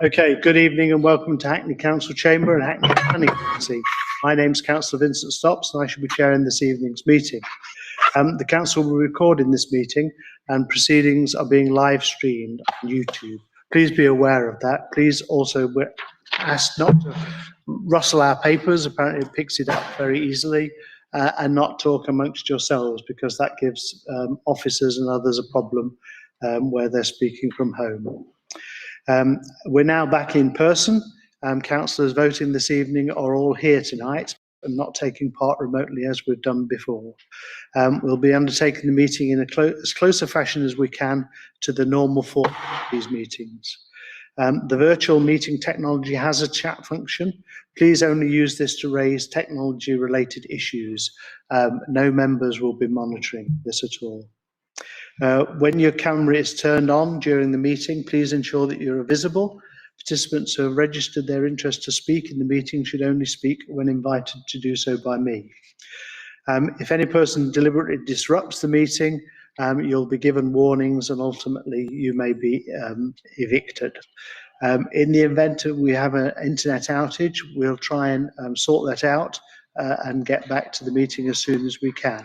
Okay, good evening and welcome to Hackney Council Chamber and Hackney Planning Committee. My name is Councillor Vincent Stopps and I shall be chairing this evening's meeting. The Council will be recording this meeting and proceedings are being live streamed on YouTube. Please be aware of that. Please also ask not to rustle our papers, apparently it picks it up very easily, and not talk amongst yourselves because that gives officers and others a problem where they're speaking from home. We're now back in person. Councillors voting this evening are all here tonight and not taking part remotely as we've done before. We'll be undertaking the meeting in as close a fashion as we can to the normal format of these meetings. The virtual meeting technology has a chat function. Please only use this to raise technology related issues. No members will be monitoring this at all. When your camera is turned on during the meeting, please ensure that you are visible. Participants who have registered their interest to speak in the meeting should only speak when invited to do so by me. If any person deliberately disrupts the meeting, you'll be given warnings and ultimately you may be evicted. In the event that we have an internet outage, we'll try and sort that out and get back to the meeting as soon as we can.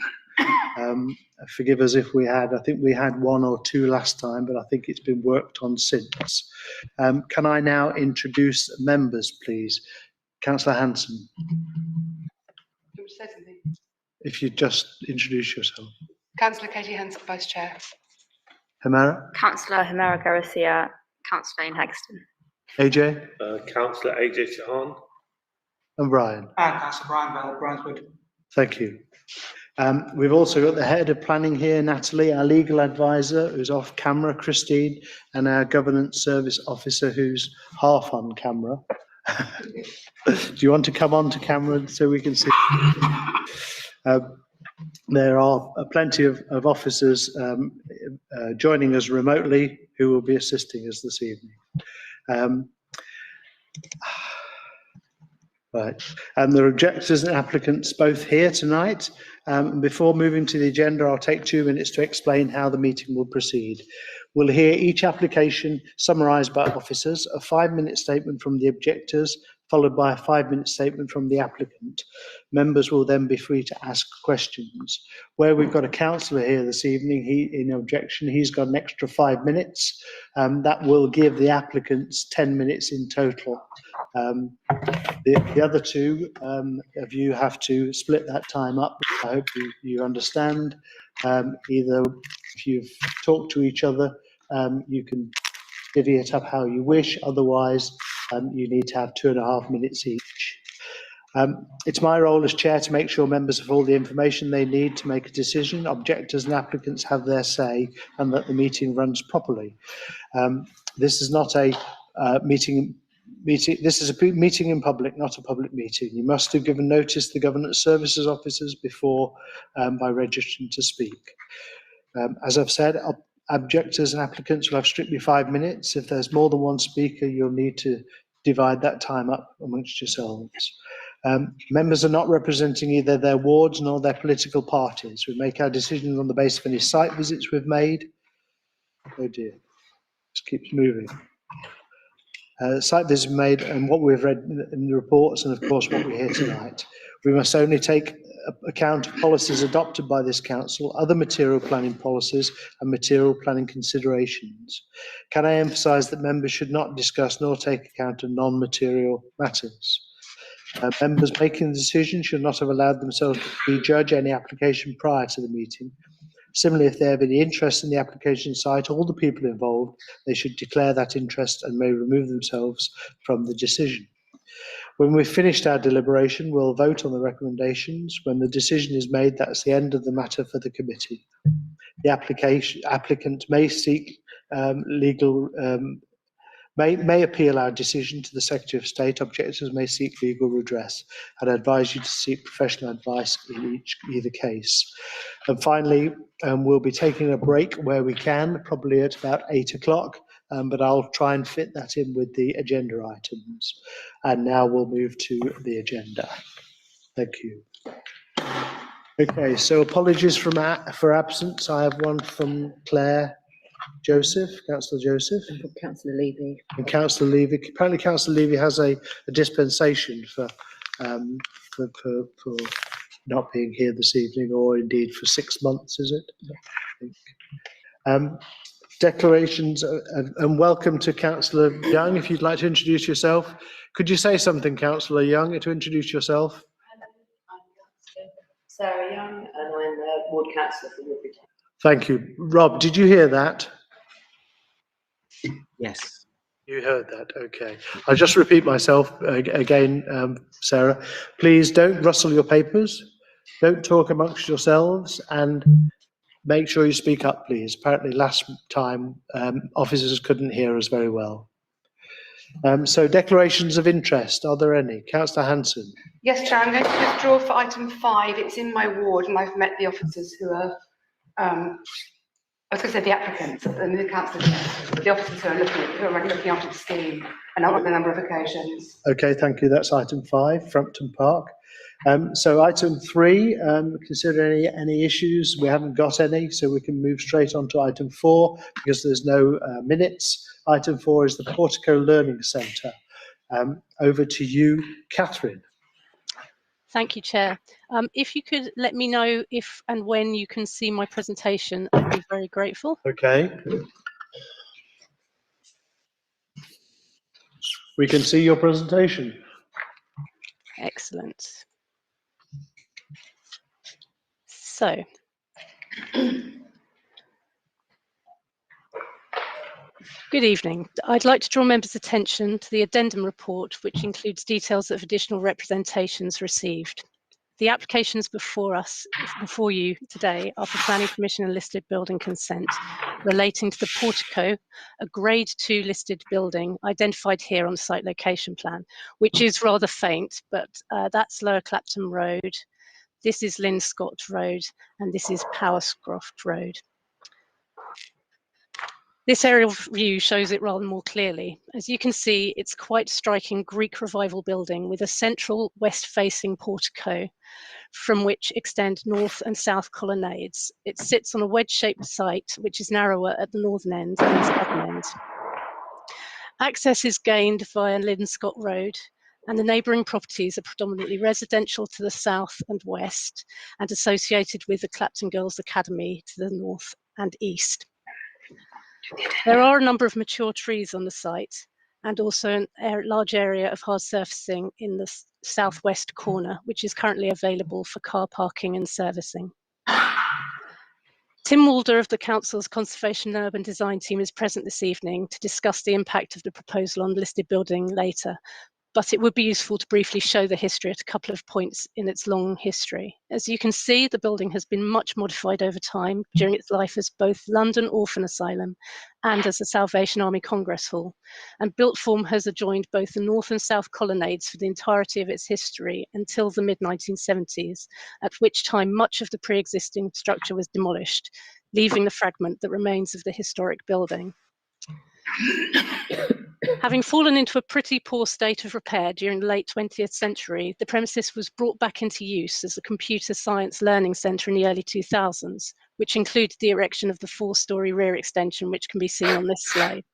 Forgive us if we had, I think we had one or two last time, but I think it's been worked on since. Can I now introduce members, please? Councillor Hanson. If you just introduce yourself. Councillor Katie Hanson, Vice Chair. Hemera. Councillor Hemera Garcia, Councillor in Hexton. AJ. Councillor AJ Shahan. And Brian. Councillor Brian Bell, Brunswood. Thank you. We've also got the head of planning here, Natalie, our legal advisor, who's off camera, Christine, and our governance service officer, who's half on camera. Do you want to come on to camera so we can see? There are plenty of officers joining us remotely who will be assisting us this evening. Right, there are objectors and applicants both here tonight. Before moving to the agenda, I'll take 2 minutes to explain how the meeting will proceed. We'll hear each application summarised by officers, a 5-minute statement from the objectors, followed by a 5-minute statement from the applicant. Members will then be free to ask questions. Where we've got a councillor here this evening, in objection, he's got an extra 5 minutes. That will give the applicants 10 minutes in total. The other two of you have to split that time up. I hope you understand. Either if you've talked to each other, you can divvy it up how you wish. Otherwise, you need to have 2.5 minutes each. It's my role as chair to make sure members have all the information they need to make a decision. Objectors and applicants have their say and that the meeting runs properly. This is not a meeting. This is a meeting in public, not a public meeting. You must have given notice to the governance services officers before by registering to speak. As I've said, objectors and applicants will have strictly 5 minutes. If there's more than one speaker, you'll need to divide that time up amongst yourselves. Members are not representing either their wards nor their political parties. We make our decisions on the basis of any site visits we've made. Oh dear, this keeps moving. Site visits made and what we've read in the reports and of course what we hear tonight. We must only take account of policies adopted by this council, other material planning policies and material planning considerations. Can I emphasise that members should not discuss nor take account of non-material matters? Members making the decision should not have allowed themselves to prejudge any application prior to the meeting. Similarly, if they have any interest in the application site, all the people involved, they should declare that interest and may remove themselves from the decision. When we've finished our deliberation, we'll vote on the recommendations. When the decision is made, that's the end of the matter for the committee. The applicant may seek may appeal our decision to the Secretary of State. Objectors may seek legal redress. I'd advise you to seek professional advice in either case. And finally, we'll be taking a break where we can, probably at about 8 o'clock, but I'll try and fit that in with the agenda items. And now we'll move to the agenda. Thank you. Okay, so apologies for absence. I have one from Claire Joseph, Councillor Joseph, Councillor Levy. and Councillor Levy. Apparently, Councillor Levy has a dispensation for not being here this evening, or indeed for 6 months, is it? Yeah. I think. Declarations, and welcome to Councillor Young. If you'd like to introduce yourself, could you say something, Councillor Young, to introduce yourself? I'm Sarah Young, and I'm a ward councillor for Woodbury Town. Thank you. Rob, did you hear that? Yes. You heard that, okay. I'll just repeat myself again, Sarah. Please don't rustle your papers, don't talk amongst yourselves, and make sure you speak up, please. Apparently last time officers couldn't hear us very well. So declarations of interest, are there any? Councillor Hanson. Yes, Chair, I'm going to withdraw for item 5. It's in my ward and I've met the officers who are, I was going to say the applicants, and the councillors, the officers who are looking after the scheme, and on a number of occasions. Okay, thank you. That's item 5, Frampton Park. So item 3, consider any issues. We haven't got any, so we can move straight on to item 4 because there's no minutes. Item 4 is the Portico Learning Centre. Over to you, Catherine. Thank you, Chair. If you could let me know if and when you can see my presentation, I'd be very grateful. Okay. We can see your presentation. Excellent. So, good evening. I'd like to draw members' attention to the addendum report, which includes details of additional representations received. The applications before you today are for planning permission and listed building consent relating to the portico, a grade 2 listed building identified here on the site location plan, which is rather faint, but that's Lower Clapton Road, this is Lynn Scott Road, and this is Powerscroft Road. This aerial view shows it rather more clearly. As you can see, it's quite a striking Greek Revival building with a central west-facing portico from which extend north and south colonnades. It sits on a wedge-shaped site, which is narrower at the northern end than the southern end. Access is gained via Lynn Scott Road, and the neighbouring properties are predominantly residential to the south and west, and associated with the Clapton Girls Academy to the north and east. There are a number of mature trees on the site, and also a large area of hard surfacing in the southwest corner, which is currently available for car parking and servicing. Tim Mulder of the Council's Conservation and Urban Design team is present this evening to discuss the impact of the proposal on the listed building later, but it would be useful to briefly show the history at a couple of points in its long history. As you can see, the building has been much modified over time during its life as both London Orphan Asylum and as a Salvation Army Congress Hall, and built form has adjoined both the north and south colonnades for the entirety of its history until the mid-1970s, at which time much of the pre-existing structure was demolished, leaving the fragment that remains of the historic building. Having fallen into a pretty poor state of repair during the late 20th century, the premises was brought back into use as a computer science learning centre in the early 2000s, which included the erection of the 4-storey rear extension, which can be seen on this slide.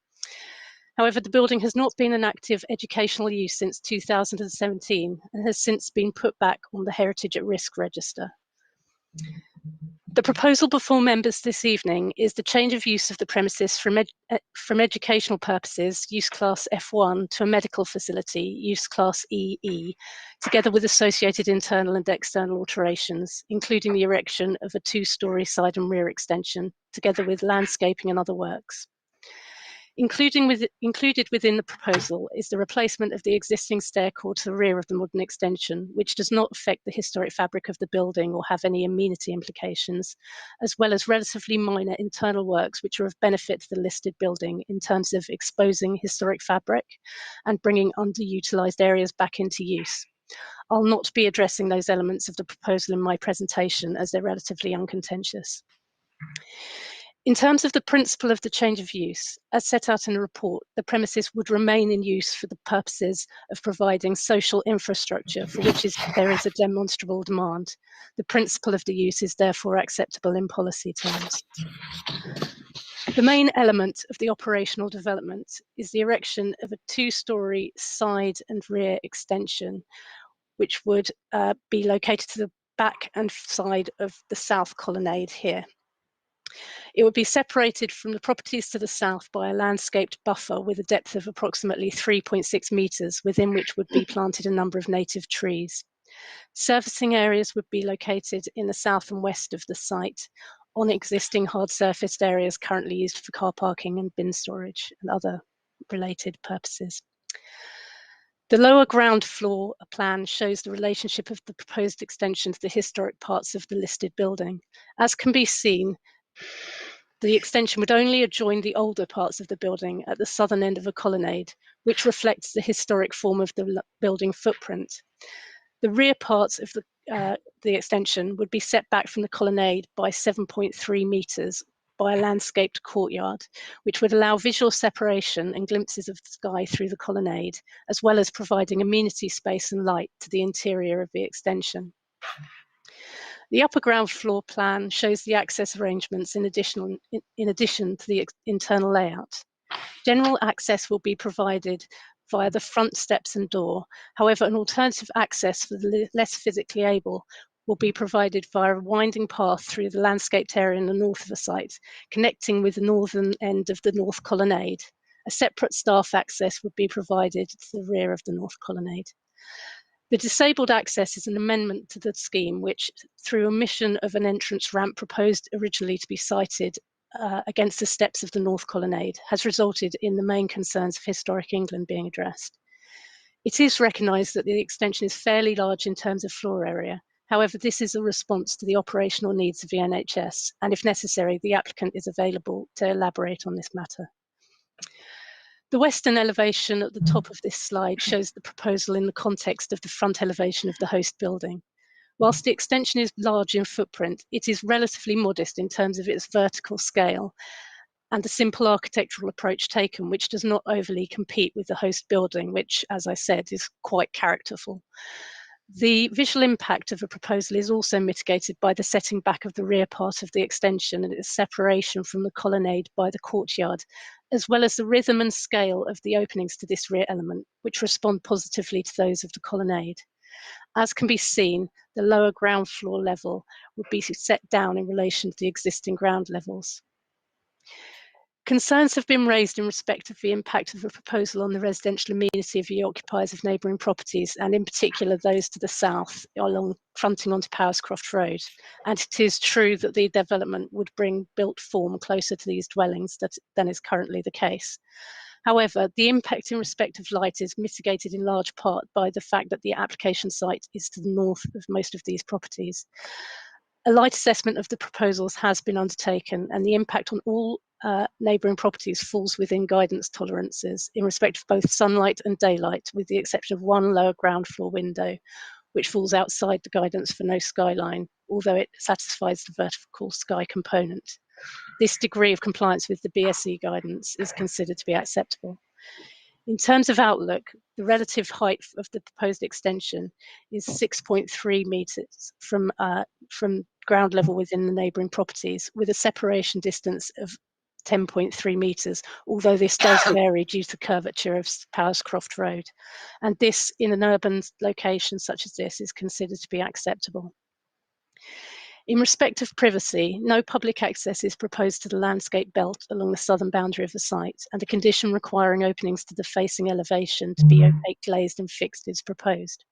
However, the building has not been in active educational use since 2017 and has since been put back on the Heritage at Risk register. The proposal before members this evening is the change of use of the premises from educational purposes, use class F1, to a medical facility, use class EE, together with associated internal and external alterations, including the erection of a 2-storey side and rear extension, together with landscaping and other works. Included within the proposal is the replacement of the existing stair core to the rear of the modern extension, which does not affect the historic fabric of the building or have any amenity implications, as well as relatively minor internal works which are of benefit to the listed building in terms of exposing historic fabric and bringing underutilised areas back into use. I'll not be addressing those elements of the proposal in my presentation as they're relatively uncontentious. In terms of the principle of the change of use, as set out in the report, the premises would remain in use for the purposes of providing social infrastructure for which there is a demonstrable demand. The principle of the use is therefore acceptable in policy terms. The main element of the operational development is the erection of a 2-storey side and rear extension, which would be located to the back and side of the south colonnade here. It would be separated from the properties to the south by a landscaped buffer with a depth of approximately 3.6 metres, within which would be planted a number of native trees. Servicing areas would be located in the south and west of the site, on existing hard-surfaced areas currently used for car parking and bin storage and other related purposes. The lower ground floor plan shows the relationship of the proposed extension to the historic parts of the listed building. As can be seen, the extension would only adjoin the older parts of the building at the southern end of a colonnade, which reflects the historic form of the building footprint. The rear parts of the extension would be set back from the colonnade by 7.3 metres by a landscaped courtyard, which would allow visual separation and glimpses of the sky through the colonnade, as well as providing amenity space and light to the interior of the extension. The upper ground floor plan shows the access arrangements in addition to the internal layout. General access will be provided via the front steps and door. However, an alternative access for the less physically able will be provided via a winding path through the landscaped area in the north of the site, connecting with the northern end of the north colonnade. A separate staff access would be provided to the rear of the north colonnade. The disabled access is an amendment to the scheme, which, through omission of an entrance ramp proposed originally to be sited against the steps of the north colonnade, has resulted in the main concerns of historic England being addressed. It is recognised that the extension is fairly large in terms of floor area. However, this is a response to the operational needs of the NHS, and if necessary, the applicant is available to elaborate on this matter. The western elevation at the top of this slide shows the proposal in the context of the front elevation of the host building. Whilst the extension is large in footprint, it is relatively modest in terms of its vertical scale and the simple architectural approach taken, which does not overly compete with the host building, which, as I said, is quite characterful. The visual impact of a proposal is also mitigated by the setting back of the rear part of the extension and its separation from the colonnade by the courtyard, as well as the rhythm and scale of the openings to this rear element, which respond positively to those of the colonnade. As can be seen, the lower ground floor level would be set down in relation to the existing ground levels. Concerns have been raised in respect of the impact of the proposal on the residential amenity of the occupiers of neighbouring properties, and in particular those to the south, fronting onto Powerscroft Road. And it is true that the development would bring built form closer to these dwellings than is currently the case. However, the impact in respect of light is mitigated in large part by the fact that the application site is to the north of most of these properties. A light assessment of the proposals has been undertaken, and the impact on all neighbouring properties falls within guidance tolerances in respect of both sunlight and daylight, with the exception of one lower ground floor window, which falls outside the guidance for no skyline, although it satisfies the vertical sky component. This degree of compliance with the BSE guidance is considered to be acceptable. In terms of outlook, the relative height of the proposed extension is 6.3 metres from ground level within the neighbouring properties, with a separation distance of 10.3 metres, although this does vary due to the curvature of Powerscroft Road. And this, in an urban location such as this, is considered to be acceptable. In respect of privacy, no public access is proposed to the landscape belt along the southern boundary of the site, and a condition requiring openings to the facing elevation to be opaque, glazed and fixed is proposed.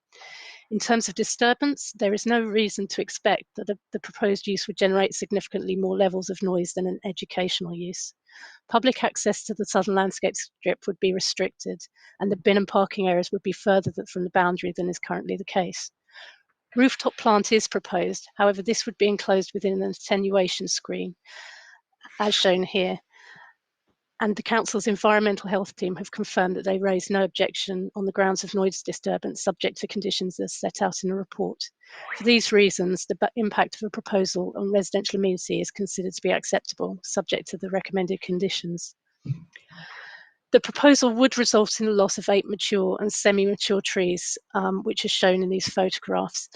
In terms of disturbance, there is no reason to expect that the proposed use would generate significantly more levels of noise than an educational use. Public access to the southern landscape strip would be restricted, and the bin and parking areas would be further from the boundary than is currently the case. Rooftop plant is proposed, however, this would be enclosed within an attenuation screen, as shown here. And the Council's environmental health team have confirmed that they raised no objection on the grounds of noise disturbance, subject to conditions as set out in the report. For these reasons, the impact of a proposal on residential amenity is considered to be acceptable, subject to the recommended conditions. The proposal would result in the loss of 8 mature and semi-mature trees, which is shown in these photographs.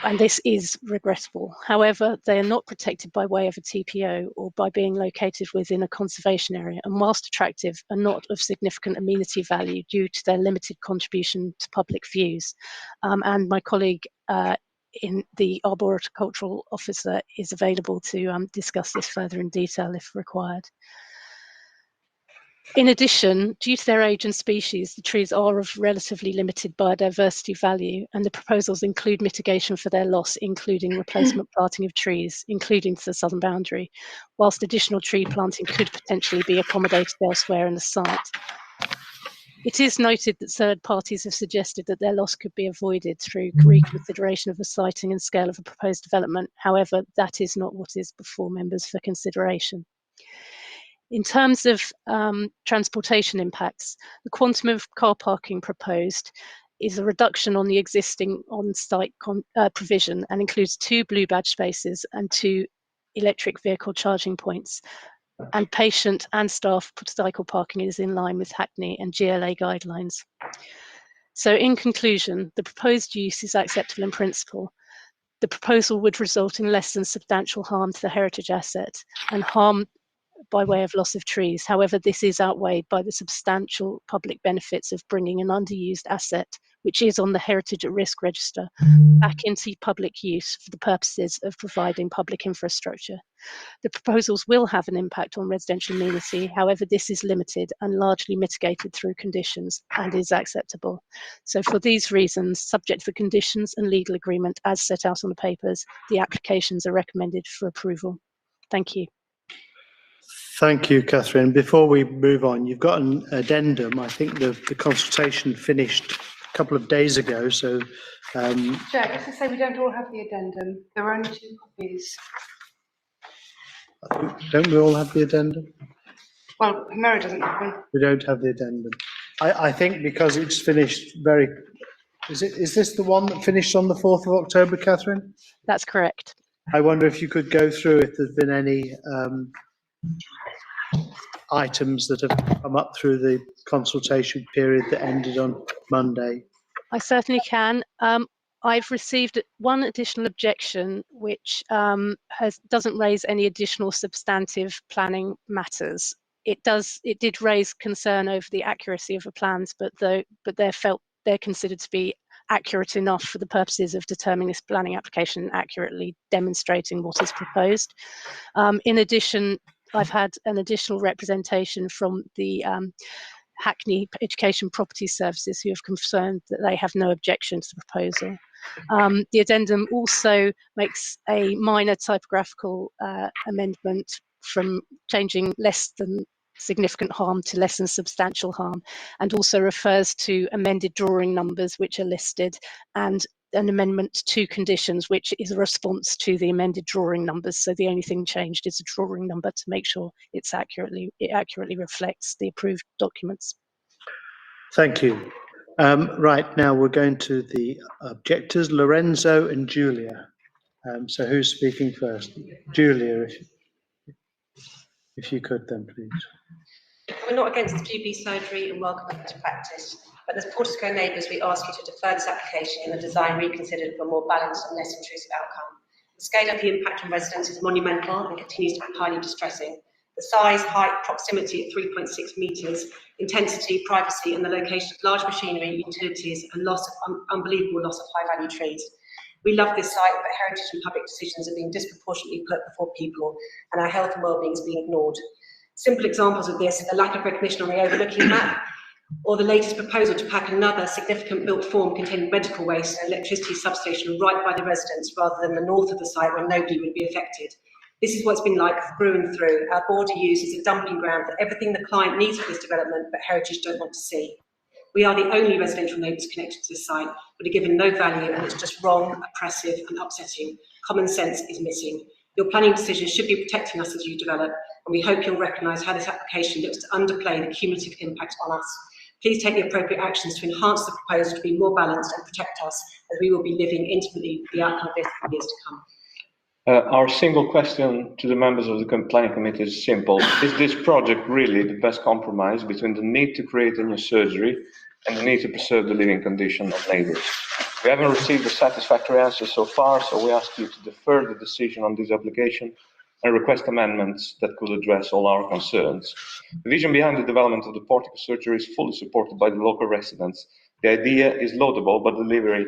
and this is regrettable. However, they are not protected by way of a TPO or by being located within a conservation area, and whilst attractive, are not of significant amenity value due to their limited contribution to public views. And my colleague in the arboricultural officer is available to discuss this further in detail if required. In addition, due to their age and species, the trees are of relatively limited biodiversity value, and the proposals include mitigation for their loss, including replacement planting of trees, including to the southern boundary, whilst additional tree planting could potentially be accommodated elsewhere in the site. It is noted that third parties have suggested that their loss could be avoided through reconsideration of the siting and scale of a proposed development. However, that is not what is before members for consideration. In terms of transportation impacts, the quantum of car parking proposed is a reduction on the existing on-site provision and includes 2 blue badge spaces and 2 electric vehicle charging points. And patient and staff cycle parking is in line with Hackney and GLA guidelines. So in conclusion, the proposed use is acceptable in principle. The proposal would result in less than substantial harm to the heritage asset and harm by way of loss of trees. However, this is outweighed by the substantial public benefits of bringing an underused asset, which is on the Heritage at Risk Register, back into public use for the purposes of providing public infrastructure. The proposals will have an impact on residential amenity. However, this is limited and largely mitigated through conditions and is acceptable. So for these reasons, subject to the conditions and legal agreement as set out on the papers, the applications are recommended for approval. Thank you. Thank you, Catherine. Before we move on, you've got an addendum. I think the consultation finished a couple of days ago, so... Chair, just to say we don't all have the addendum. There are only 2 copies. Don't we all have the addendum? Well, Mary doesn't have one. We don't have the addendum. I think because it's finished very... Is this the one that finished on the 4th of October, Catherine? That's correct. I wonder if you could go through if there's been any items that have come up through the consultation period that ended on Monday. I certainly can. I've received 1 additional objection, which doesn't raise any additional substantive planning matters. It did raise concern over the accuracy of the plans, but they're considered to be accurate enough for the purposes of determining this planning application and accurately demonstrating what is proposed. In addition, I've had an additional representation from the Hackney Education Property Services who have confirmed that they have no objection to the proposal. The addendum also makes a minor typographical amendment from changing less than significant harm to less than substantial harm, and also refers to amended drawing numbers which are listed, and an amendment to conditions, which is a response to the amended drawing numbers. So the only thing changed is a drawing number to make sure it accurately reflects the approved documents. Thank you. Right, now we're going to the objectors, Lorenzo and Julia. So who's speaking first? Julia, if you could then, please. We're not against the GB surgery and welcome it to practice, but as Portisco neighbours, we ask you to defer this application and the design reconsidered for a more balanced and less intrusive outcome. The scale of the impact on residents is monumental and continues to be highly distressing. The size, height, proximity at 3.6 metres, intensity, privacy, and the location of large machinery, utilities, and unbelievable loss of high-value trees. We love this site, but heritage and public decisions are being disproportionately put before people, and our health and well-being is being ignored. Simple examples of this are the lack of recognition on the overlooking map, or the latest proposal to pack another significant built form containing medical waste and electricity substation right by the residents rather than the north of the site where nobody would be affected. This is what it's been like through and through. Our border use is a dumping ground for everything the client needs for this development, but heritage don't want to see. We are the only residential neighbours connected to this site, but are given no value, and it's just wrong, oppressive and upsetting. Common sense is missing. Your planning decisions should be protecting us as you develop, and we hope you'll recognise how this application looks to underplay the cumulative impact on us. Please take the appropriate actions to enhance the proposal to be more balanced and protect us, as we will be living intimately with the outcome of this for years to come. Our single question to the members of the planning committee is simple. Is this project really the best compromise between the need to create a new surgery and the need to preserve the living condition of neighbours. We haven't received a satisfactory answer so far, so we ask you to defer the decision on this application and request amendments that could address all our concerns. The vision behind the development of the portico surgery is fully supported by the local residents. The idea is laudable, but delivery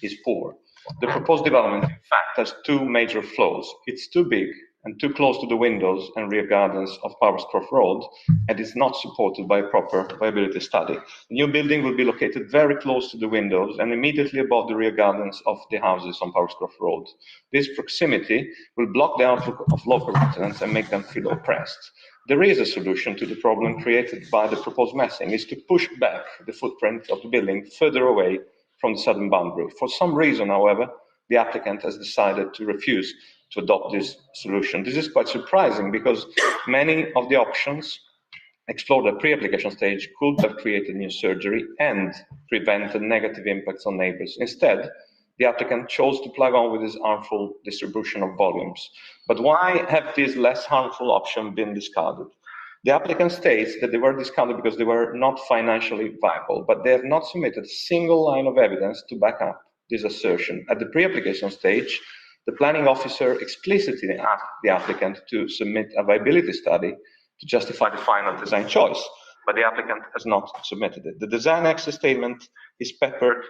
is poor. The proposed development, in fact, has two major flaws. It's too big and too close to the windows and rear gardens of Powerscroft Road, and is not supported by a proper viability study. The new building will be located very close to the windows and immediately above the rear gardens of the houses on Powerscroft Road. This proximity will block the outlook of local residents and make them feel oppressed. There is a solution to the problem created by the proposed massing, is to push back the footprint of the building further away from the southern boundary. For some reason, however, the applicant has decided to refuse to adopt this solution. This is quite surprising because many of the options explored at pre-application stage could have created new surgery and prevented negative impacts on neighbours. Instead, the applicant chose to plug on with this harmful distribution of volumes. But why have these less harmful options been discarded? The applicant states that they were discarded because they were not financially viable, but they have not submitted a single line of evidence to back up this assertion. At the pre-application stage, the planning officer explicitly asked the applicant to submit a viability study to justify the final design choice, but the applicant has not submitted it. The design access statement is peppered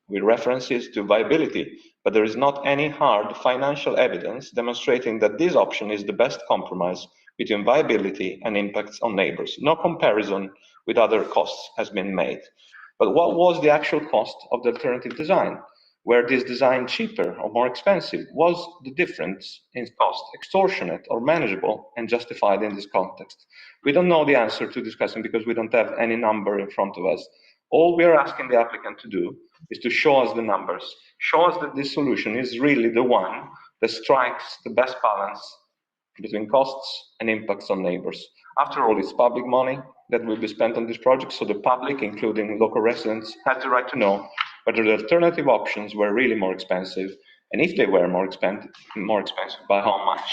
with references to viability, but there is not any hard financial evidence demonstrating that this option is the best compromise between viability and impacts on neighbours. No comparison with other costs has been made. But what was the actual cost of the alternative design? Were this design cheaper or more expensive? Was the difference in cost extortionate or manageable and justified in this context? We don't know the answer to this question because we don't have any number in front of us. All we are asking the applicant to do is to show us the numbers, show us that this solution is really the one that strikes the best balance between costs and impacts on neighbours. After all, it's public money that will be spent on this project, so the public, including local residents, had the right to know whether the alternative options were really more expensive, and if they were more expensive, by how much.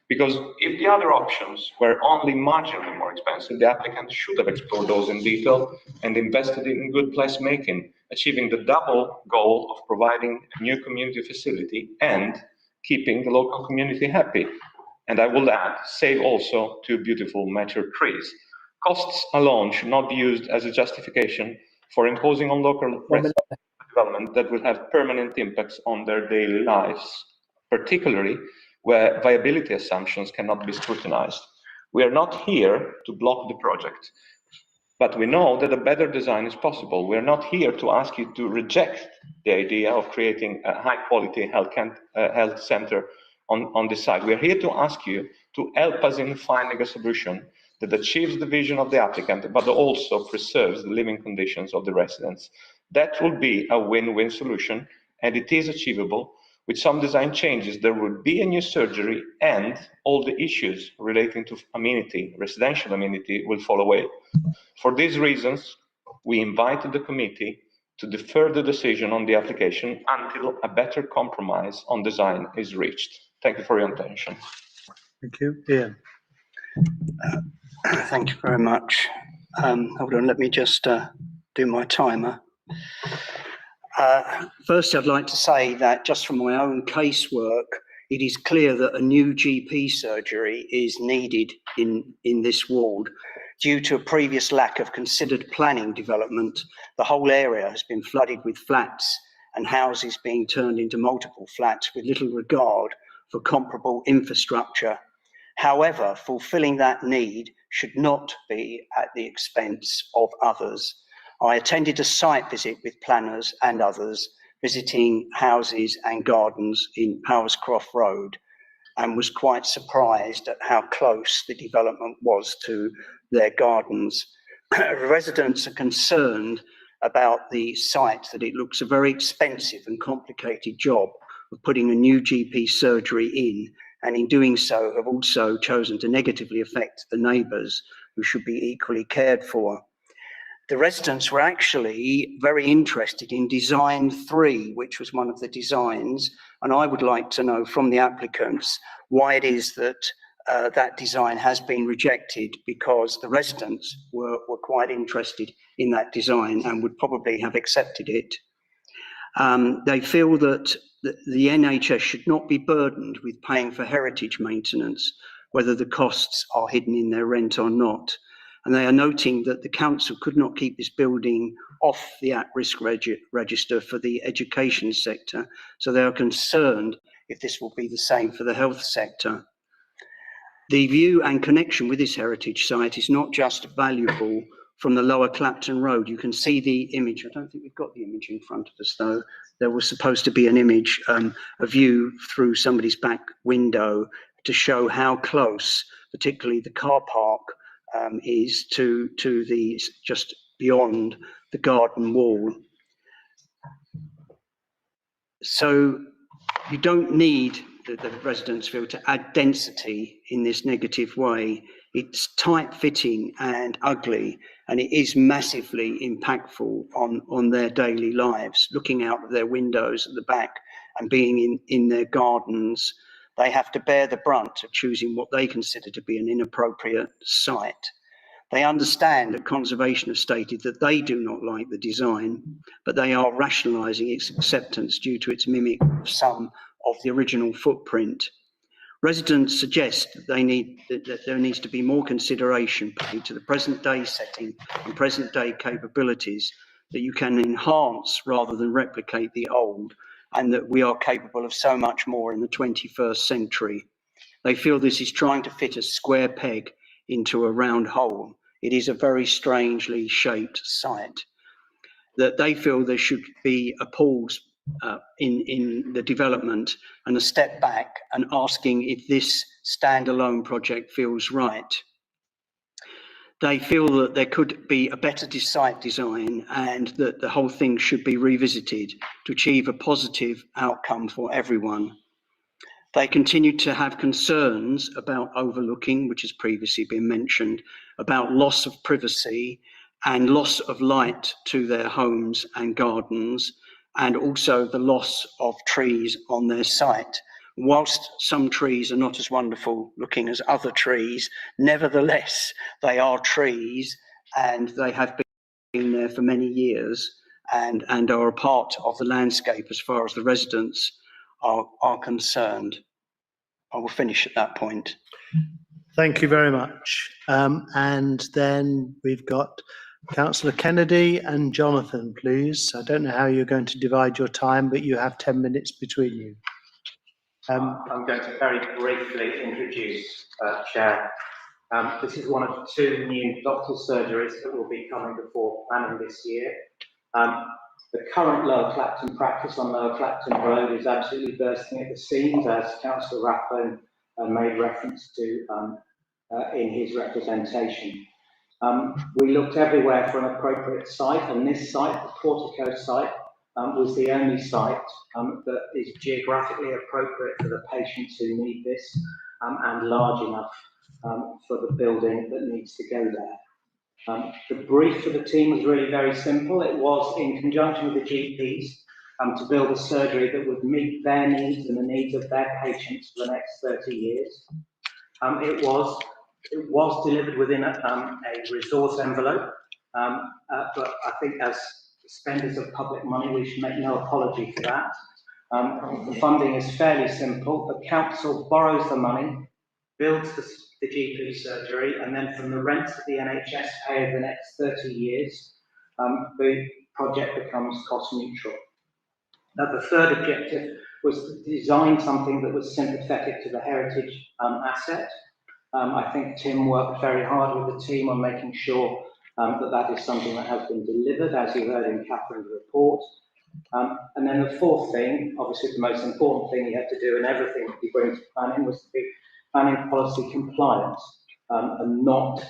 Because if the other options were only marginally more expensive, the applicant should have explored those in detail and invested in good placemaking, achieving the double goal of providing a new community facility and keeping the local community happy. And I will add, save also 2 beautiful mature trees. Costs alone should not be used as a justification for imposing on local residents development that will have permanent impacts on their daily lives, particularly where viability assumptions cannot be scrutinized. We are not here to block the project, but we know that a better design is possible. We are not here to ask you to reject the idea of creating a high-quality health center on this site. We are here to ask you to help us in finding a solution that achieves the vision of the applicant, but also preserves the living conditions of the residents. That will be a win-win solution, and it is achievable. With some design changes, there will be a new surgery, and all the issues relating to amenity, residential amenity, will fall away. For these reasons, we invited the committee to defer the decision on the application until a better compromise on design is reached. Thank you for your attention. Thank you. Ian. Thank you very much. Hold on, let me just do my timer. First, I'd like to say that just from my own casework, it is clear that a new GP surgery is needed in this ward. Due to a previous lack of considered planning development, the whole area has been flooded with flats and houses being turned into multiple flats with little regard for comparable infrastructure. However, fulfilling that need should not be at the expense of others. I attended a site visit with planners and others, visiting houses and gardens in Powerscroft Road, and was quite surprised at how close the development was to their gardens. Residents are concerned about the site, that it looks a very expensive and complicated job of putting a new GP surgery in, and in doing so have also chosen to negatively affect the neighbours who should be equally cared for. The residents were actually very interested in design 3, which was one of the designs, and I would like to know from the applicants why it is that that design has been rejected because the residents were quite interested in that design and would probably have accepted it. They feel that the NHS should not be burdened with paying for heritage maintenance, whether the costs are hidden in their rent or not. And they are noting that the council could not keep this building off the at-risk register for the education sector, so they are concerned if this will be the same for the health sector. The view and connection with this heritage site is not just valuable from the lower Clapton Road. You can see the image. I don't think we've got the image in front of us though. There was supposed to be an image, a view through somebody's back window to show how close, particularly the car park, is to the just beyond the garden wall. So you don't need the residents feel to add density in this negative way. It's tight-fitting and ugly, and it is massively impactful on their daily lives. Looking out of their windows at the back and being in their gardens, they have to bear the brunt of choosing what they consider to be an inappropriate site. They understand that conservation have stated that they do not like the design, but they are rationalising its acceptance due to its mimic of some of the original footprint. Residents suggest that there needs to be more consideration paid to the present day setting and present day capabilities, that you can enhance rather than replicate the old, and that we are capable of so much more in the 21st century. They feel this is trying to fit a square peg into a round hole. It is a very strangely shaped site. That they feel there should be a pause in the development and a step back and asking if this standalone project feels right. They feel that there could be a better site design and that the whole thing should be revisited to achieve a positive outcome for everyone. They continue to have concerns about overlooking, which has previously been mentioned, about loss of privacy and loss of light to their homes and gardens, and also the loss of trees on their site. Whilst some trees are not as wonderful looking as other trees, nevertheless, they are trees and they have been there for many years and are a part of the landscape as far as the residents are concerned. I will finish at that point. Thank you very much. And then we've got Councillor Kennedy and Jonathan, please. I don't know how you're going to divide your time, but you have 10 minutes between you. I'm going to very briefly introduce, Chair. This is one of two new doctor's surgeries that will be coming before planning this year. The current Lower Clapton practice on Lower Clapton Road is absolutely bursting at the seams, as Councillor Rathbone made reference to in his representation. We looked everywhere for an appropriate site, and this site, the portico site, was the only site that is geographically appropriate for the patients who need this and large enough for the building that needs to go there. The brief for the team was really very simple. It was in conjunction with the GPs to build a surgery that would meet their needs and the needs of their patients for the next 30 years. It was delivered within a resource envelope, but I think as spenders of public money, we should make no apology for that. The funding is fairly simple. The council borrows the money, builds the GP surgery, and then from the rents that the NHS pay over the next 30 years, the project becomes cost neutral. Now, the third objective was to design something that was sympathetic to the heritage asset. I think Tim worked very hard with the team on making sure that is something that has been delivered, as you heard in Catherine's report. And then the fourth thing, obviously the most important thing you had to do in everything that you bring to planning, was to be planning policy compliant and not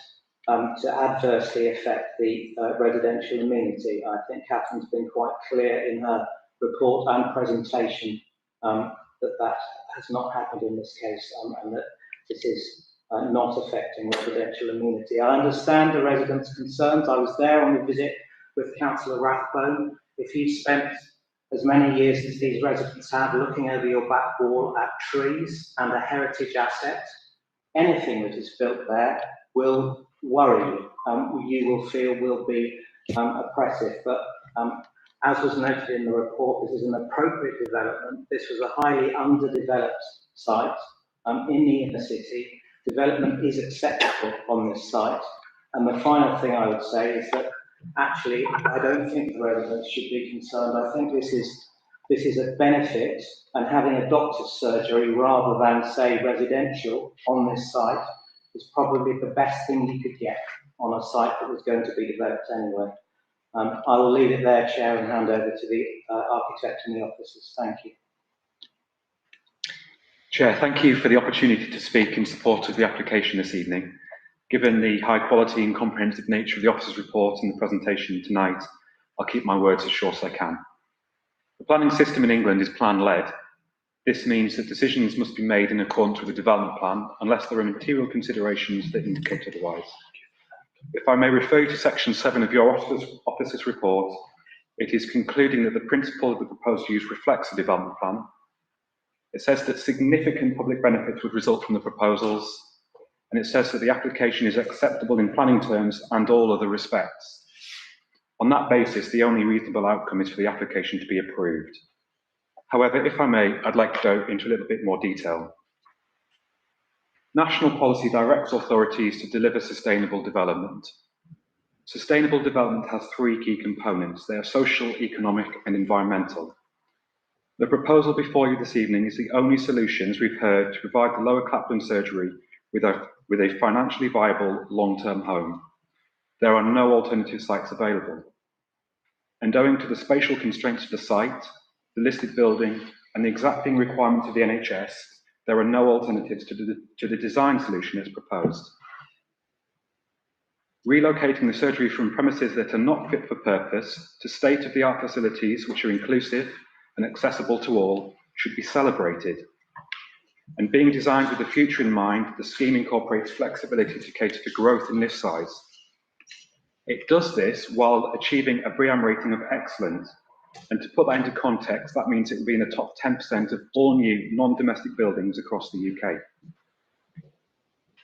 to adversely affect the residential amenity. I think Catherine's been quite clear in her report and presentation that has not happened in this case and that this is not affecting residential amenity. I understand the residents' concerns. I was there on the visit with Councillor Rathbone. If you spent as many years as these residents have looking over your back wall at trees and a heritage asset, anything that is built there will worry you. You will feel will be oppressive. But as was noted in the report, this is an appropriate development. This was a highly underdeveloped site in the inner city. Development is acceptable on this site. And the final thing I would say is that actually, I don't think the residents should be concerned. I think this is a benefit, and having a doctor's surgery rather than, say, residential on this site is probably the best thing you could get on a site that was going to be developed anyway. I will leave it there, Chair, and hand over to the architect and the officers. Thank you. Chair, thank you for the opportunity to speak in support of the application this evening. Given the high quality and comprehensive nature of the officer's report and the presentation tonight, I'll keep my words as short as I can. The planning system in England is plan-led. This means that decisions must be made in accordance with the development plan unless there are material considerations that indicate otherwise. If I may refer you to section 7 of your officer's report, it is concluding that the principle of the proposed use reflects the development plan. It says that significant public benefits would result from the proposals, and it says that the application is acceptable in planning terms and all other respects. On that basis, the only reasonable outcome is for the application to be approved. However, if I may, I'd like to go into a little bit more detail. National policy directs authorities to deliver sustainable development. Sustainable development has three key components. They are social, economic, and environmental. The proposal before you this evening is the only solutions we've heard to provide the Lower Clapton surgery with a financially viable long-term home. There are no alternative sites available. And owing to the spatial constraints of the site, the listed building, and the exacting requirements of the NHS, there are no alternatives to the design solution as proposed. Relocating the surgery from premises that are not fit for purpose to state-of-the-art facilities which are inclusive and accessible to all should be celebrated. And being designed with the future in mind, the scheme incorporates flexibility to cater for growth in this size. It does this while achieving a BREEAM rating of excellent. And to put that into context, that means it will be in the top 10% of all new non-domestic buildings across the UK.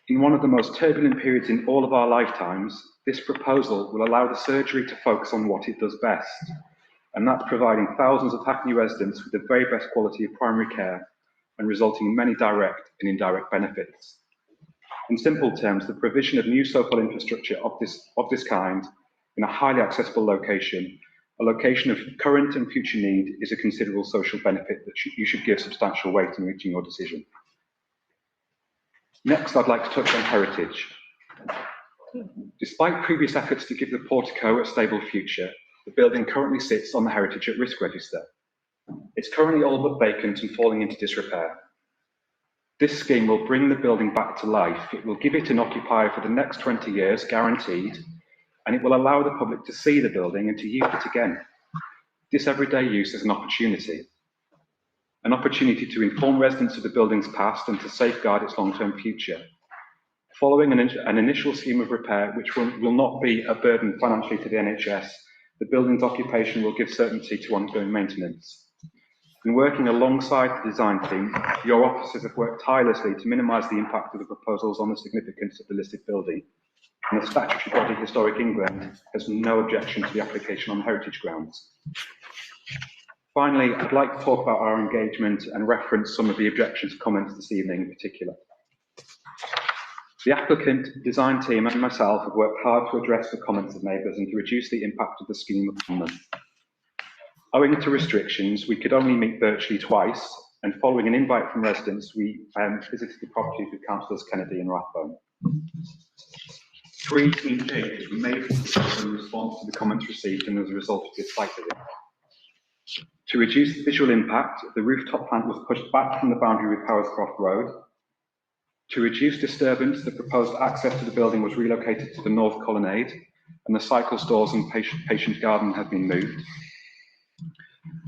In one of the most turbulent periods in all of our lifetimes, this proposal will allow the surgery to focus on what it does best, and that's providing thousands of Hackney residents with the very best quality of primary care and resulting in many direct and indirect benefits. In simple terms, the provision of new social infrastructure of this kind in a highly accessible location, a location of current and future need, is a considerable social benefit that you should give substantial weight in reaching your decision. Next, I'd like to touch on heritage. Despite previous efforts to give the portico a stable future, the building currently sits on the Heritage at Risk register. It's currently all but vacant and falling into disrepair. This scheme will bring the building back to life. It will give it an occupier for the next 20 years, guaranteed, and it will allow the public to see the building and to use it again. This everyday use is an opportunity to inform residents of the building's past and to safeguard its long-term future. Following an initial scheme of repair, which will not be a burden financially to the NHS, the building's occupation will give certainty to ongoing maintenance. In working alongside the design team, your officers have worked tirelessly to minimise the impact of the proposals on the significance of the listed building. And the statutory body Historic England has no objection to the application on heritage grounds. Finally, I'd like to talk about our engagement and reference some of the objections and comments this evening in particular. The applicant, design team and myself have worked hard to address the comments of neighbours and to reduce the impact of the scheme upon them. Owing to restrictions, we could only meet virtually twice, and following an invite from residents, we visited the properties with Councillors Kennedy and Rathbone. 3 key changes were made in response to the comments received and as a result of this site visit. To reduce the visual impact, the rooftop plant was pushed back from the boundary with Powerscroft Road. To reduce disturbance, the proposed access to the building was relocated to the north colonnade, and the cycle stores and patient garden have been moved.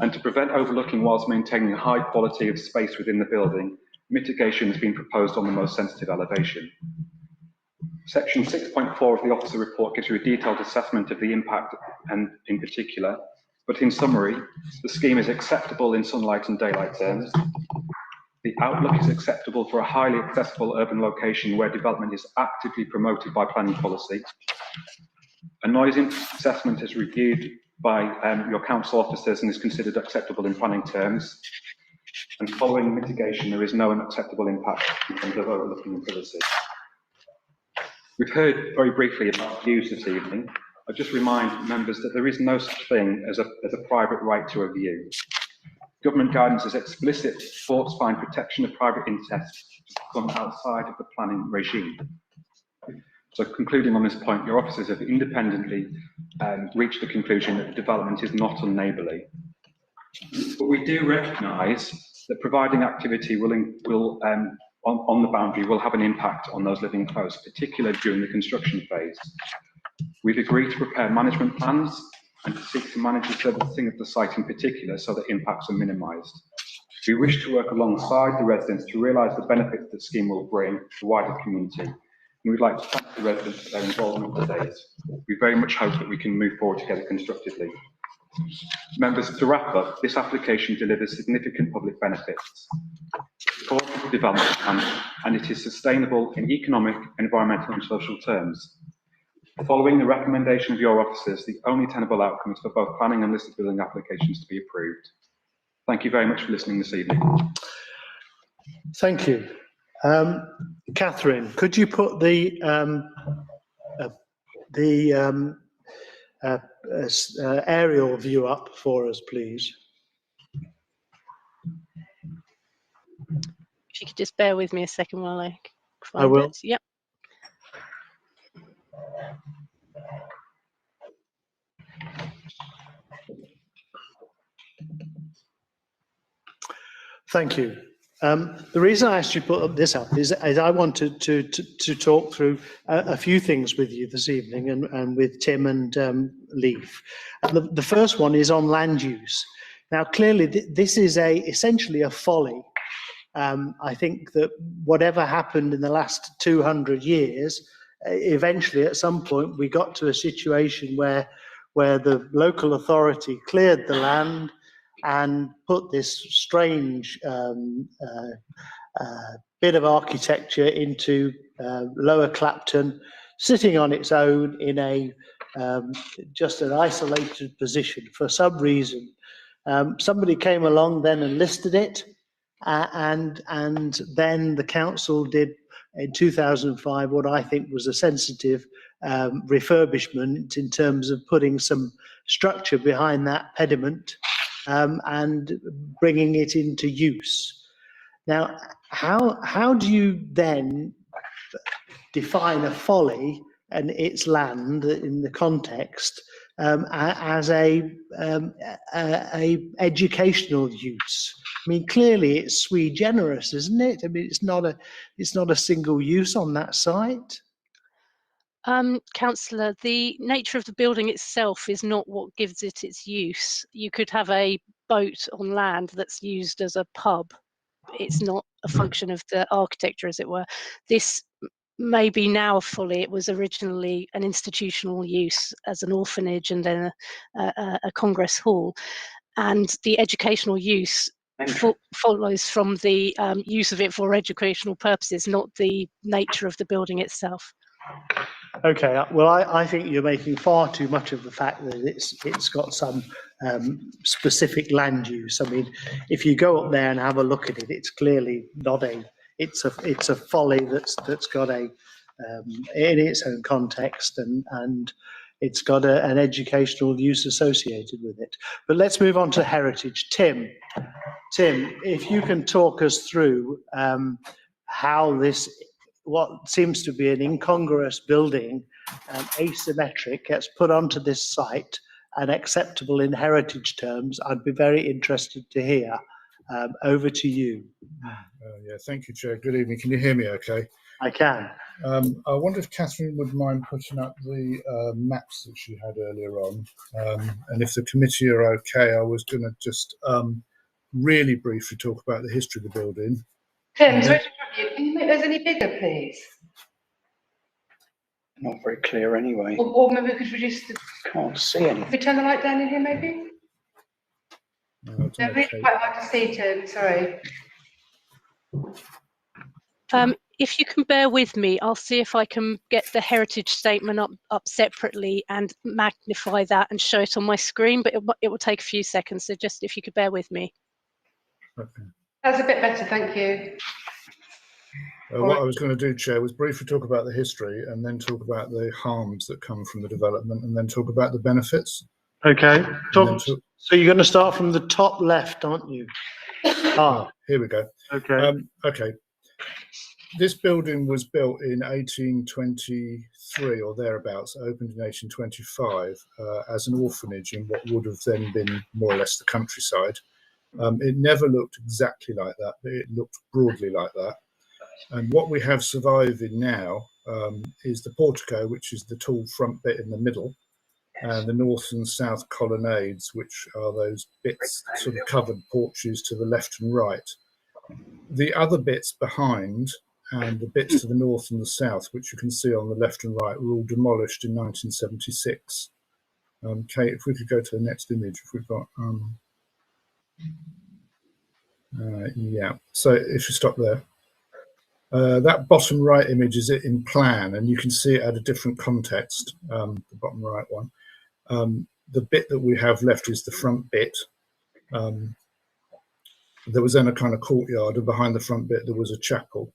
And to prevent overlooking whilst maintaining a high quality of space within the building, mitigation has been proposed on the most sensitive elevation. Section 6.4 of the officer report gives you a detailed assessment of the impact and in particular, but in summary, the scheme is acceptable in sunlight and daylight terms. The outlook is acceptable for a highly accessible urban location where development is actively promoted by planning policy. A noise assessment is reviewed by your council officers and is considered acceptable in planning terms. And following mitigation, there is no unacceptable impact in terms of overlooking and privacy. We've heard very briefly about views this evening. I just remind members that there is no such thing as a private right to a view. Government guidance is explicit for fine protection of private interests to come outside of the planning regime. So concluding on this point, your officers have independently reached the conclusion that the development is not unneighbourly. But we do recognise that providing activity on the boundary will have an impact on those living close, particularly during the construction phase. We've agreed to prepare management plans and to seek to manage the servicing of the site in particular so that impacts are minimised. We wish to work alongside the residents to realise the benefits the scheme will bring to the wider community. And we'd like to thank the residents for their involvement today. We very much hope that we can move forward together constructively. Members, to wrap up, this application delivers significant public benefits. It supports the development plan and it is sustainable in economic, environmental and social terms. Following the recommendation of your officers, the only tenable outcome is for both planning and listed building applications to be approved. Thank you very much for listening this evening. Thank you. Catherine, could you put the aerial view up for us, please? If you could just bear with me a second while I find I will. it. Yep. Thank you. The reason I asked you to put this up is I wanted to talk through a few things with you this evening and with Tim and Leaf. The first one is on land use. Now, clearly, this is essentially a folly. I think that whatever happened in the last 200 years, eventually at some point we got to a situation where the local authority cleared the land and put this strange bit of architecture into Lower Clapton, sitting on its own in a just an isolated position for some reason. Somebody came along then and listed it, and then the council did in 2005 what I think was a sensitive refurbishment in terms of putting some structure behind that pediment and bringing it into use. Now, how do you then define a folly and its land in the context as a educational use? I mean, clearly it's sui generis, isn't it? I mean, it's not a single use on that site. Councillor, the nature of the building itself is not what gives it its use. You could have a boat on land that's used as a pub. It's not a function of the architecture, as it were. This may be now a folly. It was originally an institutional use as an orphanage and then a congress hall. And the educational use follows from the use of it for educational purposes, not the nature of the building itself. Okay, well, I think you're making far too much of the fact that it's got some specific land use. I mean, if you go up there and have a look at it, it's clearly not it's a folly that's got a in its own context and it's got an educational use associated with it. But let's move on to heritage. Tim, if you can talk us through how this, what seems to be an incongruous building, asymmetric, gets put onto this site and acceptable in heritage terms. I'd be very interested to hear. Over to you. Yeah, thank you, Chair. Good evening. Can you hear me okay? I can. I wonder if Catherine would mind putting up the maps that she had earlier on. And if the committee are okay, I was going to just really briefly talk about the history of the building. Tim, sorry to interrupt you. Can you make those any bigger, please? Not very clear anyway. Or maybe we could reduce the... Can't see anything. Can we turn the light down in here, maybe? They're really quite hard to see, Tim, sorry. If you can bear with me, I'll see if I can get the heritage statement up separately and magnify that and show it on my screen, but it will take a few seconds, so just if you could bear with me. Okay. That's a bit better, thank you. What I was going to do, Chair, was briefly talk about the history and then talk about the harms that come from the development and then talk about the benefits. Okay. So you're going to start from the top left, aren't you? Here we go. Okay. Okay. This building was built in 1823 or thereabouts, opened in 1825 as an orphanage in what would have then been more or less the countryside. It never looked exactly like that, but it looked broadly like that. And what we have surviving now is the portico, which is the tall front bit in the middle, and the north and south colonnades, which are those bits, sort of covered porches to the left and right. The other bits behind and the bits to the north and the south, which you can see on the left and right, were all demolished in 1976. Kate, if we could go to the next image, if we've got, yeah, so if you stop there. That bottom right image is it in plan, and you can see it at a different context, the bottom right one. The bit that we have left is the front bit. There was then a kind of courtyard, and behind the front bit there was a chapel.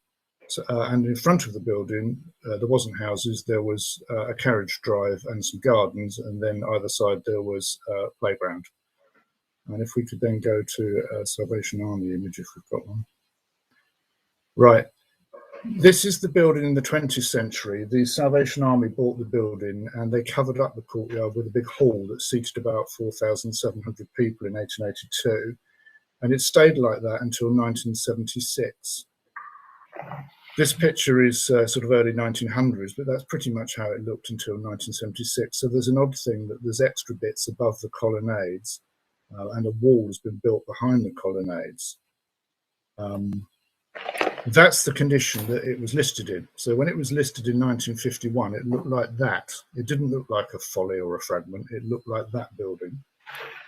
So, and in front of the building, there wasn't houses, there was a carriage drive and some gardens, and then either side there was a playground. And if we could then go to Salvation Army image, if we've got one. Right. This is the building in the 20th century. The Salvation Army bought the building and they covered up the courtyard with a big hall that seated about 4,700 people in 1882. And it stayed like that until 1976. This picture is sort of early 1900s, but that's pretty much how it looked until 1976. So there's an odd thing that there's extra bits above the colonnades and a wall has been built behind the colonnades. That's the condition that it was listed in. So when it was listed in 1951, it looked like that. It didn't look like a folly or a fragment. It looked like that building.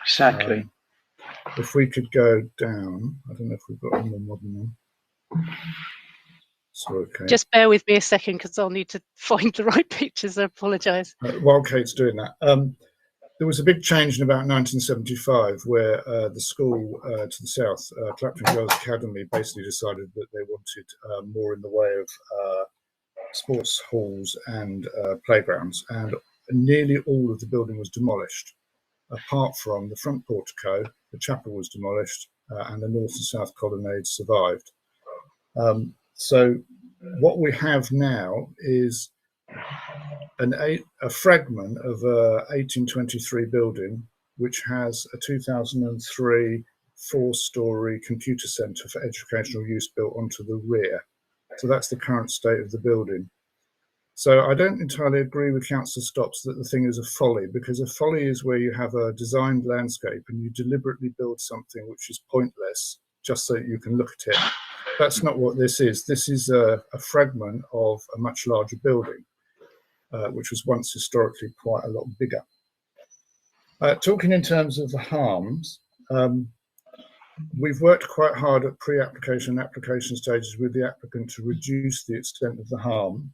Exactly. If we could go down, I don't know if we've got a more modern one. So, okay. Just bear with me a second because I'll need to find the right pictures. I apologise. While Kate's doing that, there was a big change in about 1975 where the school to the south, Clapton Girls Academy, basically decided that they wanted more in the way of sports halls and playgrounds, and nearly all of the building was demolished, apart from the front portico. The chapel was demolished and the north and south colonnades survived. So what we have now is a fragment of a 1823 building which has a 2003 4-storey computer centre for educational use built onto the rear. So that's the current state of the building. So I don't entirely agree with Councillor Stopps that the thing is a folly, because a folly is where you have a designed landscape and you deliberately build something which is pointless just so that you can look at it. That's not what this is. This is a fragment of a much larger building, which was once historically quite a lot bigger. Talking in terms of the harms, we've worked quite hard at pre-application and application stages with the applicant to reduce the extent of the harm.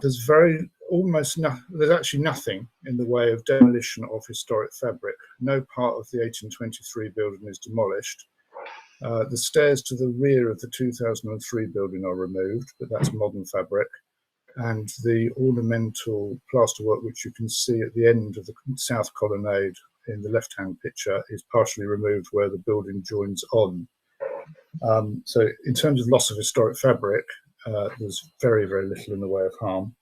There's there's actually nothing in the way of demolition of historic fabric. No part of the 1823 building is demolished. The stairs to the rear of the 2003 building are removed, but that's modern fabric. And the ornamental plasterwork, which you can see at the end of the south colonnade in the left-hand picture, is partially removed where the building joins on. So in terms of loss of historic fabric, there's very, very little in the way of harm.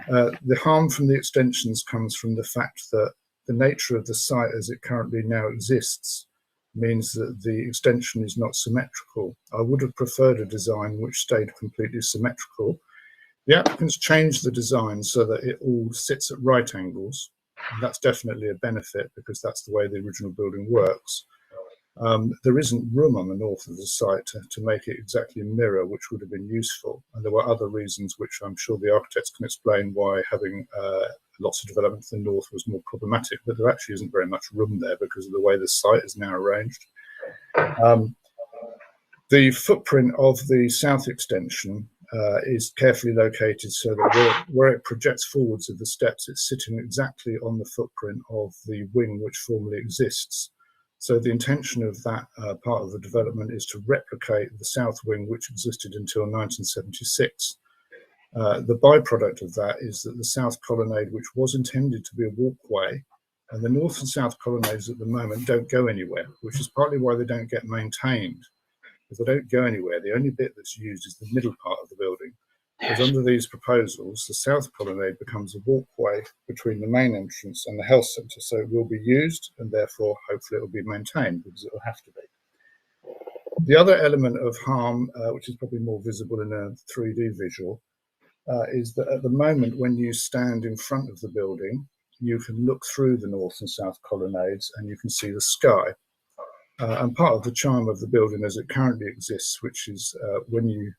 The harm from the extensions comes from the fact that the nature of the site as it currently now exists means that the extension is not symmetrical. I would have preferred a design which stayed completely symmetrical. The applicants changed the design so that it all sits at right angles. And that's definitely a benefit because that's the way the original building works. There isn't room on the north of the site to make it exactly mirror, which would have been useful. And there were other reasons which I'm sure the architects can explain why having lots of development to the north was more problematic, but there actually isn't very much room there because of the way the site is now arranged. The footprint of the south extension is carefully located so that where it projects forwards of the steps, it's sitting exactly on the footprint of the wing which formerly exists. So the intention of that part of the development is to replicate the south wing which existed until 1976. The byproduct of that is that the south colonnade, which was intended to be a walkway, and the north and south colonnades at the moment don't go anywhere, which is partly why they don't get maintained. If they don't go anywhere, the only bit that's used is the middle part of the building. Because under these proposals, the south colonnade becomes a walkway between the main entrance and the health centre, so it will be used, and therefore hopefully it will be maintained, because it will have to be. The other element of harm, which is probably more visible in a 3D visual, is that at the moment when you stand in front of the building, you can look through the north and south colonnades and you can see the sky. And part of the charm of the building as it currently exists, which is when you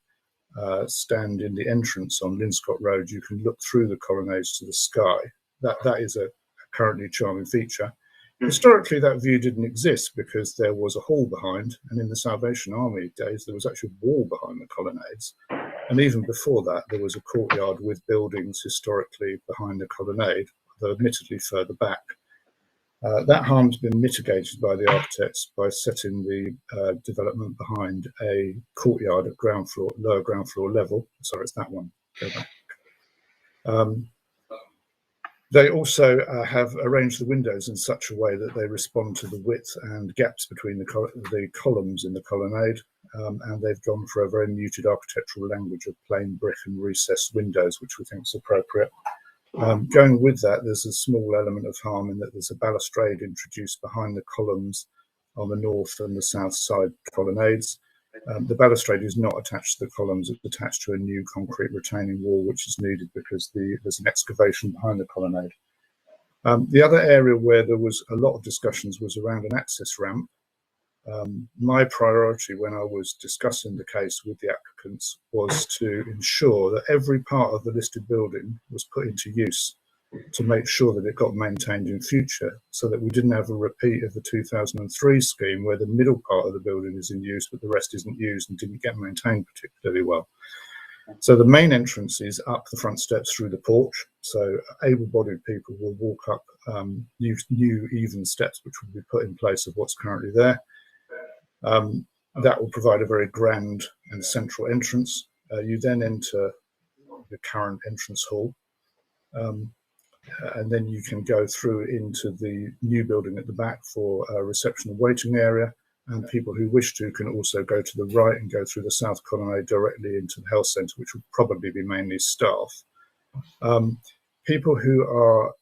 stand in the entrance on Linscott Road, you can look through the colonnades to the sky. That is a currently charming feature. Historically, that view didn't exist because there was a hall behind, and in the Salvation Army days, there was actually a wall behind the colonnades. And even before that, there was a courtyard with buildings historically behind the colonnade, though admittedly further back. That harm's been mitigated by the architects by setting the development behind a courtyard at lower ground floor level. Sorry, it's that one. Go back. They also have arranged the windows in such a way that they respond to the width and gaps between the columns in the colonnade, and they've gone for a very muted architectural language of plain brick and recessed windows, which we think is appropriate. Going with that, there's a small element of harm in that there's a balustrade introduced behind the columns on the north and the south side colonnades. The balustrade is not attached to the columns, it's attached to a new concrete retaining wall, which is needed because there's an excavation behind the colonnade. The other area where there was a lot of discussions was around an access ramp. My priority when I was discussing the case with the applicants was to ensure that every part of the listed building was put into use to make sure that it got maintained in future, so that we didn't have a repeat of the 2003 scheme where the middle part of the building is in use but the rest isn't used and didn't get maintained particularly well. So the main entrance is up the front steps through the porch, so able-bodied people will walk up new even steps which will be put in place of what's currently there. That will provide a very grand and central entrance. You then enter the current entrance hall, and then you can go through into the new building at the back for a reception and waiting area, and people who wish to can also go to the right and go through the south colonnade directly into the health centre, which will probably be mainly staff. People who are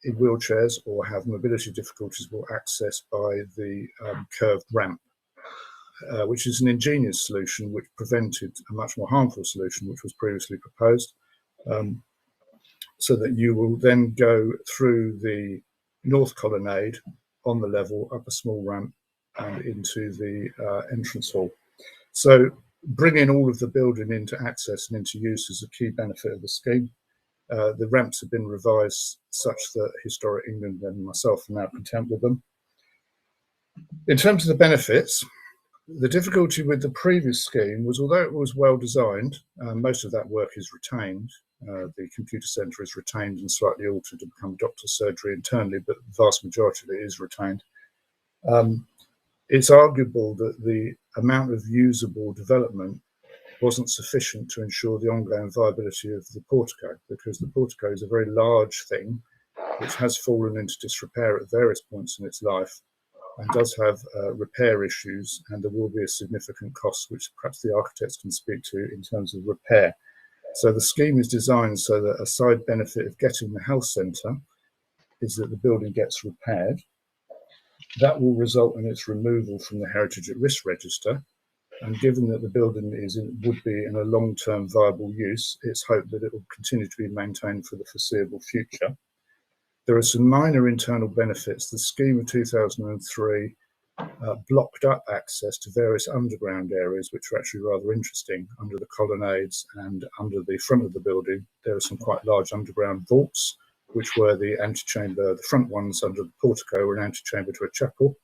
in wheelchairs or have mobility difficulties will access by the curved ramp, which is an ingenious solution which prevented a much more harmful solution which was previously proposed, so that you will then go through the north colonnade on the level, up a small ramp and into the entrance hall. So bringing all of the building into access and into use is a key benefit of the scheme. The ramps have been revised such that Historic England and myself are now content with them. In terms of the benefits, the difficulty with the previous scheme was, although it was well designed, most of that work is retained. The computer centre is retained and slightly altered to become doctor's surgery internally, but the vast majority of it is retained. It's arguable that the amount of usable development wasn't sufficient to ensure the ongoing viability of the portico, because the portico is a very large thing which has fallen into disrepair at various points in its life and does have repair issues, and there will be a significant cost which perhaps the architects can speak to in terms of repair. So the scheme is designed so that a side benefit of getting the health centre is that the building gets repaired. That will result in its removal from the Heritage at Risk Register, and given that the building would be in a long-term viable use, it's hoped that it will continue to be maintained for the foreseeable future. There are some minor internal benefits. The scheme of 2003 blocked up access to various underground areas, which are actually rather interesting. Under the colonnades and under the front of the building, there are some quite large underground vaults, which were the antechamber. The front ones under the portico were an antechamber to a chapel.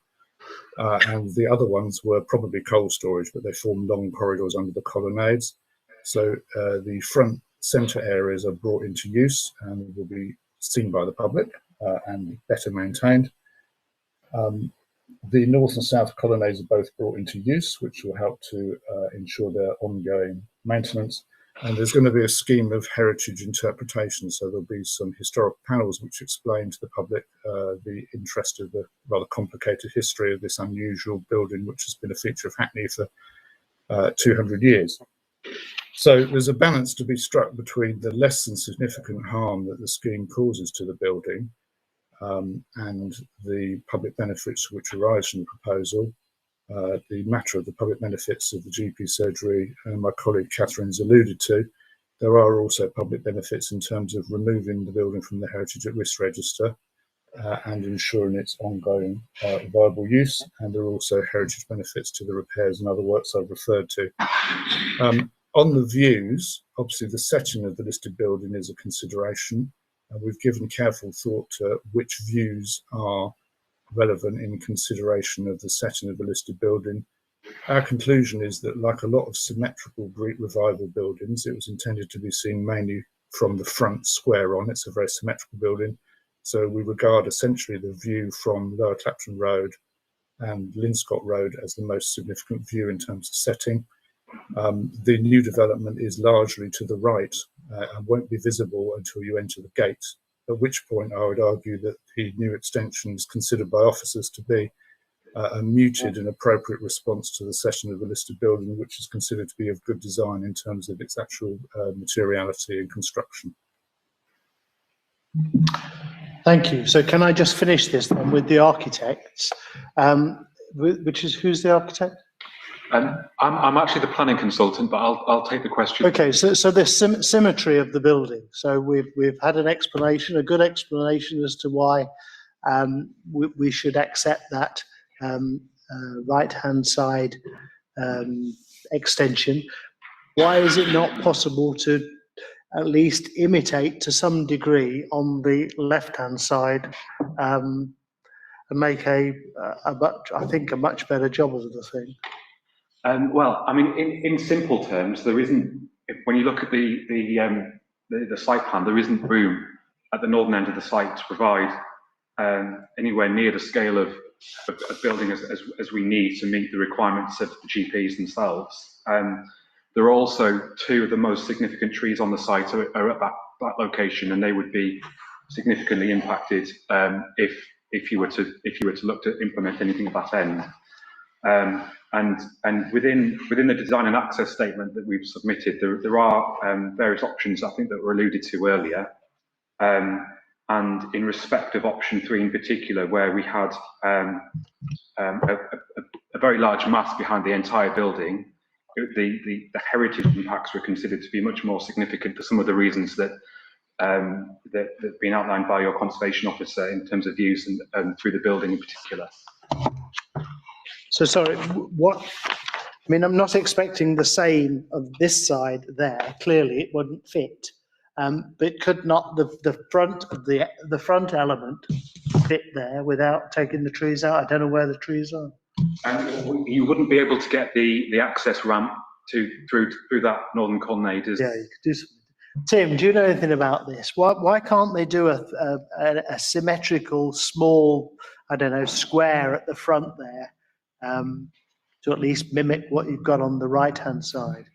and the other ones were probably coal storage, but they formed long corridors under the colonnades. So the front centre areas are brought into use and will be seen by the public and better maintained. The north and south colonnades are both brought into use, which will help to ensure their ongoing maintenance. And there's going to be a scheme of heritage interpretation. So there'll be some historic panels which explain to the public the interest of the rather complicated history of this unusual building, which has been a feature of Hackney for 200 years. So there's a balance to be struck between the less than significant harm that the scheme causes to the building and the public benefits which arise from the proposal. The matter of the public benefits of the GP surgery, my colleague Catherine's alluded to. There are also public benefits in terms of removing the building from the Heritage at Risk Register and ensuring its ongoing viable use. And there are also heritage benefits to the repairs and other works I've referred to. On the views, obviously the setting of the listed building is a consideration. We've given careful thought to which views are relevant in consideration of the setting of the listed building. Our conclusion is that, like a lot of symmetrical Greek revival buildings, it was intended to be seen mainly from the front square on. It's a very symmetrical building. So we regard essentially the view from Lower Clapton Road and Linscott Road as the most significant view in terms of setting. The new development is largely to the right and won't be visible until you enter the gate, at which point I would argue that the new extension is considered by officers to be a muted and appropriate response to the setting of the listed building, which is considered to be of good design in terms of its actual materiality and construction. Thank you. So can I just finish this then with the architects, who's the architect? I'm actually the planning consultant, but I'll take the question. Okay, so the symmetry of the building. So we've had an explanation, a good explanation as to why we should accept that right-hand side extension. Why is it not possible to at least imitate to some degree on the left-hand side and make I think a much better job of the thing? Well, I mean, in simple terms, there isn't. When you look at the site plan, there isn't room at the northern end of the site to provide anywhere near the scale of building as we need to meet the requirements of the GPs themselves. There are also two of the most significant trees on the site are at that location, and they would be significantly impacted if you were to look to implement anything at that end. And within the design and access statement that we've submitted, there are various options I think that were alluded to earlier. And in respect of option 3 in particular, where we had a very large mass behind the entire building, the heritage impacts were considered to be much more significant for some of the reasons that that have been outlined by your conservation officer in terms of use and through the building in particular. So sorry, I mean, I'm not expecting the same of this side there. Clearly, it wouldn't fit. But could not the front element fit there without taking the trees out? I don't know where the trees are. And you wouldn't be able to get the access ramp through that northern colonnade. Yeah, you could do something. Tim, do you know anything about this? Why can't they do a symmetrical small, I don't know, square at the front there to at least mimic what you've got on the right-hand side?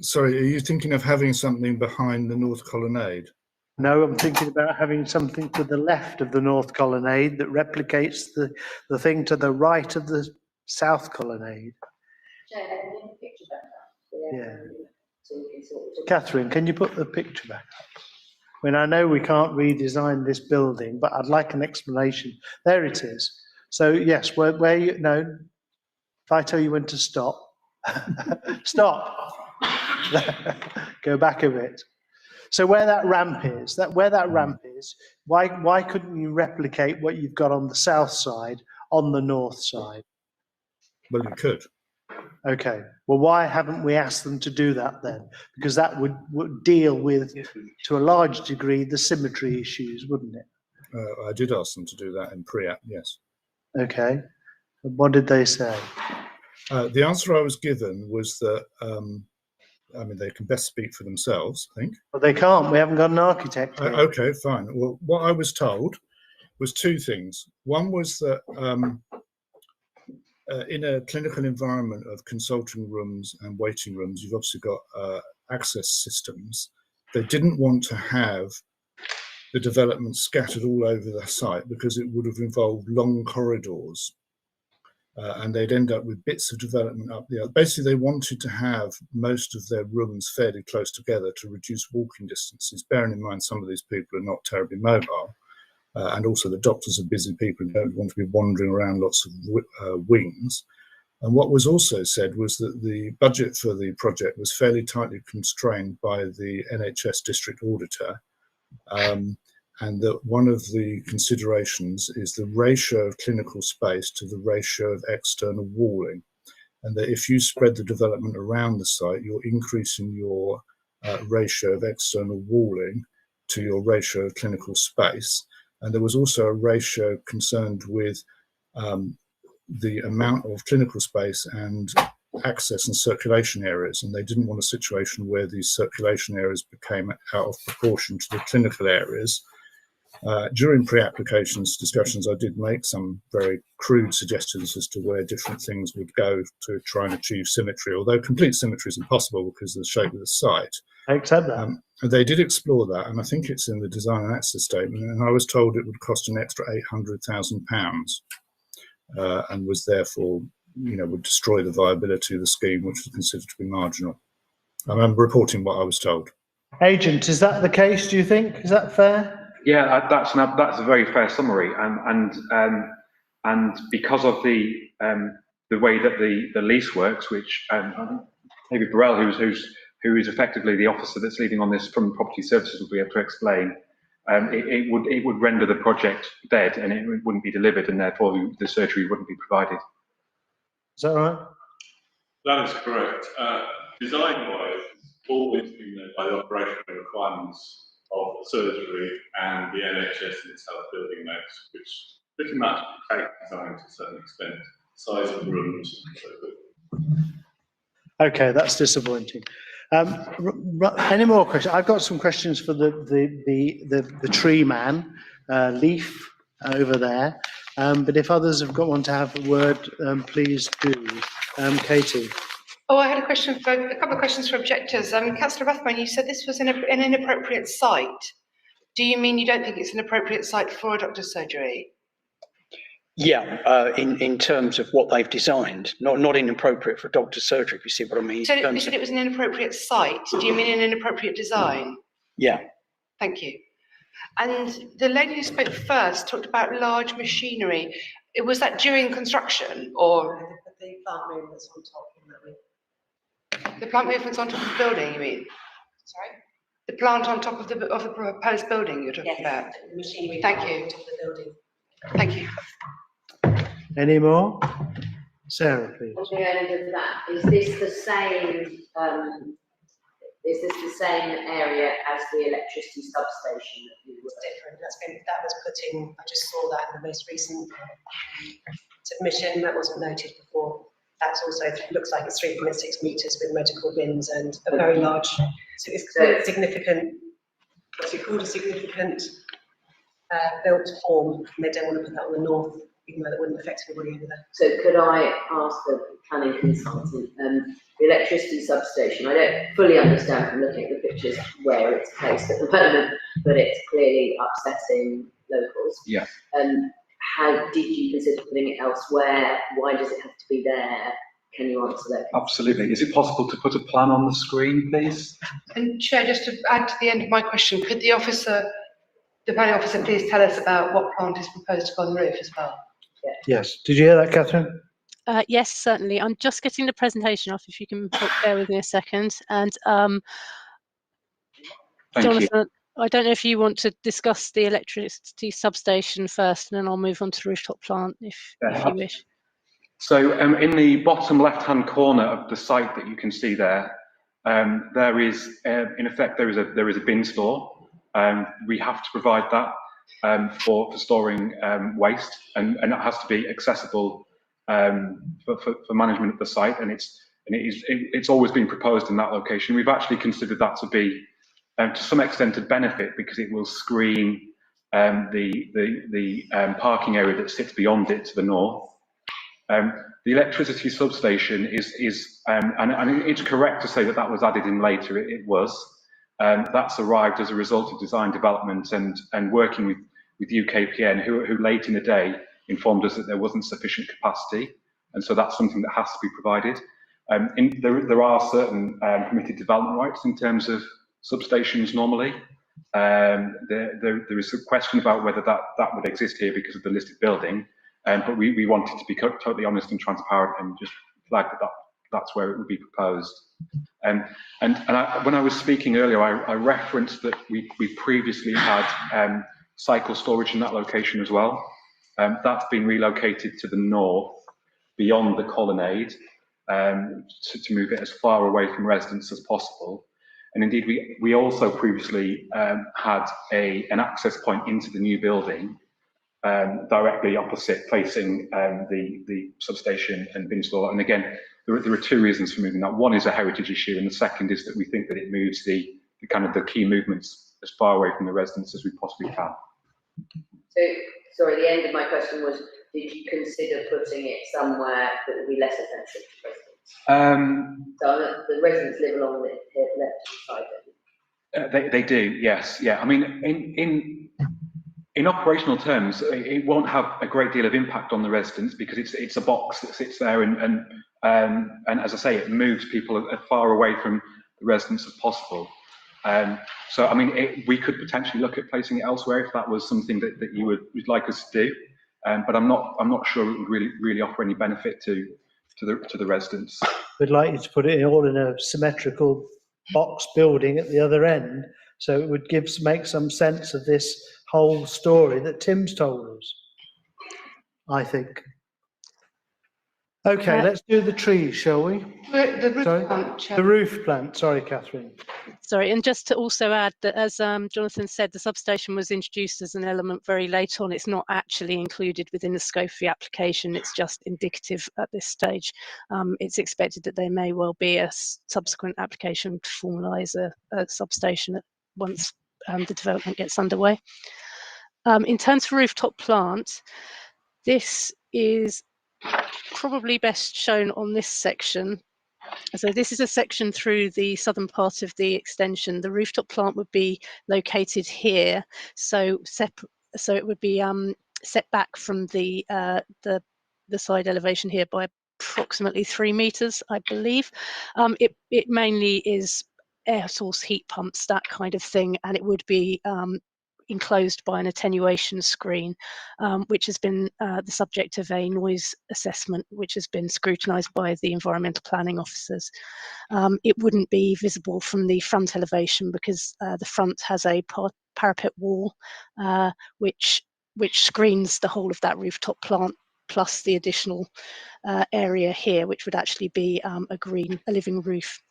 Sorry, are you thinking of having something behind the north colonnade? No, I'm thinking about having something to the left of the north colonnade that replicates the thing to the right of the south colonnade. Yeah. Catherine, can you put the picture back up? I mean, I know we can't redesign this building, but I'd like an explanation. There it is. So yes, where you no. If I tell you when to stop, stop. Go back a bit. So where that ramp is, why couldn't you replicate what you've got on the south side on the north side? Well, you could. Okay. Well, why haven't we asked them to do that then? Because that would deal with, to a large degree, the symmetry issues, wouldn't it? I did ask them to do that in pre-app, yes. Okay. What did they say? The answer I was given was that, I mean, they can best speak for themselves, I think. Well, they can't. We haven't got an architect here. Okay, fine. Well, what I was told was two things. One was that in a clinical environment of consulting rooms and waiting rooms, you've obviously got access systems. They didn't want to have the development scattered all over the site because it would have involved long corridors. And they'd end up with bits of development up the other. Basically, they wanted to have most of their rooms fairly close together to reduce walking distances, bearing in mind some of these people are not terribly mobile. And also the doctors are busy people who don't want to be wandering around lots of wings. And what was also said was that the budget for the project was fairly tightly constrained by the NHS district auditor. And that one of the considerations is the ratio of clinical space to the ratio of external walling. And that if you spread the development around the site, you're increasing your ratio of external walling to your ratio of clinical space. And there was also a ratio concerned with the amount of clinical space and access and circulation areas. And they didn't want a situation where these circulation areas became out of proportion to the clinical areas. During pre-applications discussions, I did make some very crude suggestions as to where different things would go to try and achieve symmetry, although complete symmetry is impossible because of the shape of the site. I accept that. They did explore that, and I think it's in the design and access statement, and I was told it would cost an extra £800,000 and was therefore, would destroy the viability of the scheme, which was considered to be marginal. I'm reporting what I was told. Agent, is that the case, do you think? Is that fair? Yeah, that's a very fair summary, and because of the way that the lease works, which maybe Burrell, who is effectively the officer that's leading on this from Property Services, will be able to explain. It would render the project dead, and it wouldn't be delivered, and therefore the surgery wouldn't be provided. Is that right? That is correct. Design-wise, it's always been led by the operational requirements of the surgery and the NHS and its health building notes, which pretty much take design to a certain extent, size of rooms and so forth. Okay, that's disappointing. Any more questions? I've got some questions for the tree man, Leaf, over there. But if others have got one to have a word, please do. Katie. Oh, I had a couple of questions for objectors. Councillor Rathbone, you said this was an inappropriate site. Do you mean you don't think it's an appropriate site for a doctor's surgery? Yeah, in terms of what they've designed, not inappropriate for a doctor's surgery, if you see what I mean. So you said it was an inappropriate site. Do you mean an inappropriate design? Yeah. Thank you. And the lady who spoke first talked about large machinery. Was that during construction or? The plant movements on top in that way. The plant movements on top of the building, you mean? Sorry? The plant on top of the proposed building you're talking about? The machinery. Thank you. On top of the building. Thank you. Any more? Sarah, please. On the end of that, is this the same area as the electricity substation that you were? Different. That was put in. I just saw that in the most recent submission. That wasn't noted before. That's also looks like it's 3.6 metres with medical bins and a very large. So it's significant. What's it called? A significant built form. And they don't want to put that on the north, even though that wouldn't affect anybody over there. So could I ask the planning consultant, the electricity substation, I don't fully understand from looking at the pictures where it's placed at the moment, but it's clearly upsetting locals. Yeah. How did you consider putting it elsewhere? Why does it have to be there? Can you answer that? Absolutely. Is it possible to put a plan on the screen, please? And Chair, just to add to the end of my question, could the planning officer please tell us about what plant is proposed to go on the roof as well? Yeah. Yes. Did you hear that, Catherine? Yes, certainly. I'm just getting the presentation off, if you can bear with me a second. And Jonathan, I don't know if you want to discuss the electricity substation first, and then I'll move on to the rooftop plant if you wish. So in the bottom left-hand corner of the site that you can see there, there is, in effect, there is a bin store. We have to provide that. for storing waste, and it has to be accessible for management of the site, and it's always been proposed in that location. We've actually considered that to be to some extent a benefit, because it will screen the parking area that sits beyond it to the north. The electricity substation is and it's correct to say that that was added in later. It was. That's arrived as a result of design development and working with UKPN, who late in the day informed us that there wasn't sufficient capacity, and so that's something that has to be provided. There are certain permitted development rights in terms of substations normally. There is a question about whether that would exist here because of the listed building, but we wanted to be totally honest and transparent and just flag that's where it would be proposed. When I was speaking earlier, I referenced that we previously had cycle storage in that location as well. That's been relocated to the north beyond the colonnade to move it as far away from residents as possible. And indeed, we also previously had an access point into the new building directly opposite, facing the substation and bin store. And again, there are two reasons for moving that. One is a heritage issue, and the second is that we think that it moves the key movements as far away from the residents as we possibly can. So, sorry, the end of my question was, did you consider putting it somewhere that would be less offensive to residents? So the residents live along the left side. They do, yes, yeah. I mean, in operational terms, it won't have a great deal of impact on the residents because it's a box that sits there, and as I say, it moves people as far away from the residents as possible. So I mean, we could potentially look at placing it elsewhere if that was something that you would like us to do, but I'm not sure it would really offer any benefit to the residents. We'd like you to put it all in a symmetrical box building at the other end, so it would make some sense of this whole story that Tim's told us, I think. Okay, let's do the trees, shall we? The roof plant. The roof plant. Sorry, Catherine. Sorry, and just to also add that, as Jonathan said, the substation was introduced as an element very late on. It's not actually included within the scope of the application. It's just indicative at this stage. It's expected that there may well be a subsequent application to formalise a substation once the development gets underway. In terms of rooftop plant, this is probably best shown on this section. So this is a section through the southern part of the extension. The rooftop plant would be located here, so it would be set back from the side elevation here by approximately 3 meters, I believe. It mainly is air source heat pumps, that kind of thing, and it would be enclosed by an attenuation screen, which has been the subject of a noise assessment, which has been scrutinised by the environmental planning officers. It wouldn't be visible from the front elevation because the front has a parapet wall, which screens the whole of that rooftop plant, plus the additional area here, which would actually be a living roof.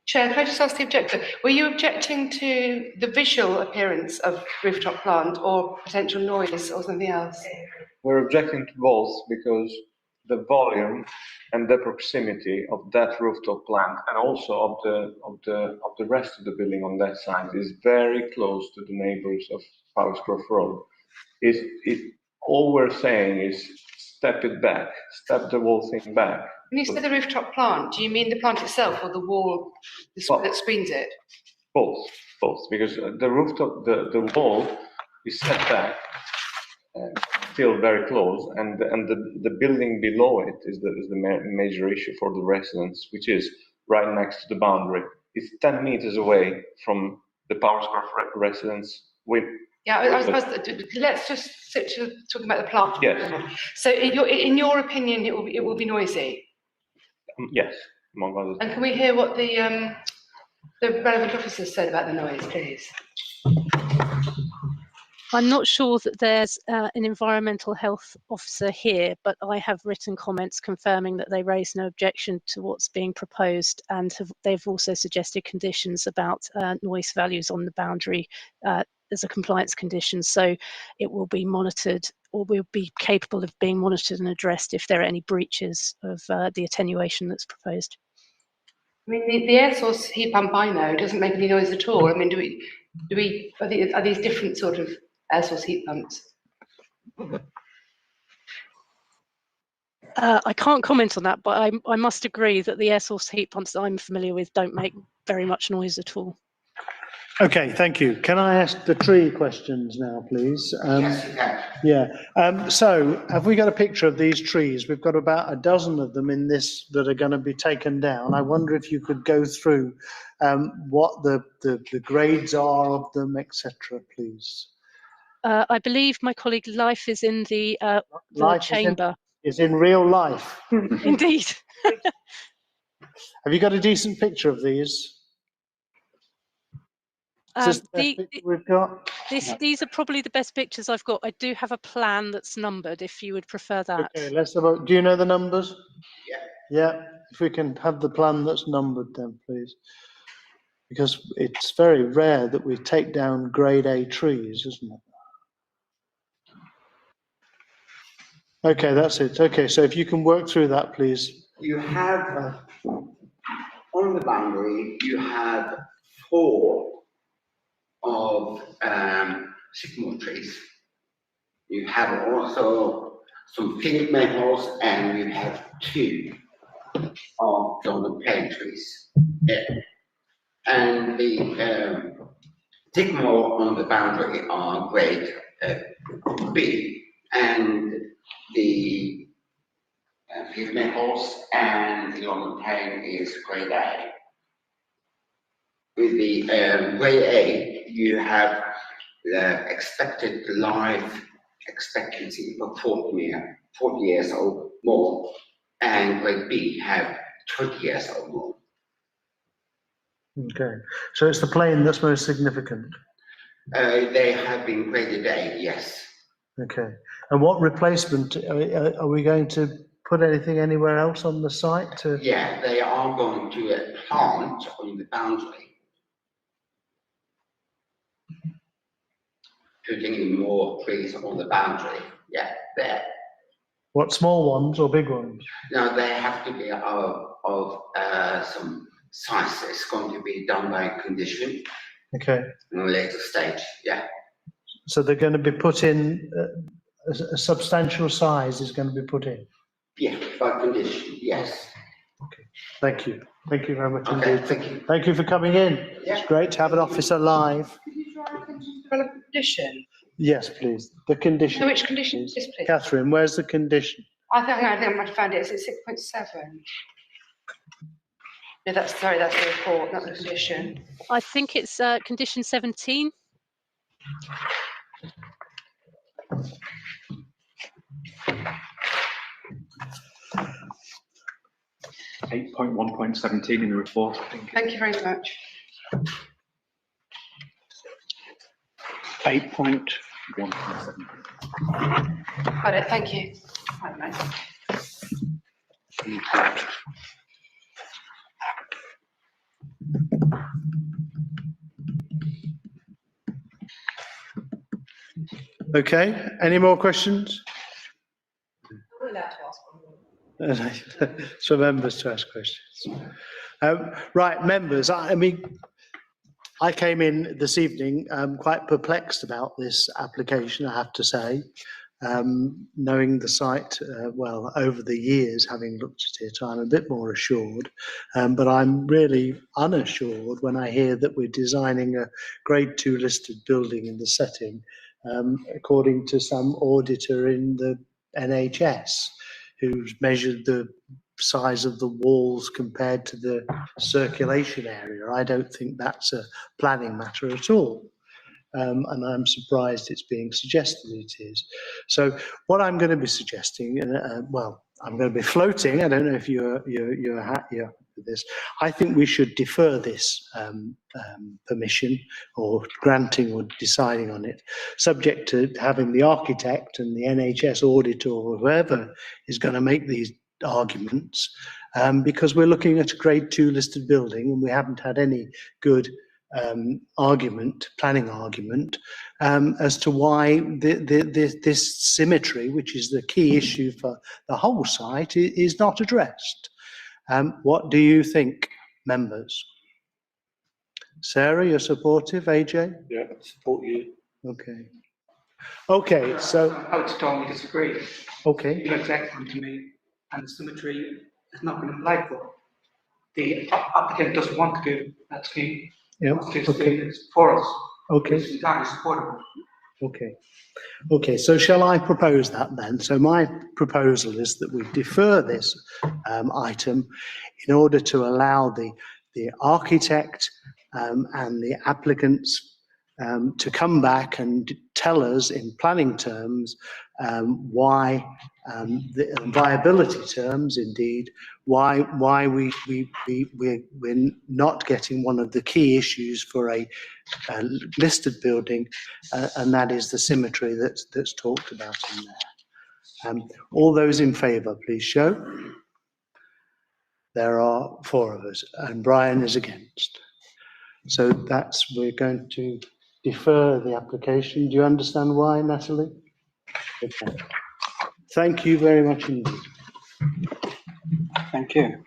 Chair, can I just ask the objector, were you objecting to the visual appearance of rooftop plant or potential noise or something else? We're objecting to both because the volume and the proximity of that rooftop plant and also of the rest of the building on that side is very close to the neighbours of Powerscroft Road. All we're saying is step it back, step the whole thing back. When you say the rooftop plant, do you mean the plant itself or the wall that screens it? Both, because the rooftop, the wall is set back, still very close, and the building below it is the major issue for the residents, which is right next to the boundary. It's 10 meters away from the Powerscroft residents. Yeah, I suppose let's just sit to talking about the plant. Yes. So, in your opinion, it will be noisy. Yes, among others. And can we hear what the relevant officers said about the noise, please? I'm not sure that there's an environmental health officer here, but I have written comments confirming that they raised no objection to what's being proposed, and they've also suggested conditions about noise values on the boundary as a compliance condition. So it will be monitored, or will be capable of being monitored and addressed if there are any breaches of the attenuation that's proposed. I mean, the air source heat pump I know doesn't make any noise at all. I mean, are these different sort of air source heat pumps? I can't comment on that, but I must agree that the air source heat pumps that I'm familiar with don't make very much noise at all. Okay, thank you. Can I ask the tree questions now, please? Yes, you can. Yeah. So have we got a picture of these trees? We've got about a dozen of them in this that are going to be taken down. I wonder if you could go through what the grades are of them, etc., please. I believe my colleague Life is in the chamber. Is in real life. Indeed. Have you got a decent picture of these? Is this the best picture we've got? These are probably the best pictures I've got. I do have a plan that's numbered if you would prefer that. Okay, let's have a, do you know the numbers? Yeah. Yeah, if we can have the plan that's numbered then, please. Because it's very rare that we take down grade A trees, isn't it? Okay, that's it. Okay, so if you can work through that, please. You have, on the boundary, you have 4 of sycamore trees. You have also some field maples, and you have 2 of London plane trees. Yeah. And the sycamore on the boundary are grade B, and the field maples and the London plane is grade A. With the grade A, you have the expected life expectancy for 40 years or more, and grade B have 20 years or more. Okay, so it's the plane that's most significant. They have been graded A, yes. Okay, and what replacement, are we going to put anything anywhere else on the site? Yeah, they are going to plant on the boundary, putting in more trees on the boundary. Yeah, there. What, small ones or big ones? No, they have to be of some size. It's going to be done by condition. Okay. In a later stage, yeah. So they're going to be put in, a substantial size is going to be put in? Yeah, by condition, yes. Okay, thank you. Thank you very much Okay, indeed. thank you. Thank you for coming in. Yeah. It's great to have an officer live. Could you try and develop a condition? Yes, please. The condition. So which condition is this, please? Catherine, where's the condition? I think I might have found it. It's 6.7. No, that's the report, not the condition. I think it's condition 17. .8.1.17 in the report, I think. Thank you very much. 8.1.7. Got it, thank you. Right, nice. Okay, any more questions? We're allowed to ask one more. So members to ask questions. Right, members, I mean, I came in this evening quite perplexed about this application, I have to say. Knowing the site well over the years, having looked at it, I'm a bit more assured, but I'm really unassured when I hear that we're designing a grade 2 listed building in the setting, according to some auditor in the NHS who's measured the size of the walls compared to the circulation area. I don't think that's a planning matter at all. And I'm surprised it's being suggested it is. So what I'm going to be suggesting, well, I'm going to be floating. I don't know if you're happy with this. I think we should defer this permission or granting or deciding on it, subject to having the architect and the NHS auditor or whoever is going to make these arguments, because we're looking at a grade 2 listed building and we haven't had any good planning argument, as to why this symmetry, which is the key issue for the whole site, is not addressed. What do you think, members? Sarah, you're supportive? AJ? Yeah, I support you. Okay. Okay, so, I would strongly disagree. okay, You looked excellent to me, and the symmetry has not been applied for. The applicant doesn't want to do that scheme. yeah, Wants to okay, scheme it's for us. okay, It's entirely supportable. okay. Okay, so shall I propose that then? So my proposal is that we defer this item in order to allow the architect and the applicants to come back and tell us in planning terms why, the viability terms indeed, why we're not getting one of the key issues for a listed building, and that is the symmetry that's talked about in there. All those in favour, please show. There are 4 of us, and Brian is against. So we're going to defer the application. Do you understand why, Natalie? Okay. Thank you very much indeed. Thank you.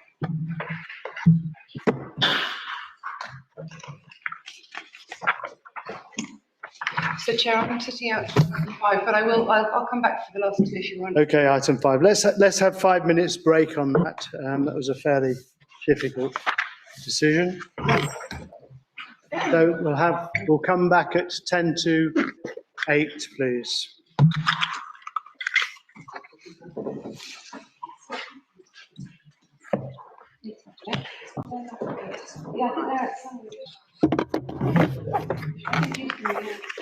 So Chair, I'm sitting out 5, but I'll come back for the last 2 if you want. Okay, item 5. Let's have 5 minutes break on that. That was a fairly difficult decision. So we'll come back at 10 to 8, please. Yeah, I think they're at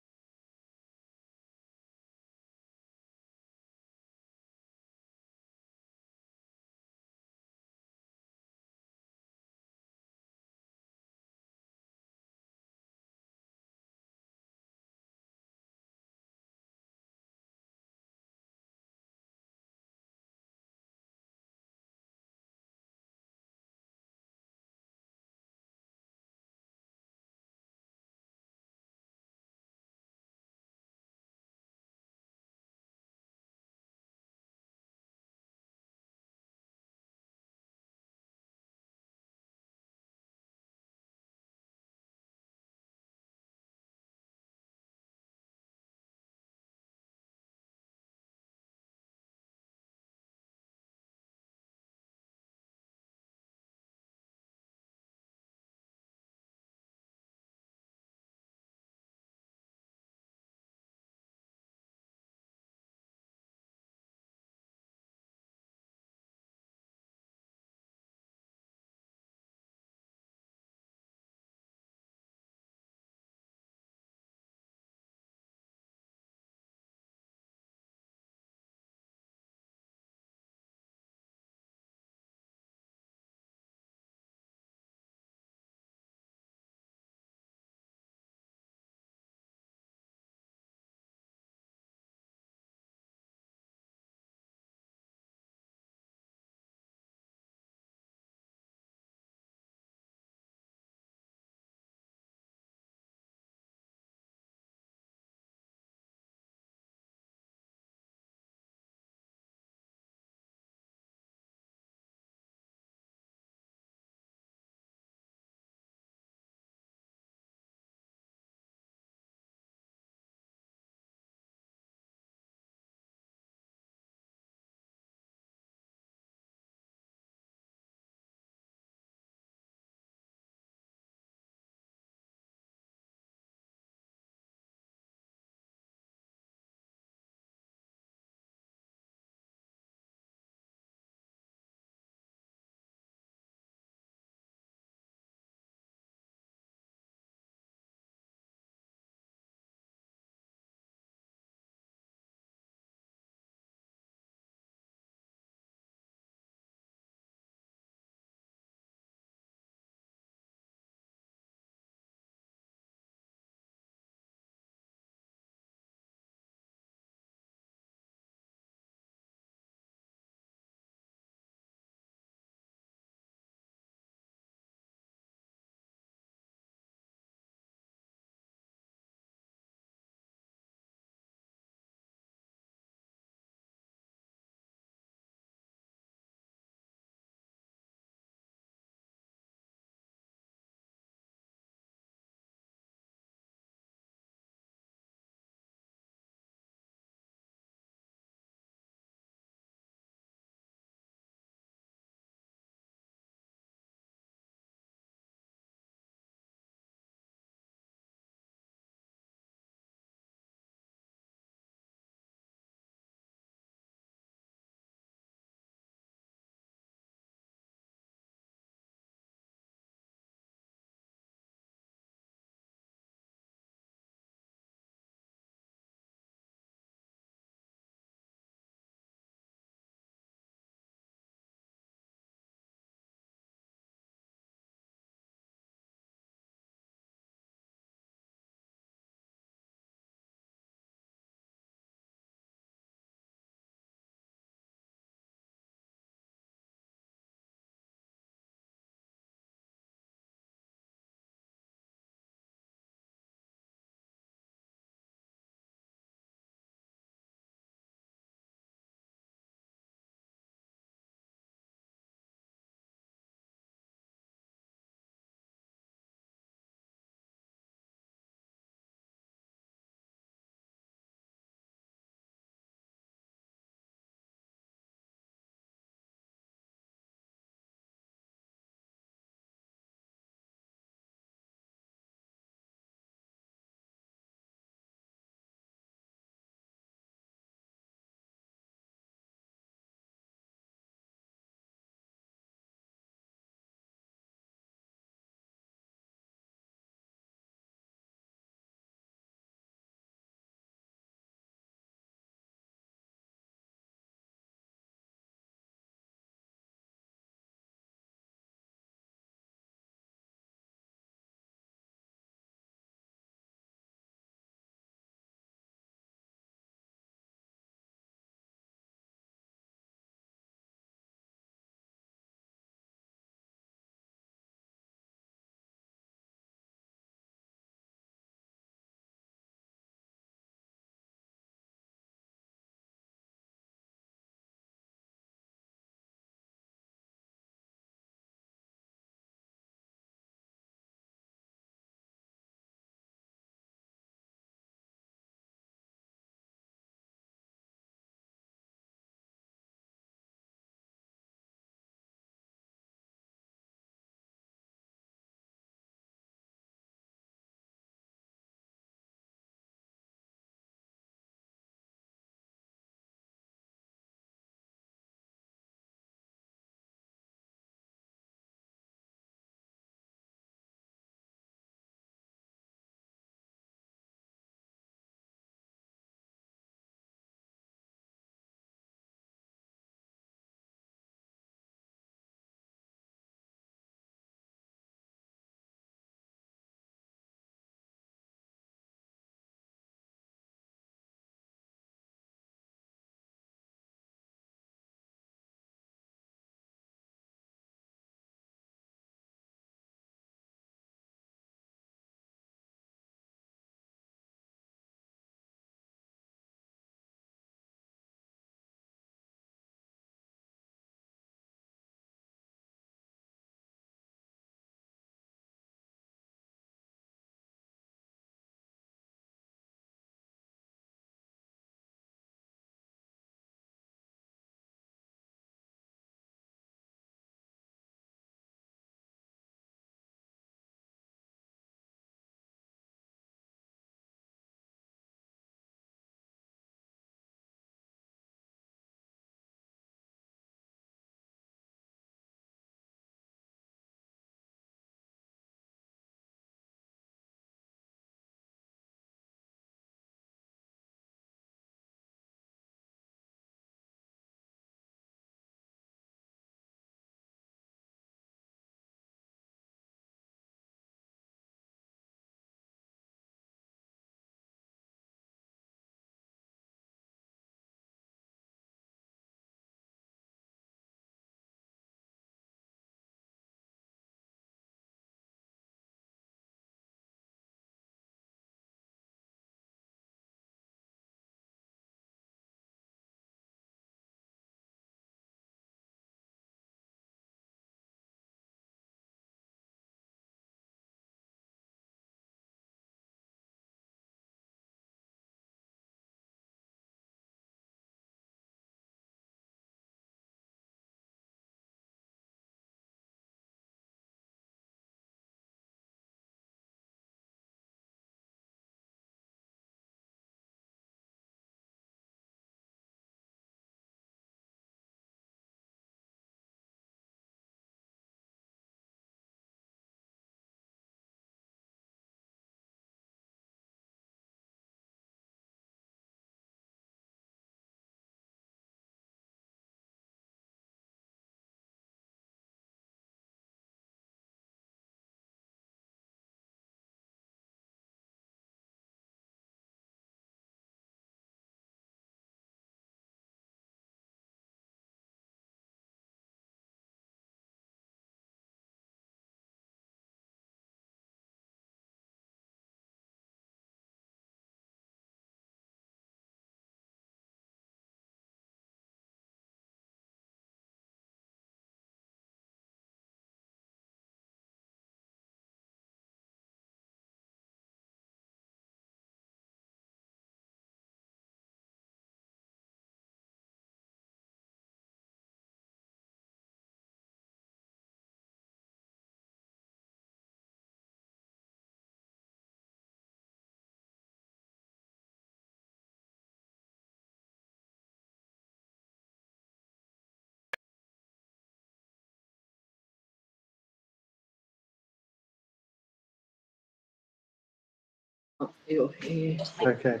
You're here. Okay.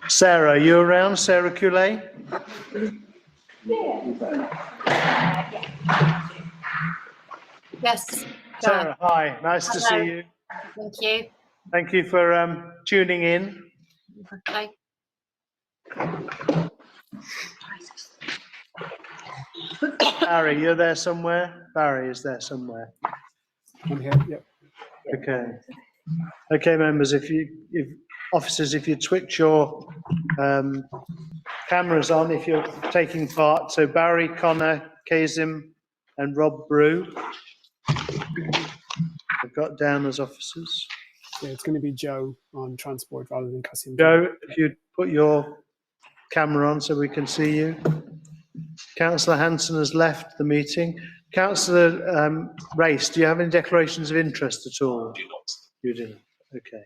Sarah, are you around? Sarah Coulet? Yes. Sarah, hi. Nice to see Hello. you. Thank you. Thank you for tuning in. Okay. Barry, you're there somewhere? Barry is there somewhere. I'm here, yep. Okay. Okay, members, if officers, if you switch your cameras on, if you're taking part. So Barry, Connor, Kazim, and Rob Brew. I've got down as officers. Yeah, it's going to be Joe on transport rather than Kasim. Joe, if you'd put your camera on so we can see you. Councillor Hanson has left the meeting. Councillor Race, do you have any declarations of interest at all? Do not. You do not. Okay.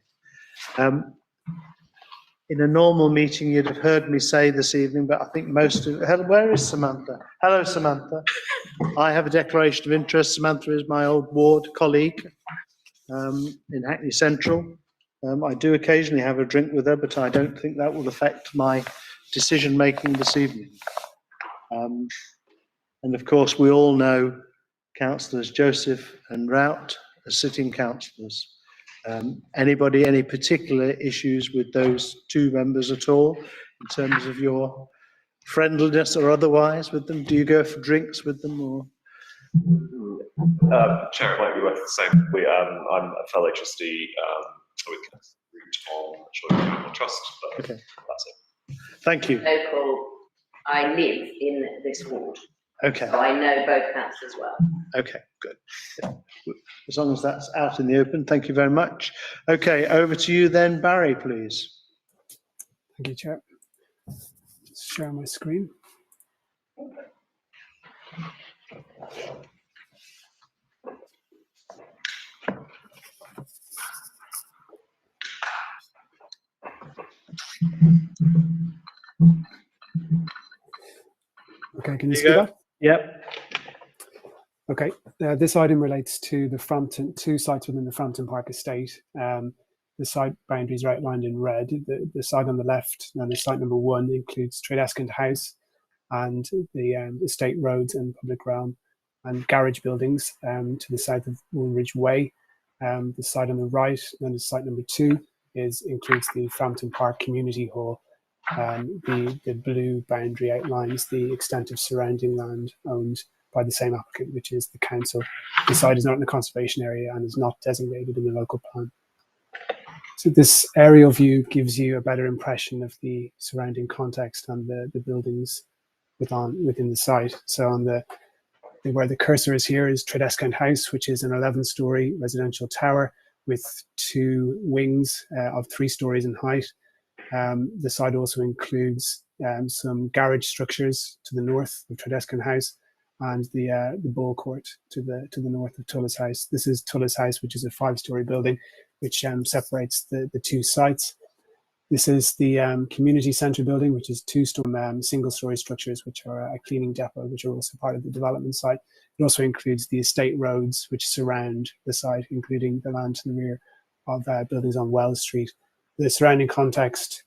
In a normal meeting, you'd have heard me say this evening, but I think most of... Where is Samantha? Hello, Samantha. I have a declaration of interest. Samantha is my old ward colleague in Hackney Central. I do occasionally have a drink with her, but I don't think that will affect my decision-making this evening. And of course, we all know Councillors Joseph and Rout as sitting councillors. Anybody, any particular issues with those two members at all in terms of your friendliness or otherwise with them? Do you go for drinks with them or? Chair, it might be worth saying I'm a fellow trustee with route on Choice Trust, but okay. That's it. Thank you. Local, I live in this ward. Okay. So I know both councillors well. Okay, good. Yeah. As long as that's out in the open, thank you very much. Okay, over to you then, Barry, please. Thank you, Chair. Just share my screen. Okay, can you see that? Yep. Okay, this item relates to the Frampton, two sites within the Frampton Park estate. The site boundaries are outlined in red. The site on the left, known as site number 1, includes Tradescant House and the estate roads and public realm and garage buildings to the south of Woolridge Way. The site on the right, known as site number 2, includes the Frampton Park Community Hall. The blue boundary outlines the extent of surrounding land owned by the same applicant, which is the council. The site is not in a conservation area and is not designated in the local plan. So this aerial view gives you a better impression of the surrounding context and the buildings within the site. So on where the cursor is here is Tradescant House, which is an 11-storey residential tower with 2 wings of 3 stories in height. The site also includes some garage structures to the north of Tradescant House and the ball court to the north of Tullis House. This is Tullis House, which is a 5-storey building, which separates the 2 sites. This is the community centre building, which is 2 single-storey structures, which are a cleaning depot, which are also part of the development site. It also includes the estate roads, which surround the site, including the land to the rear of buildings on Wells Street. The surrounding context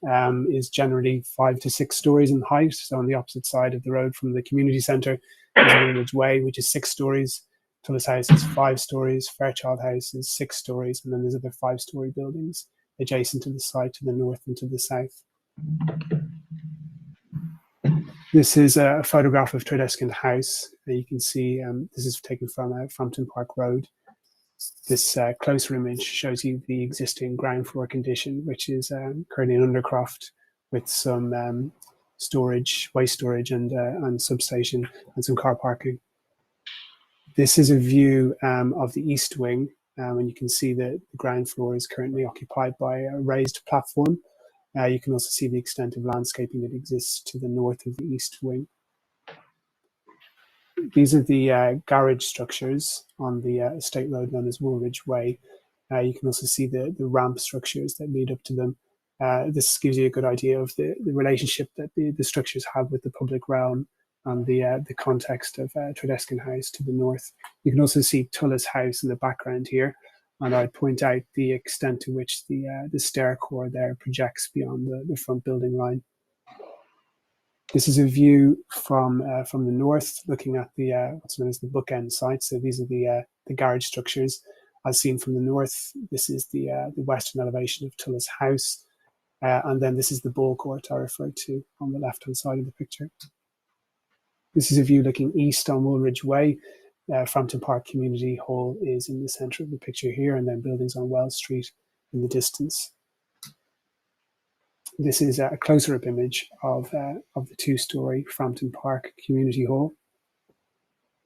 is generally 5 to 6 stories in height. So on the opposite side of the road from the community centre is Woolridge Way, which is 6 stories. Tullis House is 5 stories. Fairchild House is 6 stories. And then there's other 5-storey buildings adjacent to the site to the north and to the south. This is a photograph of Tradescant House. You can see this is taken from Frampton Park Road. This closer image shows you the existing ground floor condition, which is currently an undercroft with some storage, waste storage and substation and some car parking. This is a view of the east wing, and you can see that the ground floor is currently occupied by a raised platform. You can also see the extent of landscaping that exists to the north of the east wing. These are the garage structures on the estate road known as Woolridge Way. You can also see the ramp structures that lead up to them. This gives you a good idea of the relationship that the structures have with the public realm and the context of Tradescant House to the north. You can also see Tullis House in the background here. and I'd point out the extent to which the stair core there projects beyond the front building line. This is a view from the north, looking at the what's known as the bookend site. So these are the garage structures as seen from the north. This is the western elevation of Tullis House, and then this is the ball court I referred to on the left-hand side of the picture. This is a view looking east on Woolridge Way. Frampton Park Community Hall is in the centre of the picture here, and then buildings on Wells Street in the distance. This is a closer-up image of the two-storey Frampton Park Community Hall.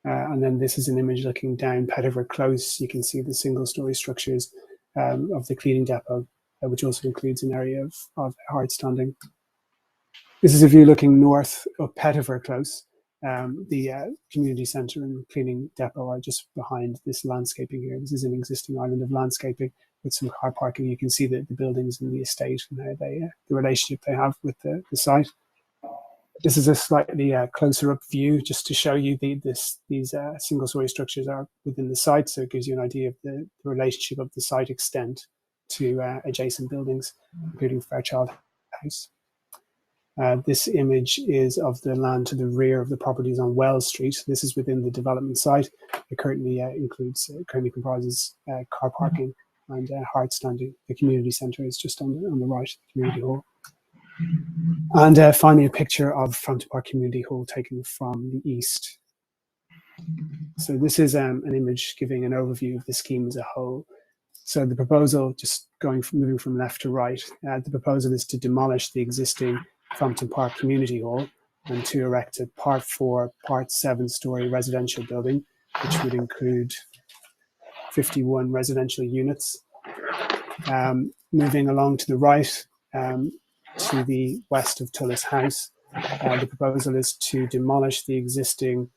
And then this is an image looking down Pettifer Close. You can see the single-storey structures of the cleaning depot, which also includes an area of hard standing. This is a view looking north of Pettifer Close. The community centre and cleaning depot are just behind this landscaping here. This is an existing island of landscaping with some car parking. You can see the buildings in the estate and how the relationship they have with the site. This is a slightly closer up view just to show you these single story structures are within the site. So it gives you an idea of the relationship of the site extent to adjacent buildings, including Fairchild House. This image is of the land to the rear of the properties on Wells Street. This is within the development site. It currently comprises car parking and hard standing. The community centre is just on the right, the community hall. And finally, a picture of Frampton Park Community Hall taken from the east. So this is an image giving an overview of the scheme as a whole. So the proposal, just moving from left to right, the proposal is to demolish the existing Frampton Park Community Hall and to erect a Part 4, Part 7-storey residential building, which would include 51 residential units. Moving along to the right, to the west of Tullis House, the proposal is to demolish the existing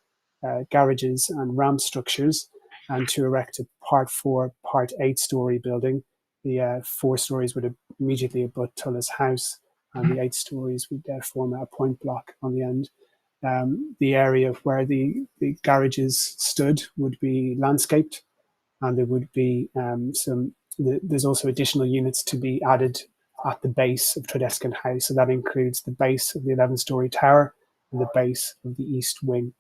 garages and ramp structures and to erect a Part 4, Part 8-storey building. The 4 stories would immediately abut Tullis House, and the 8 stories would form a point block on the end. The area where the garages stood would be landscaped, and there would be there's also additional units to be added at the base of Tredescan House. So that includes the base of the 11-storey tower and the base of the east wing.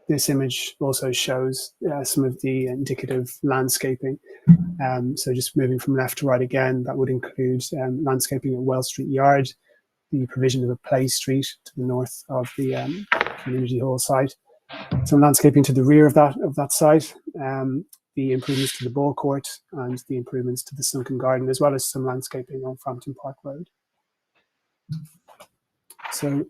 This image also shows some of the indicative landscaping. So just moving from left to right again, that would include landscaping at Wells Street Yard, the provision of a play street to the north of the community hall site, some landscaping to the rear of that site, the improvements to the ball court and the improvements to the Sunken Garden, as well as some landscaping on Frampton Park Road. So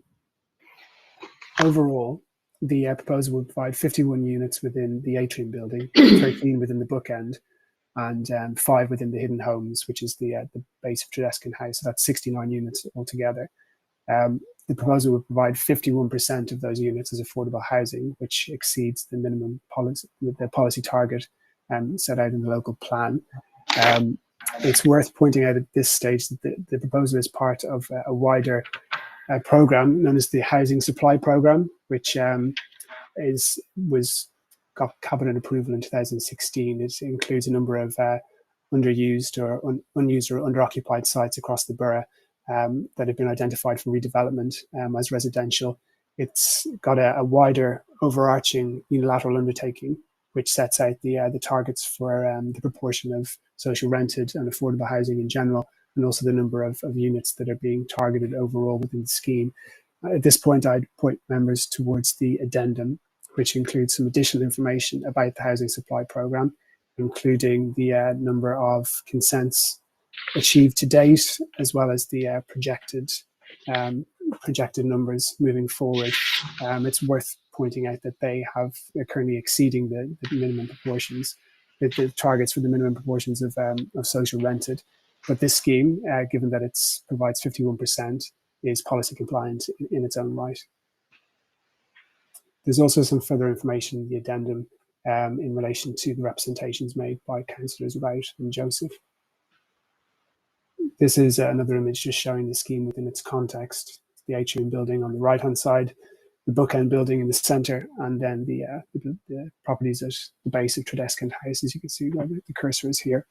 overall, the proposal would provide 51 units within the Atrium building, 13 within the bookend, and 5 within the hidden homes, which is the base of Tredescan House. So that's 69 units altogether. The proposal would provide 51% of those units as affordable housing, which exceeds the minimum policy target set out in the local plan. It's worth pointing out at this stage that the proposal is part of a wider program known as the Housing Supply Program, which got cabinet approval in 2016. It includes a number of underused or unused or underoccupied sites across the borough that have been identified for redevelopment as residential. It's got a wider overarching unilateral undertaking which sets out the targets for the proportion of social rented and affordable housing in general, and also the number of units that are being targeted overall within the scheme. At this point, I'd point members towards the addendum, which includes some additional information about the housing supply programme, including the number of consents achieved to date, as well as the projected numbers moving forward. It's worth pointing out that they're currently exceeding the minimum proportions, the targets for the minimum proportions of social rented. But this scheme, given that it provides 51%, is policy compliant in its own right. There's also some further information in the addendum in relation to the representations made by Councillors Rout and Joseph. This is another image just showing the scheme within its context. The Atrium building on the right-hand side, bookend building in the centre, and then the properties at the base of Tredescan House, as you can see where the cursor is here.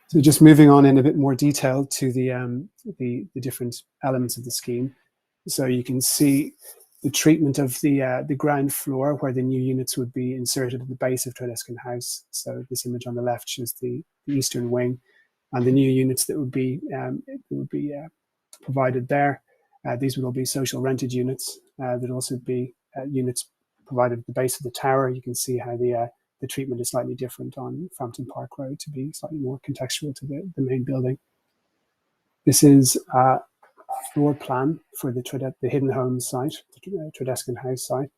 So just moving on in a bit more detail to the different elements of the scheme. So you can see the treatment of the ground floor, where the new units would be inserted at the base of Tredescan House. So this image on the left shows the eastern wing, and the new units that would be provided there. These would all be social rented units. There'd also be units provided at the base of the tower. You can see how the treatment is slightly different on Frampton Park Road to be slightly more contextual to the main building. This is a floor plan for the Hidden Homes site, the Tredescan House site.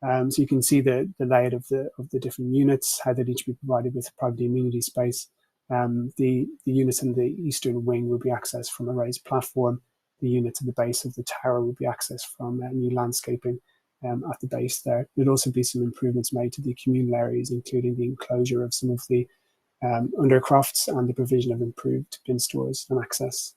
So you can see the layout of the different units, how they'd each be provided with private amenity space. The units in the eastern wing will be accessed from a raised platform. The units at the base of the tower will be accessed from new landscaping at the base there. There'd also be some improvements made to the communal areas, including the enclosure of some of the undercrofts and the provision of improved bin stores and access.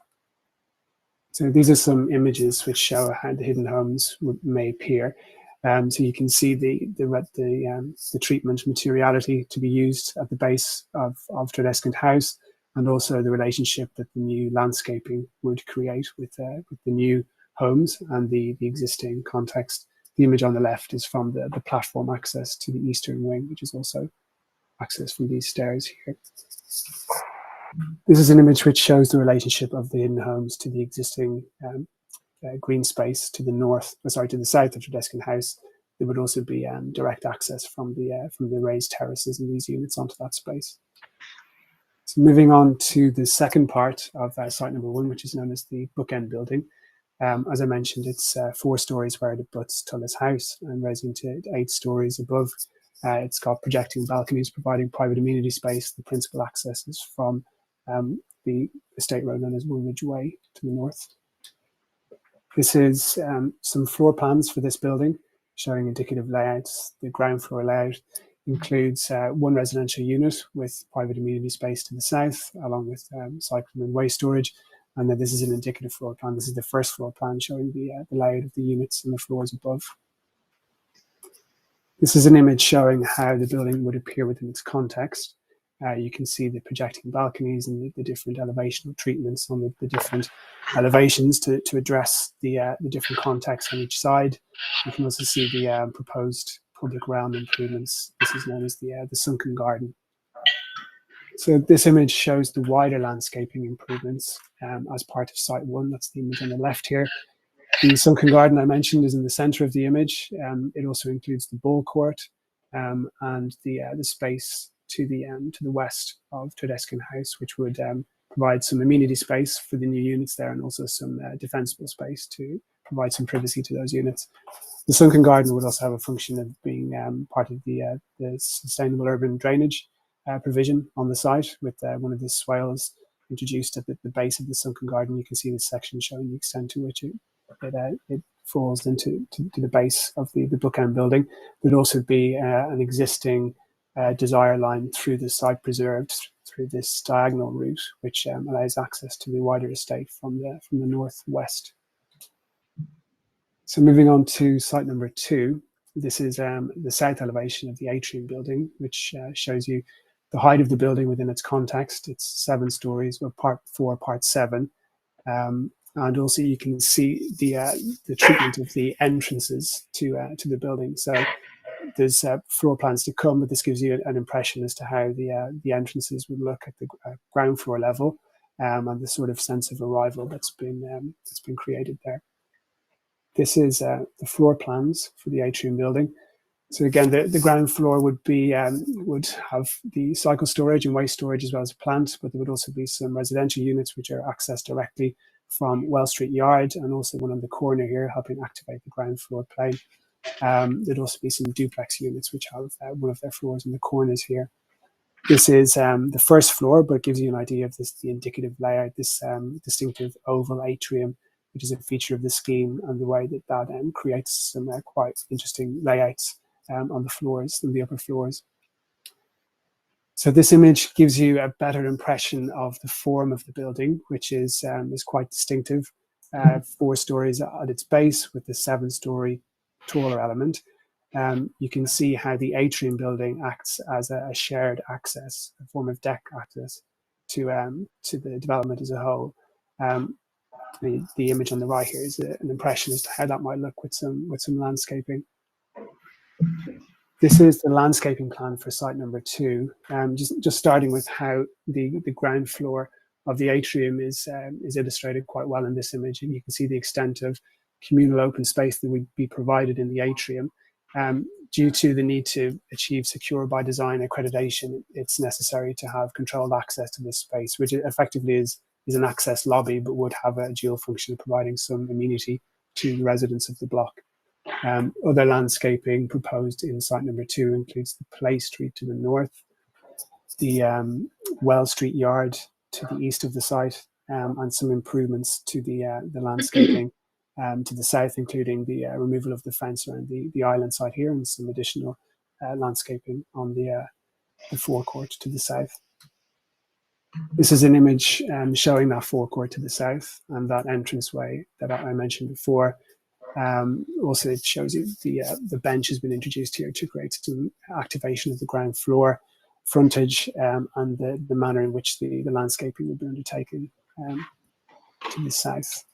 So these are some images which show how the hidden homes may appear. So you can see the treatment materiality to be used at the base of Tredescan House, and also the relationship that the new landscaping would create with the new homes and the existing context. The image on the left is from the platform access to the eastern wing, which is also accessed from these stairs here. This is an image which shows the relationship of the hidden homes to the existing green space to the to the south of Tredescan House. There would also be direct access from the raised terraces in these units onto that space. So moving on to the second part of site number 1, which is known as the bookend building. As I mentioned, it's 4 stories where it abuts Tullis House and raising to 8 stories above. It's got projecting balconies providing private amenity space. The principal access is from the estate road known as Woolwich Way to the north. This is some floor plans for this building showing indicative layouts. The ground floor layout includes 1 residential unit with private amenity space to the south, along with cycling and waste storage. And then this is an indicative floor plan. This is the first floor plan showing the layout of the units and the floors above. This is an image showing how the building would appear within its context. You can see the projecting balconies and the different elevational treatments on the different elevations to address the different contexts on each side. You can also see the proposed public realm improvements. This is known as the Sunken Garden. So this image shows the wider landscaping improvements as part of Site 1. That's the image on the left here. The Sunken Garden I mentioned is in the centre of the image. It also includes the ball court and the space to the west of Tredescan House, which would provide some amenity space for the new units there, and also some defensible space to provide some privacy to those units. The Sunken Garden would also have a function of being part of the sustainable urban drainage provision on the site, with one of the swales introduced at the base of the Sunken Garden. You can see this section showing the extent to which it falls into the base of the bookend building. There'd also be an existing desire line through the site preserved through this diagonal route, which allows access to the wider estate from the northwest. So moving on to site number 2, this is the south elevation of the Atrium building, which shows you the height of the building within its context. It's 7 stories, or part 4, part 7. And also you can see the treatment of the entrances to the building. So there's floor plans to come, but this gives you an impression as to how the entrances would look at the ground floor level, and the sort of sense of arrival that's been created there. This is the floor plans for the Atrium building. So again, the ground floor would have the cycle storage and waste storage as well as a plant, but there would also be some residential units which are accessed directly from Wells Street Yard, and also one on the corner here helping activate the ground floor plane. There'd also be some duplex units which have one of their floors in the corners here. This is the first floor, but it gives you an idea of the indicative layout, this distinctive oval atrium, which is a feature of the scheme, and the way that creates some quite interesting layouts on the floors, on the upper floors. So this image gives you a better impression of the form of the building, which is quite distinctive. 4 stories at its base, with the 7-story taller element, you can see how the Atrium building acts as a shared access, a form of deck access to the development as a whole. The image on the right here is an impression as to how that might look with some landscaping. This is the landscaping plan for site number 2. Just starting with how the ground floor of the Atrium is illustrated quite well in this image, and you can see the extent of communal open space that would be provided in the Atrium. Due to the need to achieve secure by design accreditation, it's necessary to have controlled access to this space, which effectively is an access lobby, but would have a dual function of providing some amenity to the residents of the block. Other landscaping proposed in site number 2 includes the Play Street to the north, the Well Street Yard to the east of the site, and some improvements to the landscaping to the south, including the removal of the fence around the island site here, and some additional landscaping on the forecourt to the south. This is an image showing that forecourt to the south and that entranceway that I mentioned before. Also, it shows you the bench has been introduced here to create some activation of the ground floor frontage, and the manner in which the landscaping will be undertaken to the south.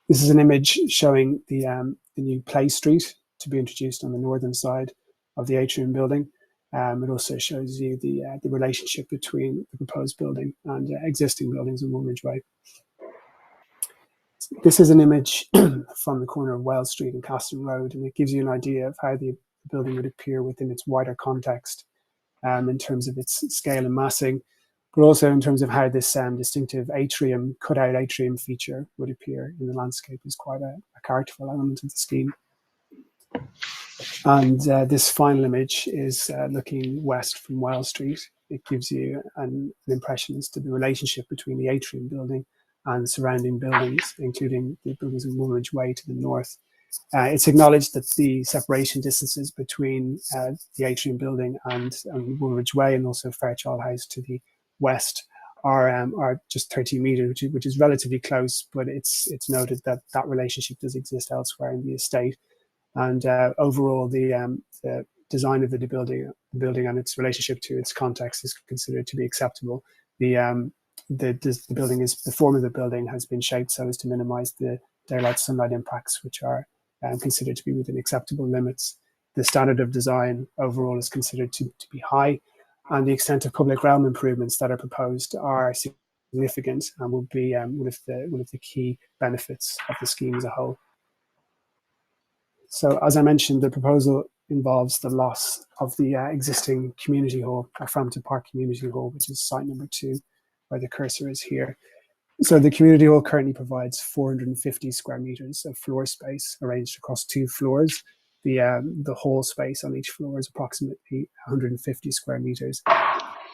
This is an image showing the new Play Street to be introduced on the northern side of the Atrium building. It also shows you the relationship between the proposed building and existing buildings on Woolridge Way. This is an image from the corner of Wells Street and Caston Road, and it gives you an idea of how the building would appear within its wider context, in terms of its scale and massing, but also in terms of how this distinctive atrium, cut-out atrium feature would appear in the landscape is quite a characterful element of the scheme. And this final image is looking west from Wells Street. It gives you an impression as to the relationship between the Atrium building and surrounding buildings, including the buildings in Woolridge Way to the north. It's acknowledged that the separation distances between the Atrium building and Woolridge Way, and also Fairchild House to the west, are just 30 metres, which is relatively close, but it's noted that that relationship does exist elsewhere in the estate. And overall, the design of the building and its relationship to its context is considered to be acceptable. The form of the building has been shaped so as to minimise the daylight sunlight impacts, which are considered to be within acceptable limits. The standard of design overall is considered to be high, and the extent of public realm improvements that are proposed are significant and will be one of the key benefits of the scheme as a whole. So, as I mentioned, the proposal involves the loss of the existing community hall, our Frampton Park Community Hall, which is site number 2, where the cursor is here. So the community hall currently provides 450 square metres of floor space arranged across 2 floors. The hall space on each floor is approximately 150 square metres.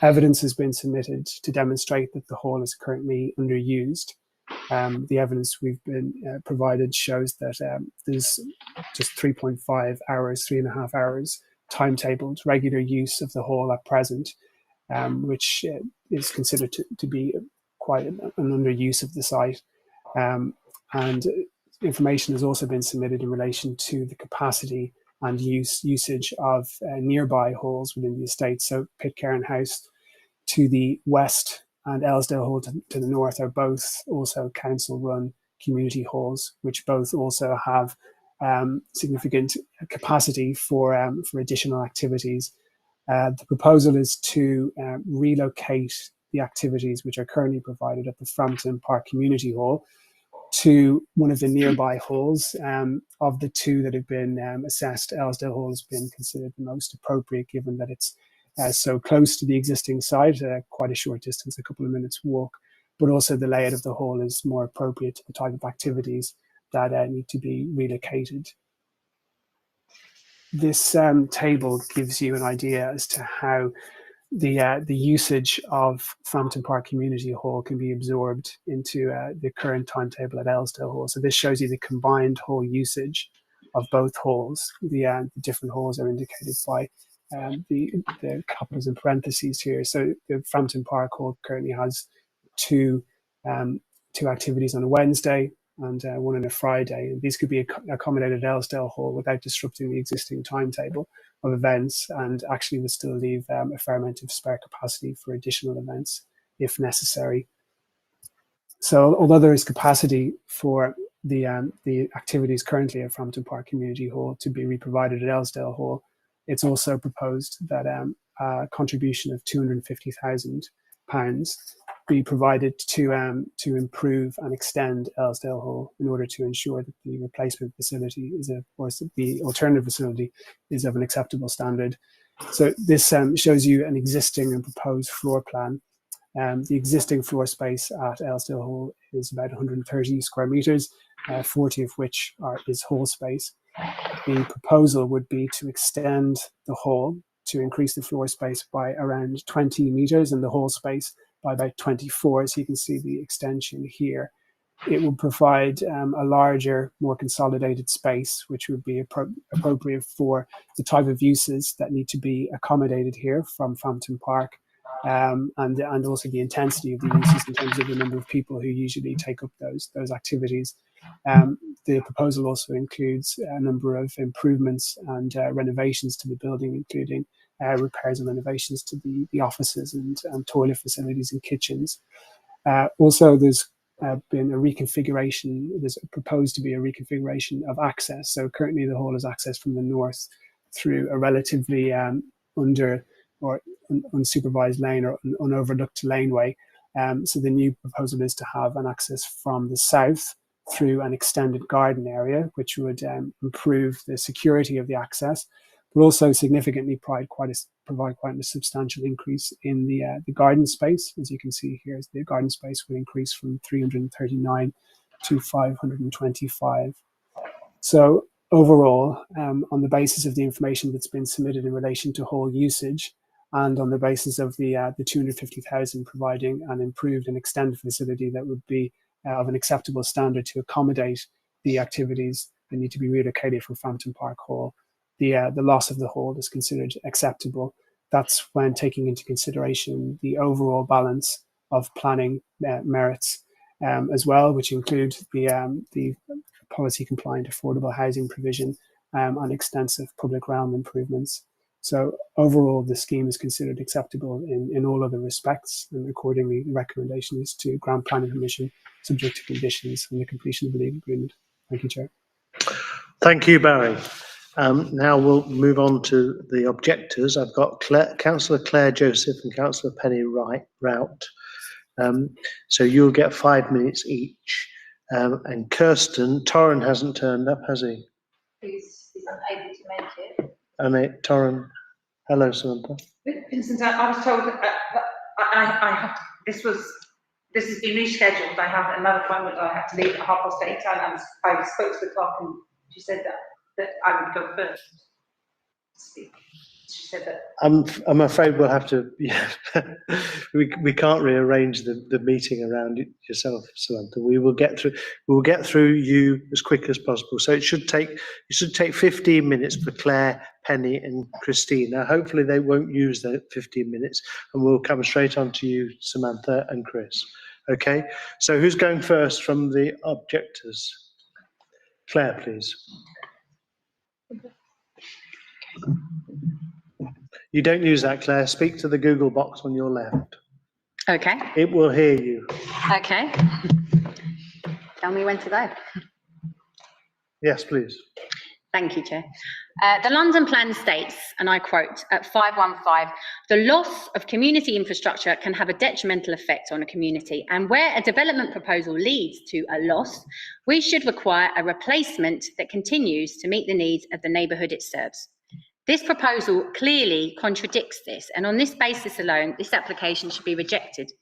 Evidence has been submitted to demonstrate that the hall is currently underused. The evidence we've been provided shows that there's just 3.5 hours, 3.5 hours timetabled regular use of the hall at present, which is considered to be quite an underuse of the site. And information has also been submitted in relation to the capacity and usage of nearby halls within the estate. So Pitcairn House to the west and Aylesdale Hall to the north are both also council-run community halls, which both also have significant capacity for additional activities. The proposal is to relocate the activities which are currently provided at the Frampton Park Community Hall to one of the nearby halls. Of the 2 that have been assessed, Aylesdale Hall has been considered the most appropriate, given that it's so close to the existing site, quite a short distance, a couple of minutes walk, but also the layout of the hall is more appropriate to the type of activities that need to be relocated. This table gives you an idea as to how the usage of Frampton Park Community Hall can be absorbed into the current timetable at Aylesdale Hall. So this shows you the combined hall usage of both halls. The different halls are indicated by the capitals in parentheses here. So the Frampton Park Hall currently has two activities on a Wednesday, and one on a Friday. And these could be accommodated at Aylesdale Hall without disrupting the existing timetable of events, and actually would still leave a fair amount of spare capacity for additional events if necessary. So although there is capacity for the activities currently at Frampton Park Community Hall to be reprovided at Aylesdale Hall, it's also proposed that a contribution of £250,000 be provided to improve and extend Aylesdale Hall in order to ensure that the replacement facility or the alternative facility is of an acceptable standard. So this shows you an existing and proposed floor plan. The existing floor space at Aylesdale Hall is about 130 square metres, 40 of which is hall space. The proposal would be to extend the hall to increase the floor space by around 20 metres and the hall space by about 24. So you can see the extension here. It will provide a larger, more consolidated space, which would be appropriate for the type of uses that need to be accommodated here from Frampton Park, and also the intensity of the uses in terms of the number of people who usually take up those activities. The proposal also includes a number of improvements and renovations to the building, including repairs and renovations to the offices and toilet facilities and kitchens. Also, there's been a reconfiguration. There's proposed to be a reconfiguration of access. So currently the hall is accessed from the north through a relatively unsupervised lane or unoverlooked laneway. So the new proposal is to have an access from the south through an extended garden area, which would improve the security of the access, but also significantly provide quite a substantial increase in the garden space. As you can see here, the garden space would increase from 339 to 525. So overall, on the basis of the information that's been submitted in relation to hall usage, and on the basis of the 250,000 providing an improved and extended facility that would be of an acceptable standard to accommodate the activities that need to be relocated from Frampton Park Hall, the loss of the hall is considered acceptable. That's when taking into consideration the overall balance of planning merits as well, which include the policy-compliant affordable housing provision and extensive public realm improvements. So overall, the scheme is considered acceptable in all other respects, and accordingly, the recommendation is to grant planning permission subject to conditions and the completion of the legal agreement. Thank you, Chair. Thank you, Barry. Now we'll move on to the objectors. I've got Councillor Claire Joseph and Councillor Penny Rout. So you'll get 5 minutes each. And Kirsten, Torren hasn't turned up, has he? He's unable to make it. Torren, hello, Samantha. Vincent, I was told that I have this has been rescheduled. I have another appointment. I have to leave at 8:30, and I spoke to the clerk, and she said that I would go first to speak. She said that. I'm afraid we'll have to. Yeah, we can't rearrange the meeting around yourself, Samantha. We will get through. We'll get through you as quick as possible. So it should take 15 minutes for Claire, Penny, and Christina. Hopefully they won't use the 15 minutes, and we'll come straight on to you, Samantha and Chris. Okay. So who's going first from the objectors? Claire, please. You don't use that, Claire. Speak to the Google box on your left. Okay. It will hear you. Okay. Tell me when to go. Yes, please. Thank you, Chair. The London Plan states, and I quote, at 515, the loss of community infrastructure can have a detrimental effect on a community, and where a development proposal leads to a loss, we should require a replacement that continues to meet the needs of the neighbourhood it serves. This proposal clearly contradicts this, and on this basis alone, this application should be rejected.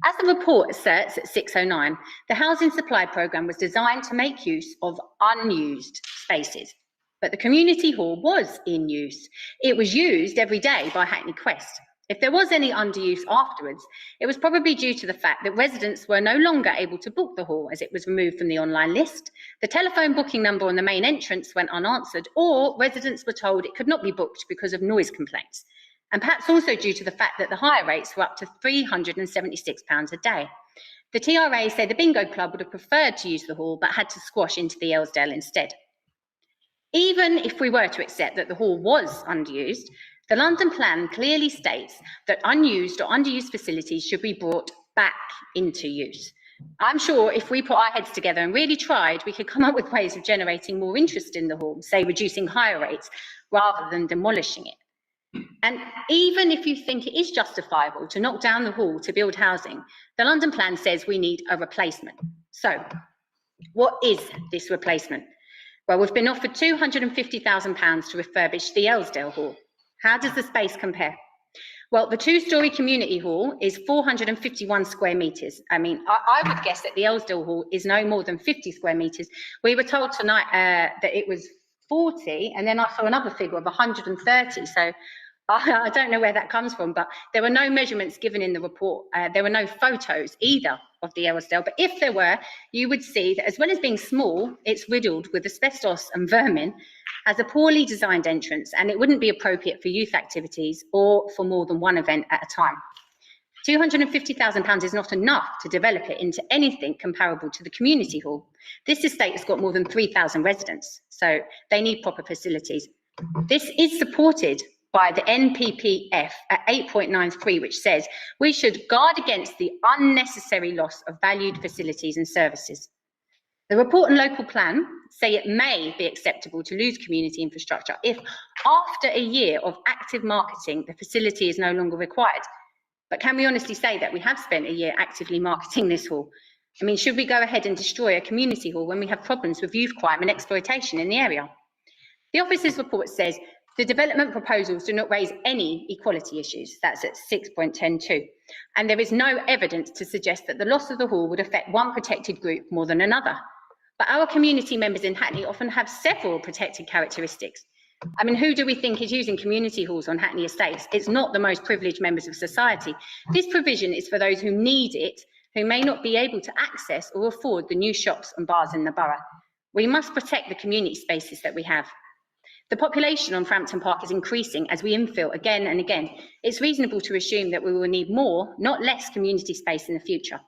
As the report asserts at 609, the housing supply programme was designed to make use of unused spaces, but the community hall was in use. It was used every day by Hackney Quest. If there was any underuse afterwards, it was probably due to the fact that residents were no longer able to book the hall as it was removed from the online list, the telephone booking number on the main entrance went unanswered, or residents were told it could not be booked because of noise complaints. and perhaps also due to the fact that the hire rates were up to £376 a day. The TRA said the bingo club would have preferred to use the hall but had to squash into the Aylesdale instead. Even if we were to accept that the hall was underused, the London plan clearly states that unused or underused facilities should be brought back into use. I'm sure if we put our heads together and really tried, we could come up with ways of generating more interest in the hall, say reducing hire rates rather than demolishing it. And even if you think it is justifiable to knock down the hall to build housing, the London plan says we need a replacement. So what is this replacement? Well, we've been offered £250,000 to refurbish the Aylesdale hall. How does the space compare? Well, the two-storey community hall is 451 square metres. I mean, I would guess that the Aylesdale hall is no more than 50 square metres. We were told tonight that it was 40, and then I saw another figure of 130. So I don't know where that comes from, but there were no measurements given in the report. There were no photos either of the Aylesdale, but if there were, you would see that as well as being small, it's riddled with asbestos and vermin, has a poorly designed entrance, and it wouldn't be appropriate for youth activities or for more than one event at a time. £250,000 is not enough to develop it into anything comparable to the community hall. This estate has got more than 3,000 residents, so they need proper facilities. This is supported by the NPPF at 8.93, which says we should guard against the unnecessary loss of valued facilities and services. The report and local plan say it may be acceptable to lose community infrastructure if, after a year of active marketing, the facility is no longer required. But can we honestly say that we have spent a year actively marketing this hall? I mean, should we go ahead and destroy a community hall when we have problems with youth crime and exploitation in the area? The officer's report says the development proposals do not raise any equality issues. That's at 6.102. And there is no evidence to suggest that the loss of the hall would affect one protected group more than another. But our community members in Hackney often have several protected characteristics. I mean, who do we think is using community halls on Hackney estates? It's not the most privileged members of society. This provision is for those who need it, who may not be able to access or afford the new shops and bars in the borough. We must protect the community spaces that we have. The population on Frampton Park is increasing as we infill again and again. It's reasonable to assume that we will need more, not less, community space in the future.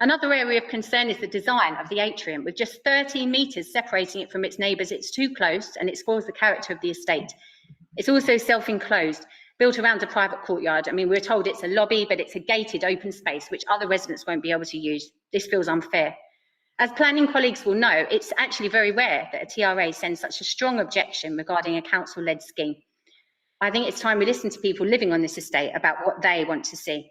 Another area of concern is the design of the atrium. With just 13 metres separating it from its neighbours, it's too close and it spoils the character of the estate. It's also self-enclosed, built around a private courtyard. I mean, we're told it's a lobby, but it's a gated open space which other residents won't be able to use. This feels unfair. As planning colleagues will know, it's actually very rare that a TRA sends such a strong objection regarding a council-led scheme. I think it's time we listen to people living on this estate about what they want to see.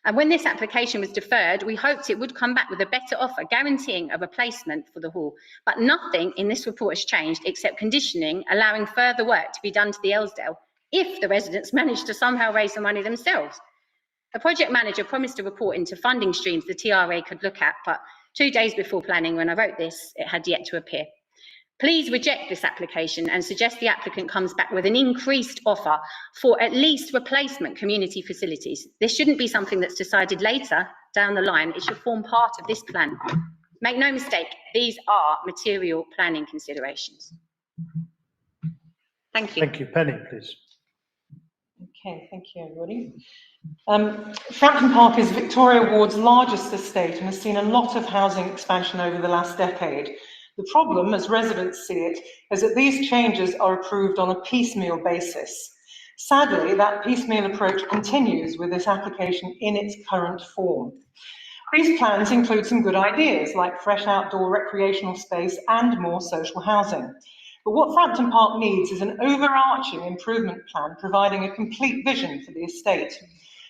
And when this application was deferred, we hoped it would come back with a better offer, guaranteeing a replacement for the hall. But nothing in this report has changed except conditioning, allowing further work to be done to the Aylesdale if the residents manage to somehow raise the money themselves. The project manager promised a report into funding streams the TRA could look at, but 2 days before planning, when I wrote this, it had yet to appear. Please reject this application and suggest the applicant comes back with an increased offer for at least replacement community facilities. This shouldn't be something that's decided later down the line. It should form part of this plan. Make no mistake, these are material planning considerations. Thank you. Thank you. Penny, please. Okay, thank you, everybody. Frampton Park is Victoria Ward's largest estate and has seen a lot of housing expansion over the last decade. The problem, as residents see it, is that these changes are approved on a piecemeal basis. Sadly, that piecemeal approach continues with this application in its current form. These plans include some good ideas, like fresh outdoor recreational space and more social housing. But what Frampton Park needs is an overarching improvement plan providing a complete vision for the estate.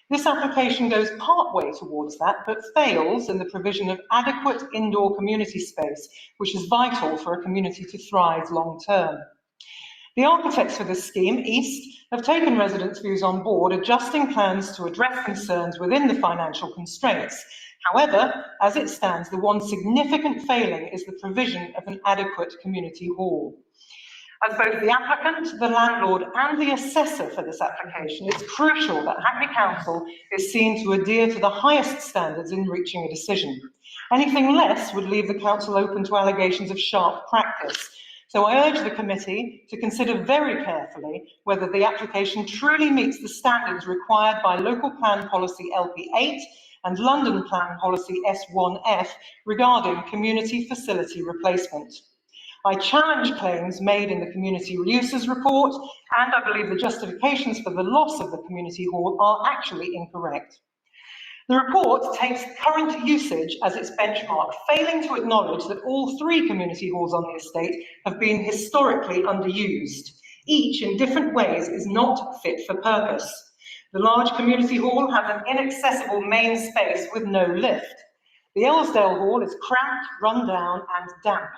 This application goes partway towards that, but fails in the provision of adequate indoor community space, which is vital for a community to thrive long term. The architects for this scheme, East, have taken residents' views on board, adjusting plans to address concerns within the financial constraints. However, as it stands, the one significant failing is the provision of an adequate community hall. As both the applicant, the landlord and the assessor for this application, it's crucial that Hackney Council is seen to adhere to the highest standards in reaching a decision. Anything less would leave the council open to allegations of sharp practice. So I urge the committee to consider very carefully whether the application truly meets the standards required by Local Plan Policy LP8 and London Plan Policy S1F regarding community facility replacement. I challenge claims made in the Community Uses Report, and I believe the justifications for the loss of the community hall are actually incorrect. The report takes current usage as its benchmark, failing to acknowledge that all 3 community halls on the estate have been historically underused. Each, in different ways, is not fit for purpose. The large community hall has an inaccessible main space with no lift. The Ellsdale Hall is cramped, run down and damp.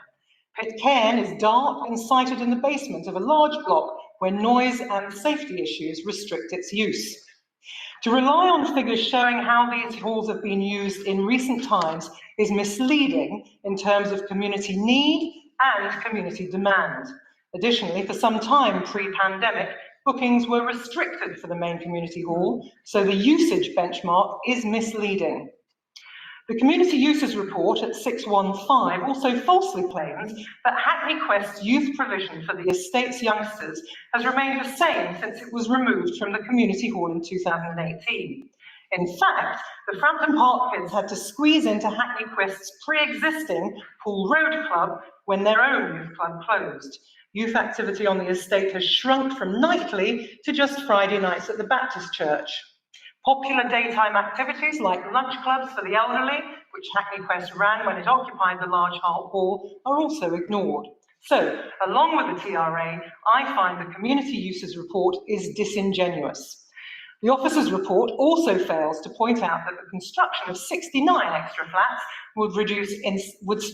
Pitcairn is dark and sited in the basement of a large block where noise and safety issues restrict its use. To rely on figures showing how these halls have been used in recent times is misleading in terms of community need and community demand. Additionally, for some time pre-pandemic, bookings were restricted for the main community hall, so the usage benchmark is misleading. The Community Uses Report at 615 also falsely claims that Hackney Quest's youth provision for the estate's youngsters has remained the same since it was removed from the community hall in 2018. In fact, the Frampton Park kids had to squeeze into Hackney Quest's pre-existing Pool Road Club when their own youth club closed. Youth activity on the estate has shrunk from nightly to just Friday nights at the Baptist Church. Popular daytime activities like lunch clubs for the elderly, which Hackney Quest ran when it occupied the large hall, are also ignored. So, along with the TRA, I find the Community Uses Report is disingenuous. The officer's report also fails to point out that the construction of 69 extra flats would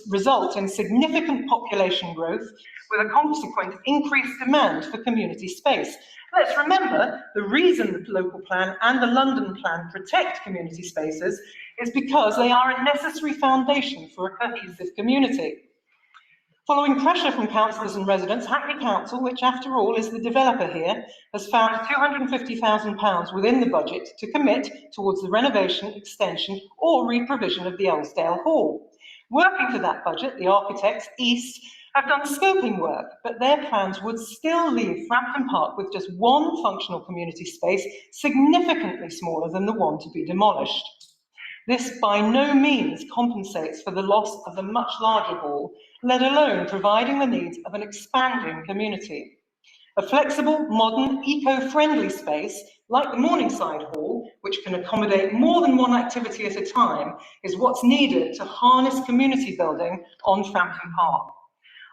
result in significant population growth with a consequent increased demand for community space. Let's remember, the reason the local plan and the London plan protect community spaces is because they are a necessary foundation for a cohesive community. Following pressure from councillors and residents, Hackney Council, which after all is the developer here, has found £250,000 within the budget to commit towards the renovation, extension or re-provision of the Ellsdale Hall. Working to that budget, the architects, East, have done scoping work, but their plans would still leave Frampton Park with just one functional community space, significantly smaller than the one to be demolished. This by no means compensates for the loss of the much larger hall, let alone providing the needs of an expanding community. A flexible, modern, eco-friendly space, like the Morningside Hall, which can accommodate more than one activity at a time, is what's needed to harness community building on Frampton Park.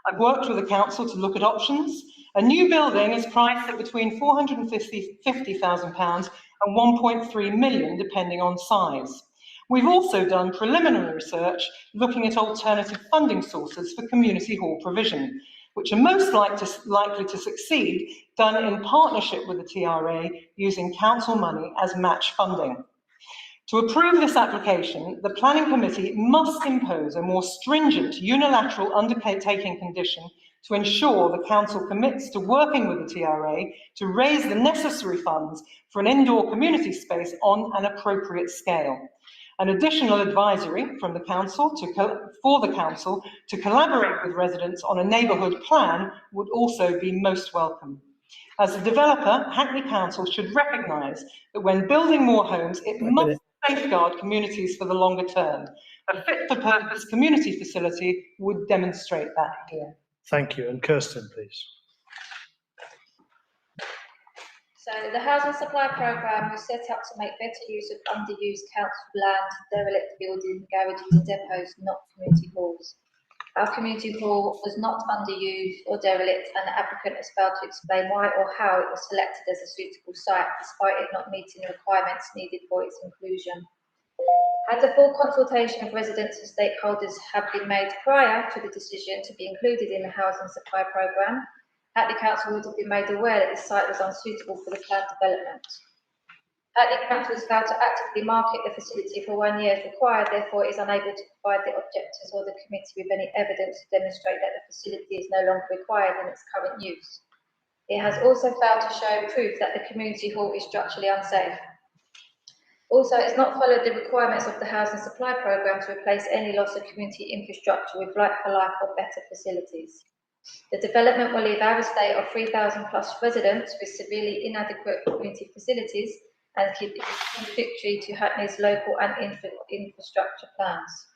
I've worked with the council to look at options. A new building is priced at between £450,000 and 1.3 million, depending on size. We've also done preliminary research looking at alternative funding sources for community hall provision, which are most likely to succeed, done in partnership with the TRA using council money as match funding. To approve this application, the Planning Committee must impose a more stringent unilateral undertaking condition to ensure the Council commits to working with the TRA to raise the necessary funds for an indoor community space on an appropriate scale. An additional advisory from the Council for the Council to collaborate with residents on a neighbourhood plan would also be most welcome. As a developer, Hackney Council should recognise that when building more homes, it must safeguard communities for the longer term. A fit-for-purpose community facility would demonstrate that here. Thank you. And Kirsten, please. So the housing supply programme was set up to make better use of underused council land, derelict buildings, garages and depots, not community halls. Our community hall was not underused or derelict, and the applicant has failed to explain why or how it was selected as a suitable site, despite it not meeting the requirements needed for its inclusion. Had the full consultation of residents and stakeholders have been made prior to the decision to be included in the housing supply programme, Hackney Council would have been made aware that this site was unsuitable for the planned development. Hackney Council has failed to actively market the facility for 1 year as required, therefore it is unable to provide the objectors or the committee with any evidence to demonstrate that the facility is no longer required in its current use. It has also failed to show proof that the community hall is structurally unsafe. Also, it's not followed the requirements of the housing supply programme to replace any loss of community infrastructure with like-for-like or better facilities. The development will leave our estate of 3,000 plus residents with severely inadequate community facilities and keep it contradictory to Hackney's local and infrastructure plans.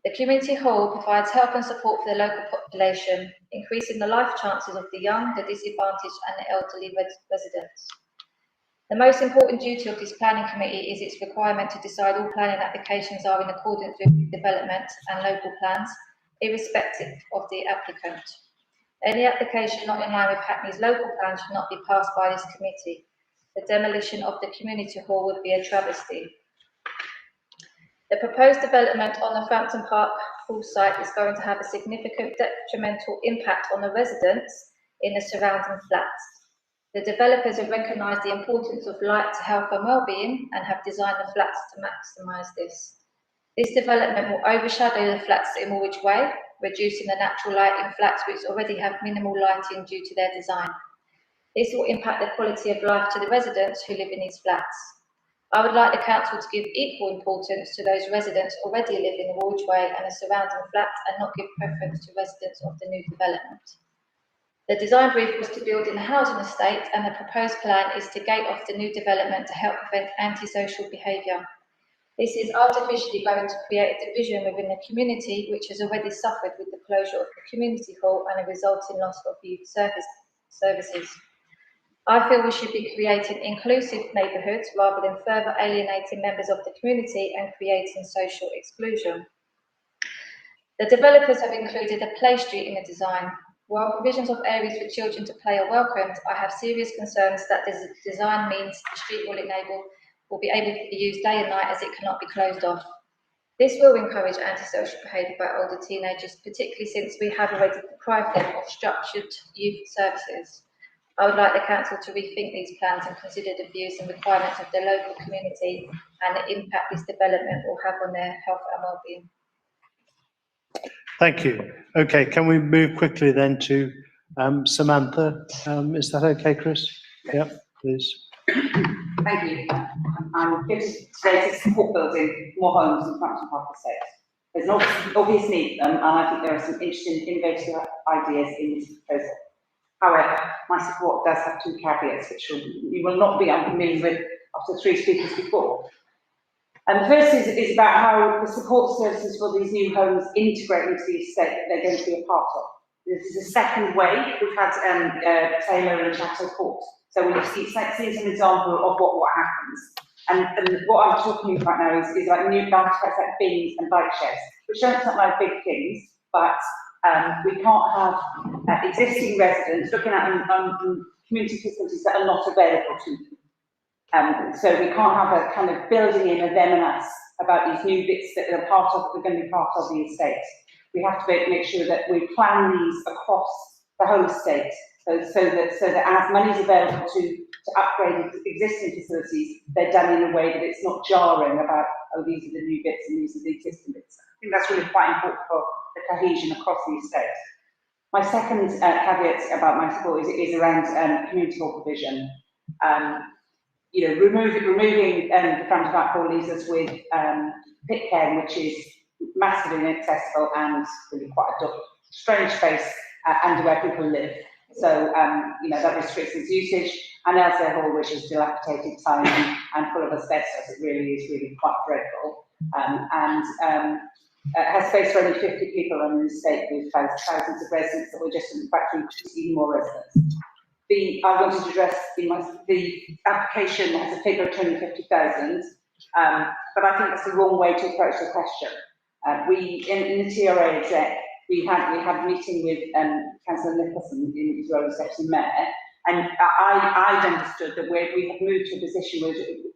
The community hall provides help and support for the local population, increasing the life chances of the young, the disadvantaged and the elderly residents. The most important duty of this planning committee is its requirement to decide all planning applications are in accordance with development and local plans, irrespective of the applicant. Any application not in line with Hackney's local plan should not be passed by this committee. The demolition of the community hall would be a travesty. The proposed development on the Frampton Park Hall site is going to have a significant detrimental impact on the residents in the surrounding flats. The developers have recognised the importance of light to health and well-being and have designed the flats to maximise this. This development will overshadow the flats in Woolwich Way, reducing the natural light in flats which already have minimal lighting due to their design. This will impact the quality of life to the residents who live in these flats. I would like the council to give equal importance to those residents already living in Woolwich Way and the surrounding flats and not give preference to residents of the new development. The design brief was to build in a housing estate and the proposed plan is to gate off the new development to help prevent antisocial behaviour. This is artificially going to create a division within the community which has already suffered with the closure of the community hall and a resulting loss of youth services. I feel we should be creating inclusive neighbourhoods rather than further alienating members of the community and creating social exclusion. The developers have included a play street in the design. While provisions of areas for children to play are welcomed, I have serious concerns that this design means the street will be able to be used day and night as it cannot be closed off. This will encourage antisocial behaviour by older teenagers, particularly since we have already deprived them of structured youth services. I would like the council to rethink these plans and consider the views and requirements of the local community and the impact this development will have on their health and well-being. Thank you. Okay, can we move quickly then to Samantha? Is that okay, Chris? Yep, please. Thank you. I'm here today to support building more homes in Frampton Park Estate. There's an obvious need and I think there are some interesting, innovative ideas in this proposal. However, my support does have two caveats, which you will not be unfamiliar with after three speakers before. And the first is about how the support services for these new homes integrate into the estate that they're going to be a part of. This is the second way. We've had Taylor and Chateau Court. So we've seen some example of what happens. And what I'm talking about now is like new bike sheds, like bins and bike sheds, which don't sound like big things, but we can't have existing residents looking at community facilities that are not available to them. So we can't have a kind of building in of them and us about these new bits that are going to be part of the estate. We have to make sure that we plan these across the whole estate, so that as money is available to upgrade existing facilities, they're done in a way that it's not jarring about, oh, these are the new bits and these are the existing bits. I think that's really quite important for the cohesion across the estate. My second caveat about my support is around community hall provision. Removing the Frampton Park Hall leaves us with Pitcairn, which is massively inaccessible and really quite a strange space under where people live. So, that restricts its usage. And Elsdale Hall, which is dilapidated, tiny and full of asbestos, it really is quite dreadful. It has space for only 50 people on an estate with thousands of residents that we're just in fact even more residents. I wanted to address the application has a figure of 250,000, but I think that's the wrong way to approach the question. In the TRA exec, we had a meeting with Councillor Nicholson in his role as Deputy Mayor, and I'd understood that we had moved to a position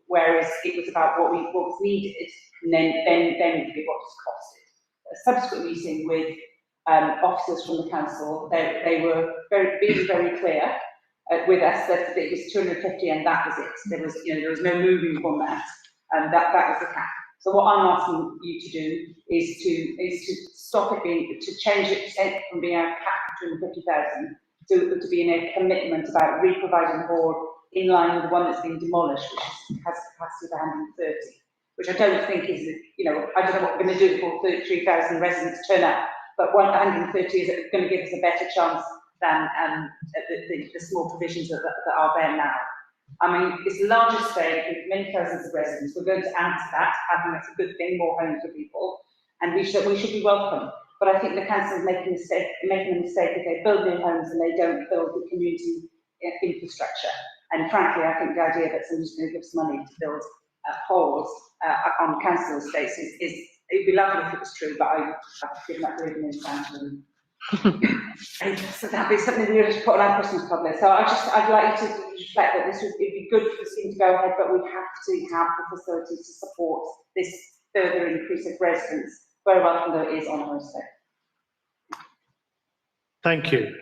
whereas it was about what was needed, and then what was costed. A subsequent meeting with officers from the council, they were being very clear with us that it was 250 and that was it. There was no moving from that, and that was the cap. So what I'm asking you to do is to stop it to change it from being a cap of 250,000 to being a commitment about re-providing hall in line with the one that's been demolished, which has a capacity of 130, which I don't think is, I don't know what we're going to do before 33,000 residents turn up, but 130 is going to give us a better chance than the small provisions that are there now. I mean, it's a large estate with many thousands of residents. We're going to add to that. I think that's a good thing, more homes for people, and we should be welcome. But I think the council is making a mistake if they build new homes and they don't build the community infrastructure. And frankly, I think the idea that somebody's going to give us money to build holes on council estates it'd be lovely if it was true, but I've given up living in Frampton. So that'd be something we really should put on our Christmas card list. So I'd like you to reflect that it'd be good for the scheme to go ahead, but we have to have the facilities to support this further increase of residents, very welcome though it is on our estate. Thank you.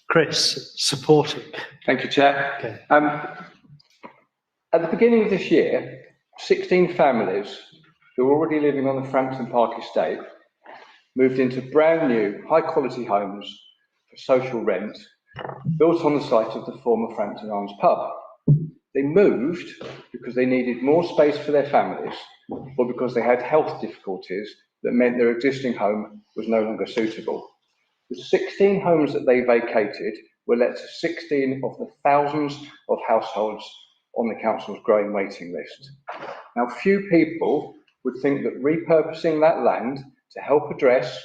Chris, supporting. Thank you, Chair. Okay. At the beginning of this year, 16 families who were already living on the Frampton Park estate moved into brand new, high quality homes for social rent, built on the site of the former Frampton Arms pub. They moved because they needed more space for their families or because they had health difficulties that meant their existing home was no longer suitable. The 16 homes that they vacated were let to 16 of the thousands of households on the council's growing waiting list. Now, few people would think that repurposing that land to help address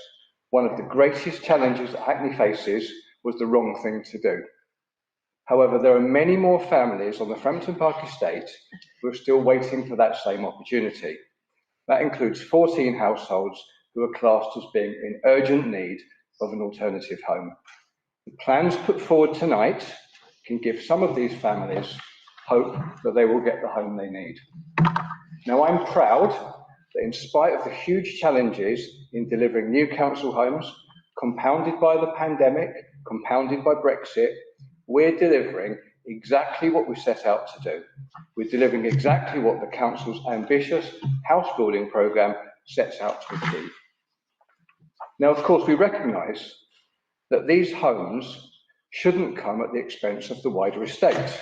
one of the greatest challenges that Hackney faces was the wrong thing to do. However, there are many more families on the Frampton Park estate who are still waiting for that same opportunity. That includes 14 households who are classed as being in urgent need of an alternative home. The plans put forward tonight can give some of these families hope that they will get the home they need. Now, I'm proud that in spite of the huge challenges in delivering new council homes, compounded by the pandemic, compounded by Brexit, we're delivering exactly what we set out to do. We're delivering exactly what the council's ambitious house building programme sets out to achieve. Now, of course, we recognise that these homes shouldn't come at the expense of the wider estate,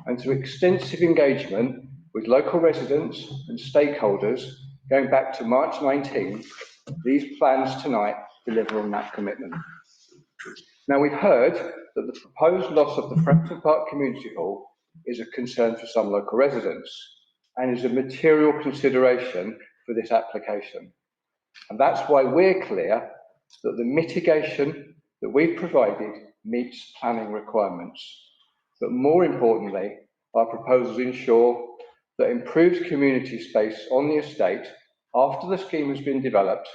and through extensive engagement with local residents and stakeholders going back to March 19, these plans tonight deliver on that commitment. Now, we've heard that the proposed loss of the Frampton Park Community Hall is a concern for some local residents and is a material consideration for this application. And that's why we're clear that the mitigation that we've provided meets planning requirements. But more importantly, our proposals ensure that improved community space on the estate after the scheme has been developed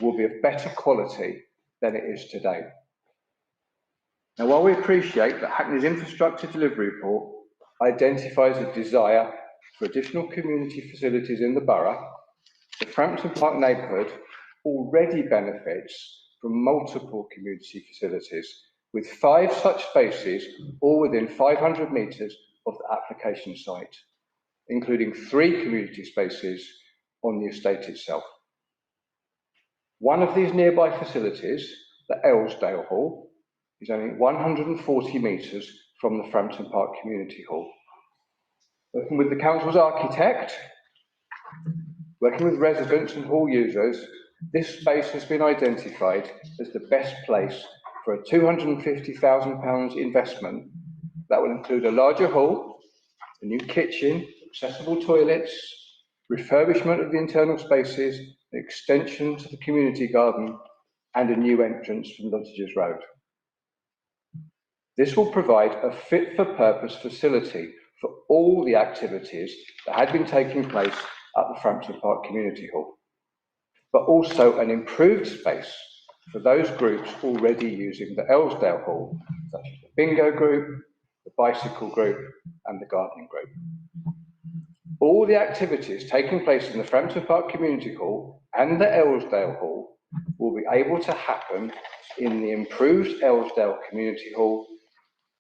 will be of better quality than it is today. Now, while we appreciate that Hackney's infrastructure delivery report identifies a desire for additional community facilities in the borough, the Frampton Park neighbourhood already benefits from multiple community facilities, with 5 such spaces all within 500 metres of the application site, including 3 community spaces on the estate itself. One of these nearby facilities, the Aylesdale Hall, is only 140 metres from the Frampton Park Community Hall. Working with the council's architect, working with residents and hall users, this space has been identified as the best place for a £250,000 investment that will include a larger hall, a new kitchen, accessible toilets, refurbishment of the internal spaces, an extension to the community garden, and a new entrance from Lodges Road. This will provide a fit-for-purpose facility for all the activities that had been taking place at the Frampton Park Community Hall, but also an improved space for those groups already using the Aylesdale Hall, such as the bingo group, the bicycle group, and the gardening group. All the activities taking place in the Frampton Park Community Hall and the Aylesdale Hall will be able to happen in the improved Aylesdale Community Hall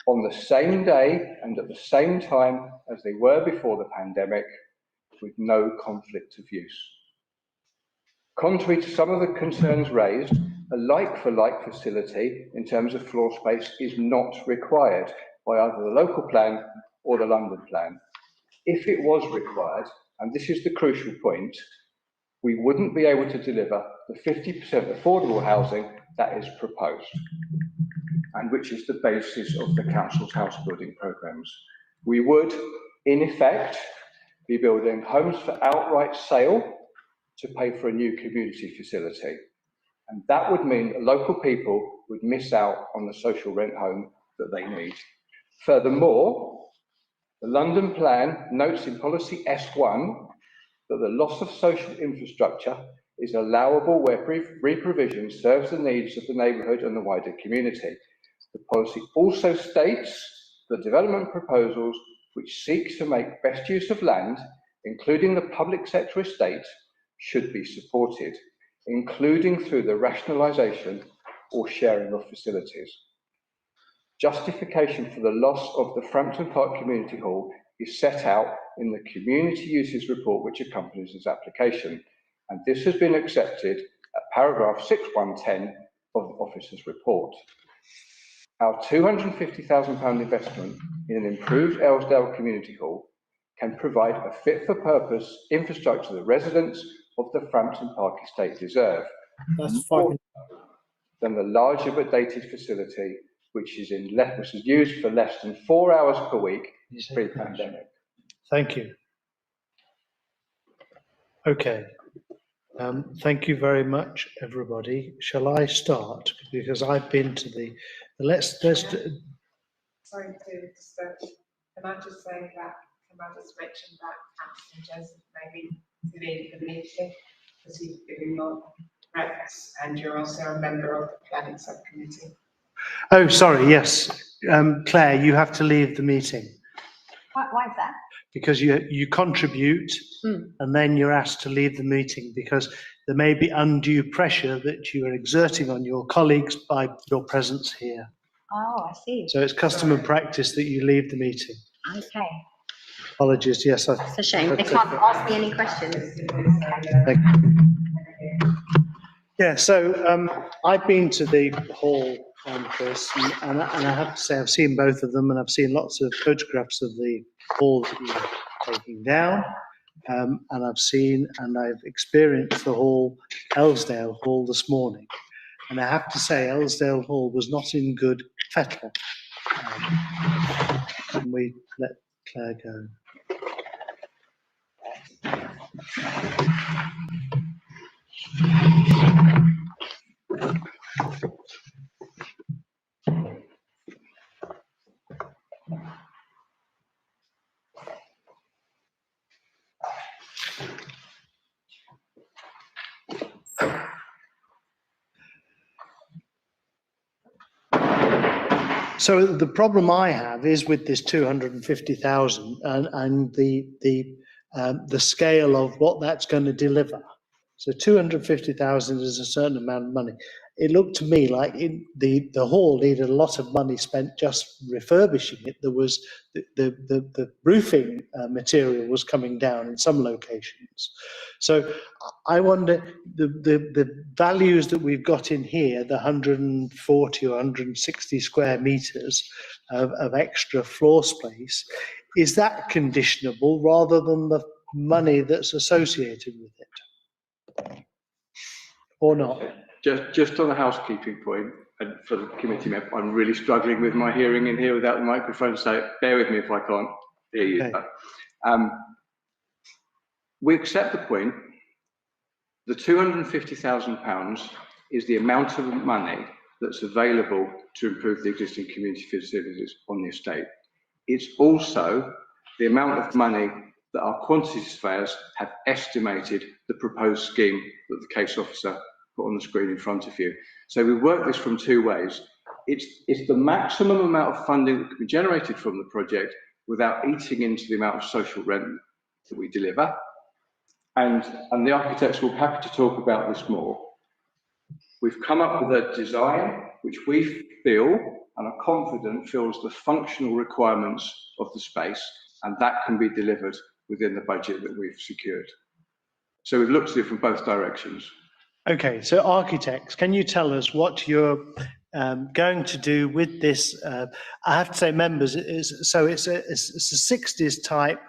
on the same day and at the same time as they were before the pandemic, with no conflict of use. Contrary to some of the concerns raised, a like-for-like facility in terms of floor space is not required by either the local plan or the London plan. If it was required, and this is the crucial point, we wouldn't be able to deliver the 50% affordable housing that is proposed, and which is the basis of the council's house building programmes. We would, in effect, be building homes for outright sale to pay for a new community facility. And that would mean that local people would miss out on the social rent home that they need. Furthermore, the London plan notes in policy S1 that the loss of social infrastructure is allowable where re-provision serves the needs of the neighbourhood and the wider community. The policy also states that development proposals which seek to make best use of land, including the public sector estate, should be supported, including through the rationalisation or sharing of facilities. Justification for the loss of the Frampton Park Community Hall is set out in the Community Uses Report which accompanies this application, and this has been accepted at paragraph 6.110 of the officer's report. Our £250,000 investment in an improved Aylesdale Community Hall can provide a fit-for-purpose infrastructure the residents of the Frampton Park estate deserve, That's more fine. than the larger but dated facility which is used for less than 4 hours per week pre-pandemic. Thank you. Okay. Thank you very much, everybody. Shall I start? Because I've been to the let's Sorry to disturb. Can I just say that? Can I just mention that Councillor Joseph maybe to leave the meeting because he's giving more reps, and you're also a member of the planning subcommittee. Oh, sorry. Yes, Claire, you have to leave the meeting Why is that? because you contribute, and then you're asked to leave the meeting because there may be undue pressure that you are exerting on your colleagues by your presence here. Oh, I see. So it's custom and practice that you leave the meeting. Okay. Apologies. Yes, It's a shame. They can't ask me any questions. Thank you. Yeah, so I've been to the hall, Chris, and I have to say I've seen both of them, and I've seen lots of photographs of the hall that you're taking down, and I've experienced the hall, Aylesdale Hall, this morning, and I have to say Aylesdale Hall was not in good fettle. Can we let Claire go? So the problem I have is with this 250,000 and the scale of what that's going to deliver. So 250,000 is a certain amount of money. It looked to me like the hall needed a lot of money spent just refurbishing it. There was the roofing material was coming down in some locations. So I wonder the values that we've got in here, the 140 or 160 square meters of extra floor space, is that conditionable rather than the money that's associated with it? Or not? Just on a housekeeping point, and for the committee member, I'm really struggling with my hearing in here without the microphone, so bear with me if I can't hear you. Okay. We accept the point. The £250,000 is the amount of money that's available to improve the existing community facilities on the estate. It's also the amount of money that our quantity surveyors have estimated the proposed scheme that the case officer put on the screen in front of you. So we work this from two ways. It's the maximum amount of funding that can be generated from the project without eating into the amount of social rent that we deliver. And the architects will be happy to talk about this more. We've come up with a design which we feel and are confident fills the functional requirements of the space, and that can be delivered within the budget that we've secured. So we've looked at it from both directions. Okay, so architects, can you tell us what you're going to do with this? I have to say, members, it's a 60s type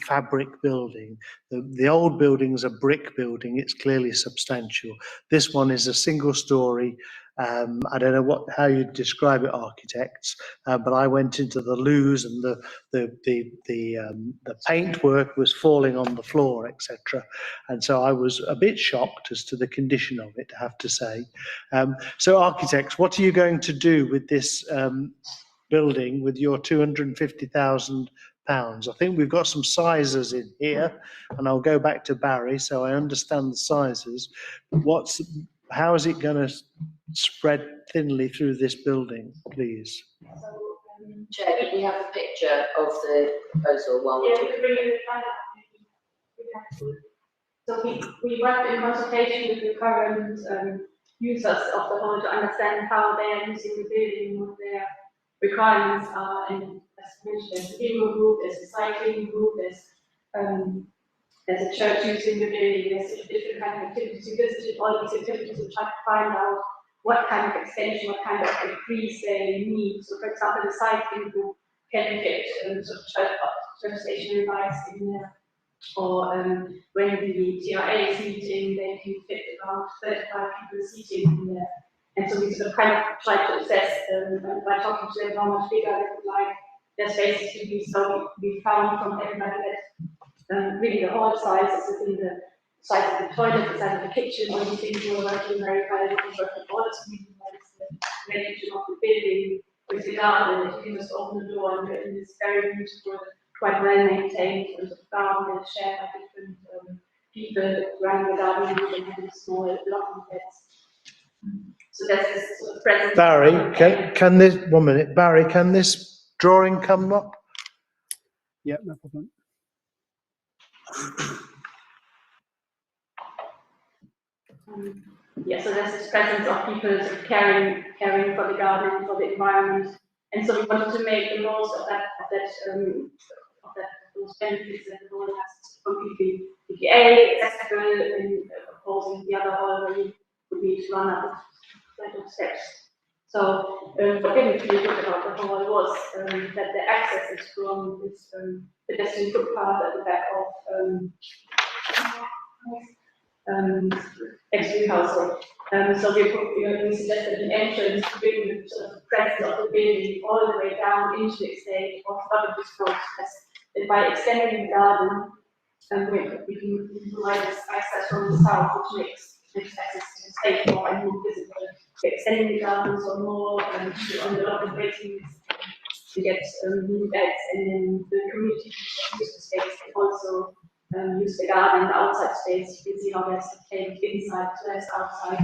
fabric building. The old building's a brick building. It's clearly substantial. This one is a single story. I don't know how you'd describe it, architects, but I went into the loos and the paintwork was falling on the floor, etc. And so I was a bit shocked as to the condition of it, I have to say. So architects, what are you going to do with this building with your £250,000? I think we've got some sizes in here, and I'll go back to Barry so I understand the sizes. How is it going to spread thinly through this building, please? Chair, can we have a picture of the proposal while we're talking? So we worked in consultation with the current users of the hall to understand how they are using the building, what their requirements are, and as mentioned, there's a bingo group, there's a cycling group, there's a church using the building, there's different kind of activities. We visited all these activities to try to find out what kind of extension, what kind of increase they need. So for example, the cycling group can fit sort of church stationary bikes in there. Or when the TRA is meeting, they can fit around 35 people seating in there. And so we sort of kind of try to assess by talking to them how much bigger they would like their spaces to be. So we found from everybody that really the hall size is within the size of the toilet, the size of the kitchen, all these things were working very well. We work with all the relation of the building with the garden. You can just open the door and you're in this very beautiful, quite well maintained sort of garden and shared by different people running the garden and having small blocking beds. So that's this sort of present. Barry, can this, 1 minute, Barry, can this drawing come up? Yeah, no problem. Yeah, so there's this presence of people sort of caring for the garden, for the environment, and so we wanted to make the most of those benefits that the hall has completely PPA accessible, and of course in the other hall where you would need to run up a flight of steps. So what didn't feel good about the hall was that the access is from this pedestrian footpath at the back of Extreme House. So we suggested an entrance to bring the sort of presence of the building all the way down into the estate of one of this process. And by extending the garden, we can provide this access from the south, which makes access to the estate more and more visible. We're extending the garden so more on the lot of waiting to get new beds, and then the community use the space can also use the garden, the outside space. You can see how there's a play inside, so there's outside.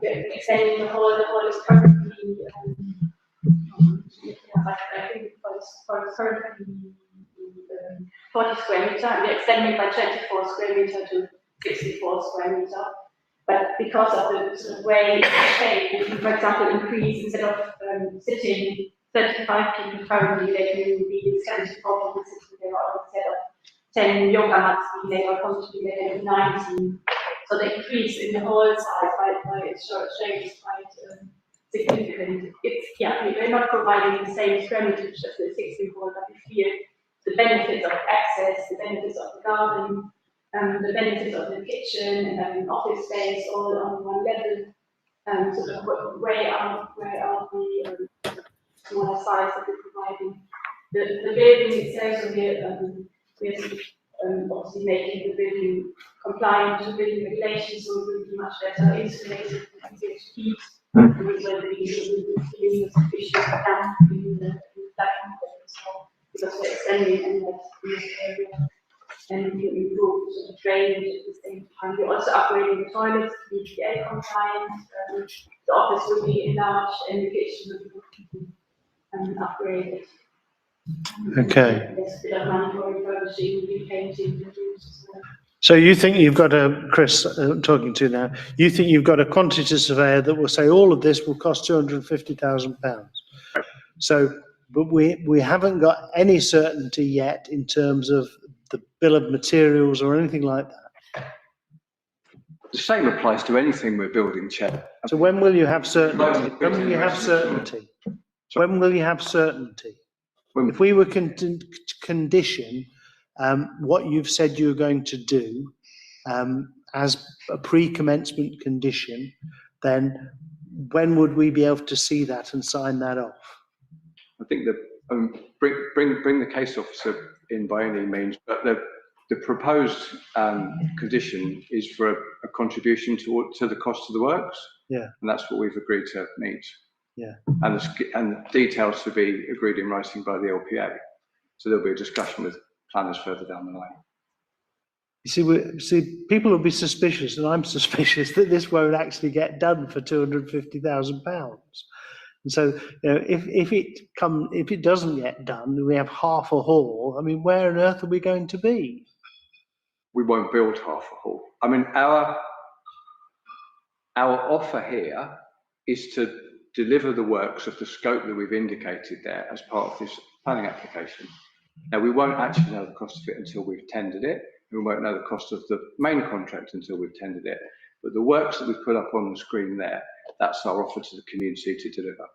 We're extending the hall is currently, I think for currently 40 square meter. We're extending by 24 square meter to 64 square meter. But because of the sort of way it's shaped, we can, for example, increase instead of sitting 35 people currently, they can be 74 people sitting there, or instead of 10 yoga mats being there, or comfortably there can be 19. So the increase in the whole size by its short shape is quite significant. We're not providing the same square meterage as the 64, but we feel the benefits of access, the benefits of the garden, the benefits of the kitchen and having office space all on one level, sort of way out the smaller size that we're providing. The building itself, so we're obviously making the building compliant to building regulations, so it will be much better insulated and easier to heat. Because we're extending and this area, and we can improve sort of drainage at the same time. We're also upgrading the toilets to be PPA compliant. The office will be enlarged and the kitchen will be upgraded. Okay. There's a bit of money for refurbishing, repainting, So you think you've got Chris, I'm talking to now, you think you've got a quantity surveyor that will say all of this will cost £250,000. So, but we haven't got any certainty yet in terms of the bill of materials or anything like that. The same applies to anything we're building, Chair. So when will you have certainty? When will you have certainty? When will you have certainty? If we were condition what you've said you're going to do as a pre-commencement condition, then when would we be able to see that and sign that off? I think that bring the case officer in by any means, but the proposed condition is for a contribution to the cost of the works. Yeah. And that's what we've agreed to meet. Yeah. And the details to be agreed in writing by the LPA. So there'll be a discussion with planners further down the line. You see, people will be suspicious, and I'm suspicious that this won't actually get done for £250,000. And so, you know, if it doesn't get done, we have half a hall. I mean, where on earth are we going to be? We won't build half a hall. I mean, our offer here is to deliver the works of the scope that we've indicated there as part of this planning application. Now, we won't actually know the cost of it until we've tendered it. We won't know the cost of the main contract until we've tendered it. But the works that we've put up on the screen there, that's our offer to the community to deliver.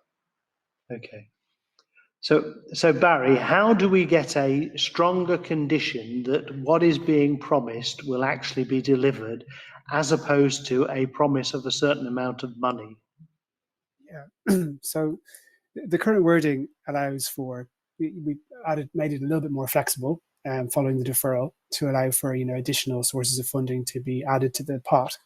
Okay. So Barry, how do we get a stronger condition that what is being promised will actually be delivered, as opposed to a promise of a certain amount of money? Yeah. So the current wording allows for, we made it a little bit more flexible following the deferral to allow for, you know, additional sources of funding to be added to the pot.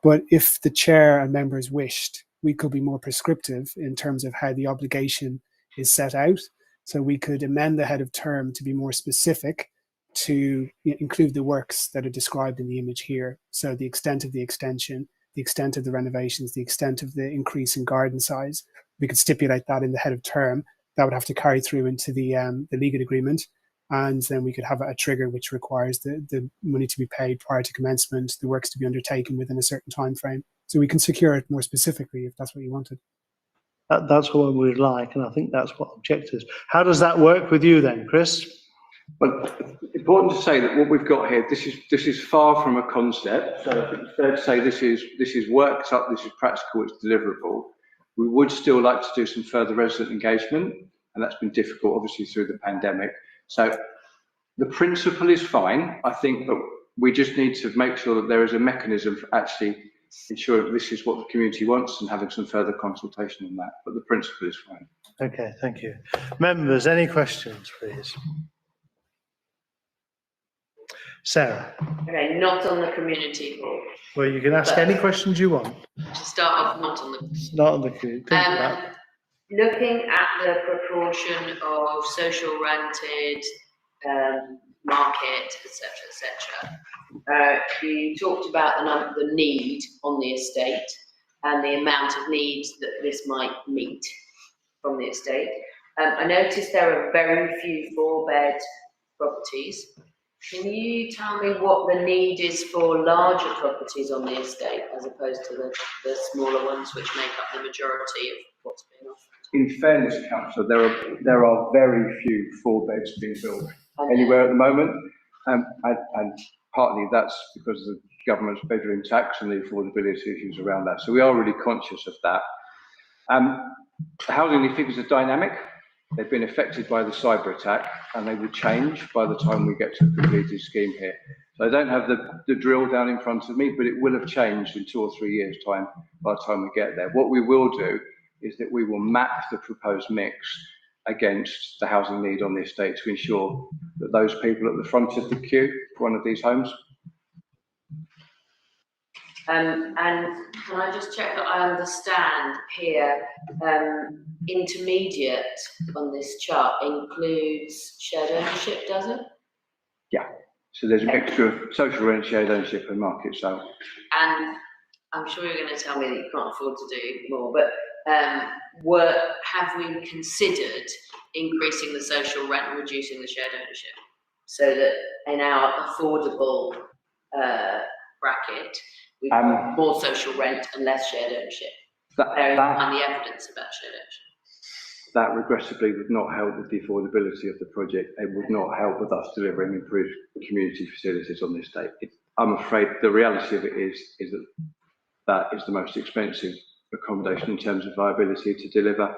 But if the chair and members wished, we could be more prescriptive in terms of how the obligation is set out. So we could amend the head of term to be more specific, to include the works that are described in the image here. So the extent of the extension, the extent of the renovations, the extent of the increase in garden size. We could stipulate that in the head of term. That would have to carry through into the legal agreement. And then we could have a trigger which requires the money to be paid prior to commencement, the works to be undertaken within a certain time frame. So we can secure it more specifically if that's what you wanted. That's what we'd like, and I think that's what objectives. How does that work with you then, Chris? Well, important to say that what we've got here, this is far from a concept. So I think it's fair to say this is worked up, this is practical, it's deliverable. We would still like to do some further resident engagement, and that's been difficult, obviously, through the pandemic. So the principle is fine, I think, but we just need to make sure that there is a mechanism for actually ensure that this is what the community wants and having some further consultation on that. But the principle is fine. Okay, thank you. Members, any questions, please? Sarah. Okay, not on the community hall. Well, you can ask any questions you want. To start off, not on the. Not on the community. Think about it. Looking at the proportion of social rented, market, etc., you talked about the need on the estate and the amount of needs that this might meet from the estate. I noticed there are very few 4-bed properties. Can you tell me what the need is for larger properties on the estate as opposed to the smaller ones which make up the majority of what's being offered? In fairness, Councillor, there are very few 4-beds being built anywhere at the moment, and partly that's because of the government's bedroom tax and the affordability issues around that. So we are really conscious of that. The housing figures are dynamic. They've been affected by the cyber attack, and they will change by the time we get to a completed scheme here. So I don't have the drill down in front of me, but it will have changed in 2 or 3 years' time by the time we get there. What we will do is that we will map the proposed mix against the housing need on the estate to ensure that those people at the front of the queue for one of these homes. And can I just check that I understand here, intermediate on this chart includes shared ownership, does it? Yeah, so there's a mixture of social rent, shared ownership and market sale. And I'm sure you're going to tell me that you can't afford to do more, but have we considered increasing the social rent and reducing the shared ownership so that in our affordable bracket we've got more social rent and less shared ownership? Bearing in mind the evidence about shared ownership. That regrettably would not help with the affordability of the project. It would not help with us delivering improved community facilities on the estate. I'm afraid the reality of it is that is the most expensive accommodation in terms of viability to deliver.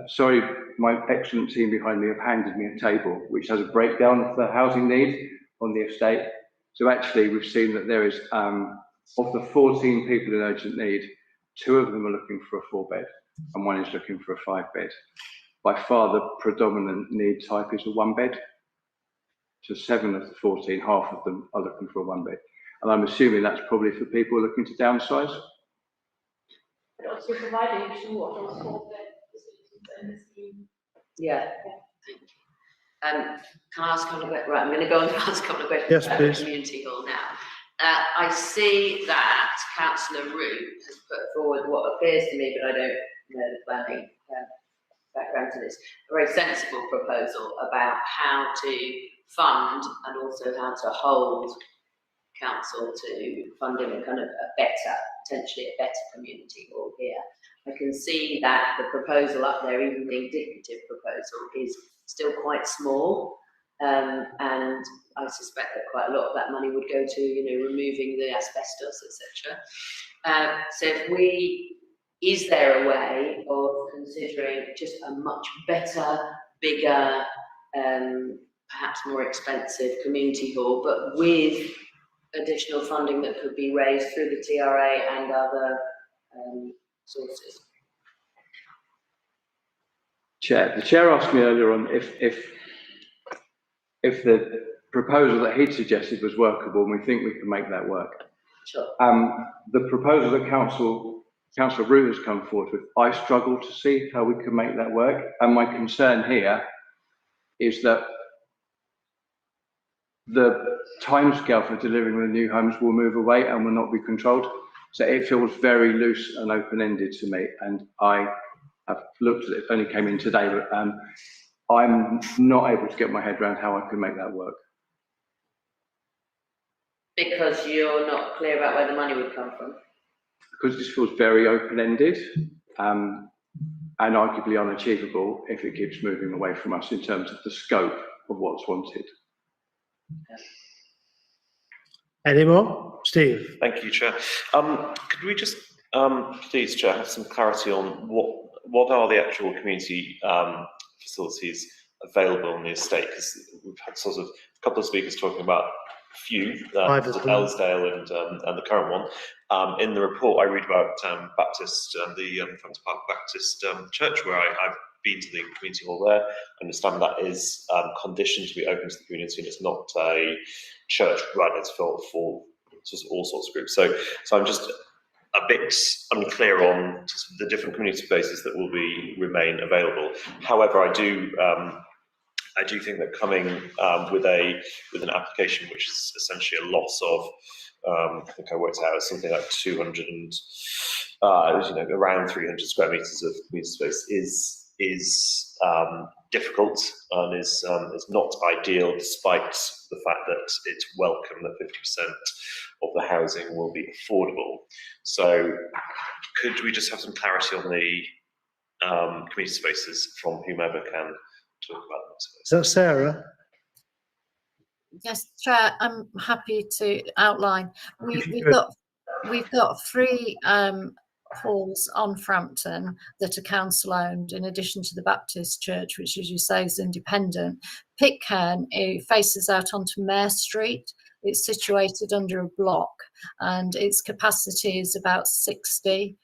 Sorry, my excellent team behind me have handed me a table which has a breakdown of the housing need on the estate. So actually, we've seen that there is, of the 14 people in urgent need, 2 of them are looking for a 4-bed and 1 is looking for a 5-bed. By far, the predominant need type is a 1-bed. So 7 of the 14, half of them are looking for a 1-bed. And I'm assuming that's probably for people looking to downsize. But also you're providing 2 of those 4-bed facilities in the scheme. Yeah. Can I ask a couple of questions? Right, I'm going to go on to ask a couple of questions Yes, about please. the community hall now. I see that Councillor Root has put forward what appears to me, but I don't know the planning background to this, a very sensible proposal about how to fund and also how to hold council to funding a kind of a better, potentially a better community hall here. I can see that the proposal up there, even the indicative proposal, is still quite small, and I suspect that quite a lot of that money would go to, you know, removing the asbestos, etc. So is there a way of considering just a much better, bigger, perhaps more expensive community hall, but with additional funding that could be raised through the TRA and other sources? Chair, the chair asked me earlier on if the proposal that he'd suggested was workable, and we think we can make that work. Sure. The proposal that Councillor Root has come forward with, I struggle to see how we can make that work. And my concern here is that the timescale for delivering the new homes will move away and will not be controlled. So it feels very loose and open-ended to me. And I have looked at it, only came in today, but I'm not able to get my head around how I can make that work. Because you're not clear about where the money would come from? Because this feels very open-ended and arguably unachievable if it keeps moving away from us in terms of the scope of what's wanted. Any more? Steve? Thank you, Chair. Could we just, please, Chair, have some clarity on what are the actual community facilities available on the estate? Because we've had sort of a couple of speakers talking about a few, Ellesdale and the current one. In the report, I read about Baptist, the Frampton Park Baptist Church, where I've been to the community hall there. I understand that is conditioned to be open to the community, and it's not a church run, it's for sort of all sorts of groups. So I'm just a bit unclear on the different community spaces that will remain available. However, I do think that coming with an application which is essentially a loss of, I think I worked out something like 200 and around 300 square meters of community space is difficult and is not ideal, despite the fact that it's welcome that 50% of the housing will be affordable. So could we just have some clarity on the community spaces from whomever can talk about them? Is that Sarah? Yes, Chair, I'm happy to outline. We've got 3 halls on Frampton that are council owned, in addition to the Baptist Church, which, as you say, is independent. Pitcairn faces out onto Mare Street. It's situated under a block, and its capacity is about 60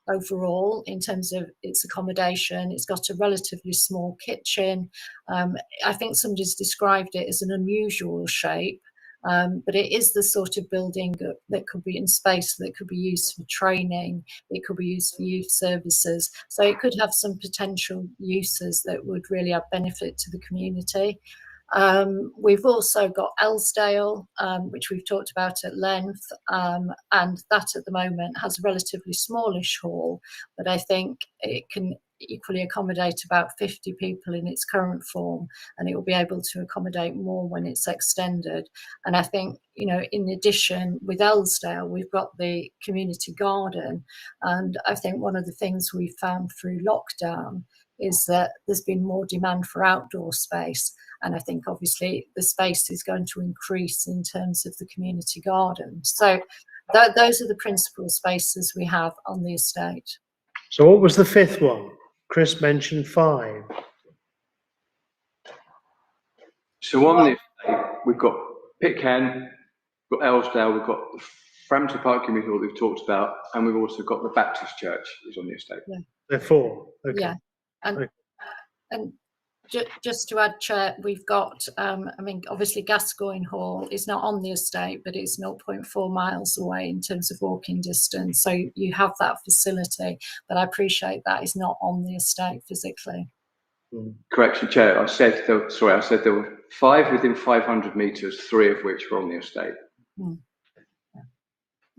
overall in terms of its accommodation. It's got a relatively small kitchen. I think somebody's described it as an unusual shape. But it is the sort of building that could be in space that could be used for training, it could be used for youth services. So it could have some potential uses that would really have benefit to the community. We've also got Ellesdale, which we've talked about at length, and that at the moment has a relatively smallish hall, but I think it can equally accommodate about 50 people in its current form, and it will be able to accommodate more when it's extended. And I think, you know, in addition, with Ellesdale, we've got the community garden, and I think one of the things we found through lockdown is that there's been more demand for outdoor space, and I think obviously the space is going to increase in terms of the community garden. So those are the principal spaces we have on the estate. So what was the 5th one? Chris mentioned 5. So on the estate, we've got Pitcairn, we've got Ellesdale, we've got the Frampton Park Community Hall that we've talked about, and we've also got the Baptist Church is on the estate. Yeah. They're 4. Okay. Yeah, and just to add, Chair, we've got, I mean, obviously Gascoigne Hall is not on the estate, but it's 0.4 miles away in terms of walking distance. So you have that facility, but I appreciate that is not on the estate physically. Correction, Chair. I said there were 5 within 500 metres, 3 of which were on the estate.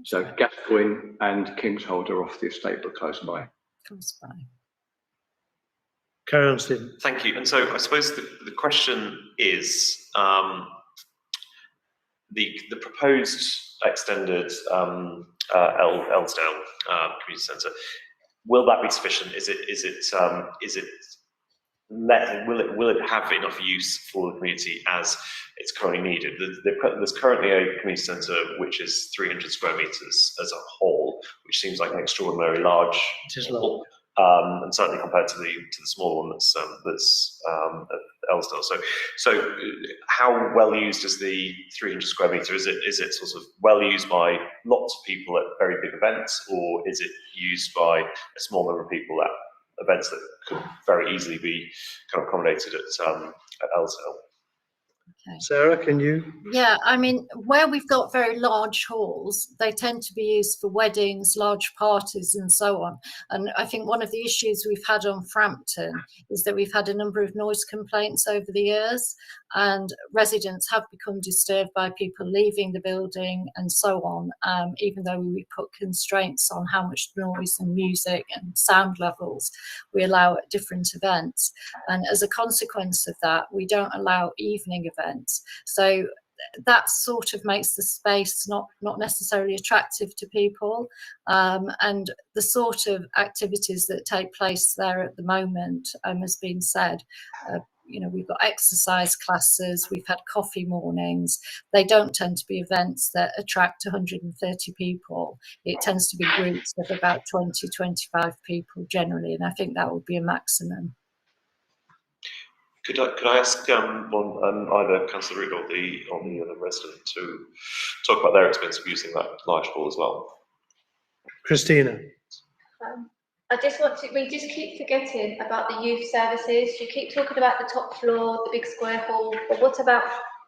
So Gascoigne and Kingshold are off the estate, but close by. Close by. Carry on, Stephen. Thank you. And so I suppose the question is, the proposed extended Ellesdale Community Centre, will that be sufficient? Will it have enough use for the community as it's currently needed? There's currently a community centre which is 300 square metres as a whole, which seems like an extraordinarily large hall. And certainly compared to the small one that's at Ellesdale. So how well used is the 300 square metre? Is it sort of well used by lots of people at very big events, or is it used by a small number of people at events that could very easily be kind of accommodated at Ellesdale? Okay. Sarah, can you? Yeah, I mean, where we've got very large halls, they tend to be used for weddings, large parties and so on. And I think one of the issues we've had on Frampton is that we've had a number of noise complaints over the years, and residents have become disturbed by people leaving the building and so on, even though we put constraints on how much noise and music and sound levels we allow at different events. And as a consequence of that, we don't allow evening events. So that sort of makes the space not necessarily attractive to people, and the sort of activities that take place there at the moment, has been said. You know, we've got exercise classes, we've had coffee mornings. They don't tend to be events that attract 130 people. It tends to be groups of about 20, 25 people generally, and I think that would be a maximum. Could I ask either Councillor Root or the other resident to talk about their experience of using that large hall as well? Christina. I just want to, we just keep forgetting about the youth services. You keep talking about the top floor, the big square hall, but what about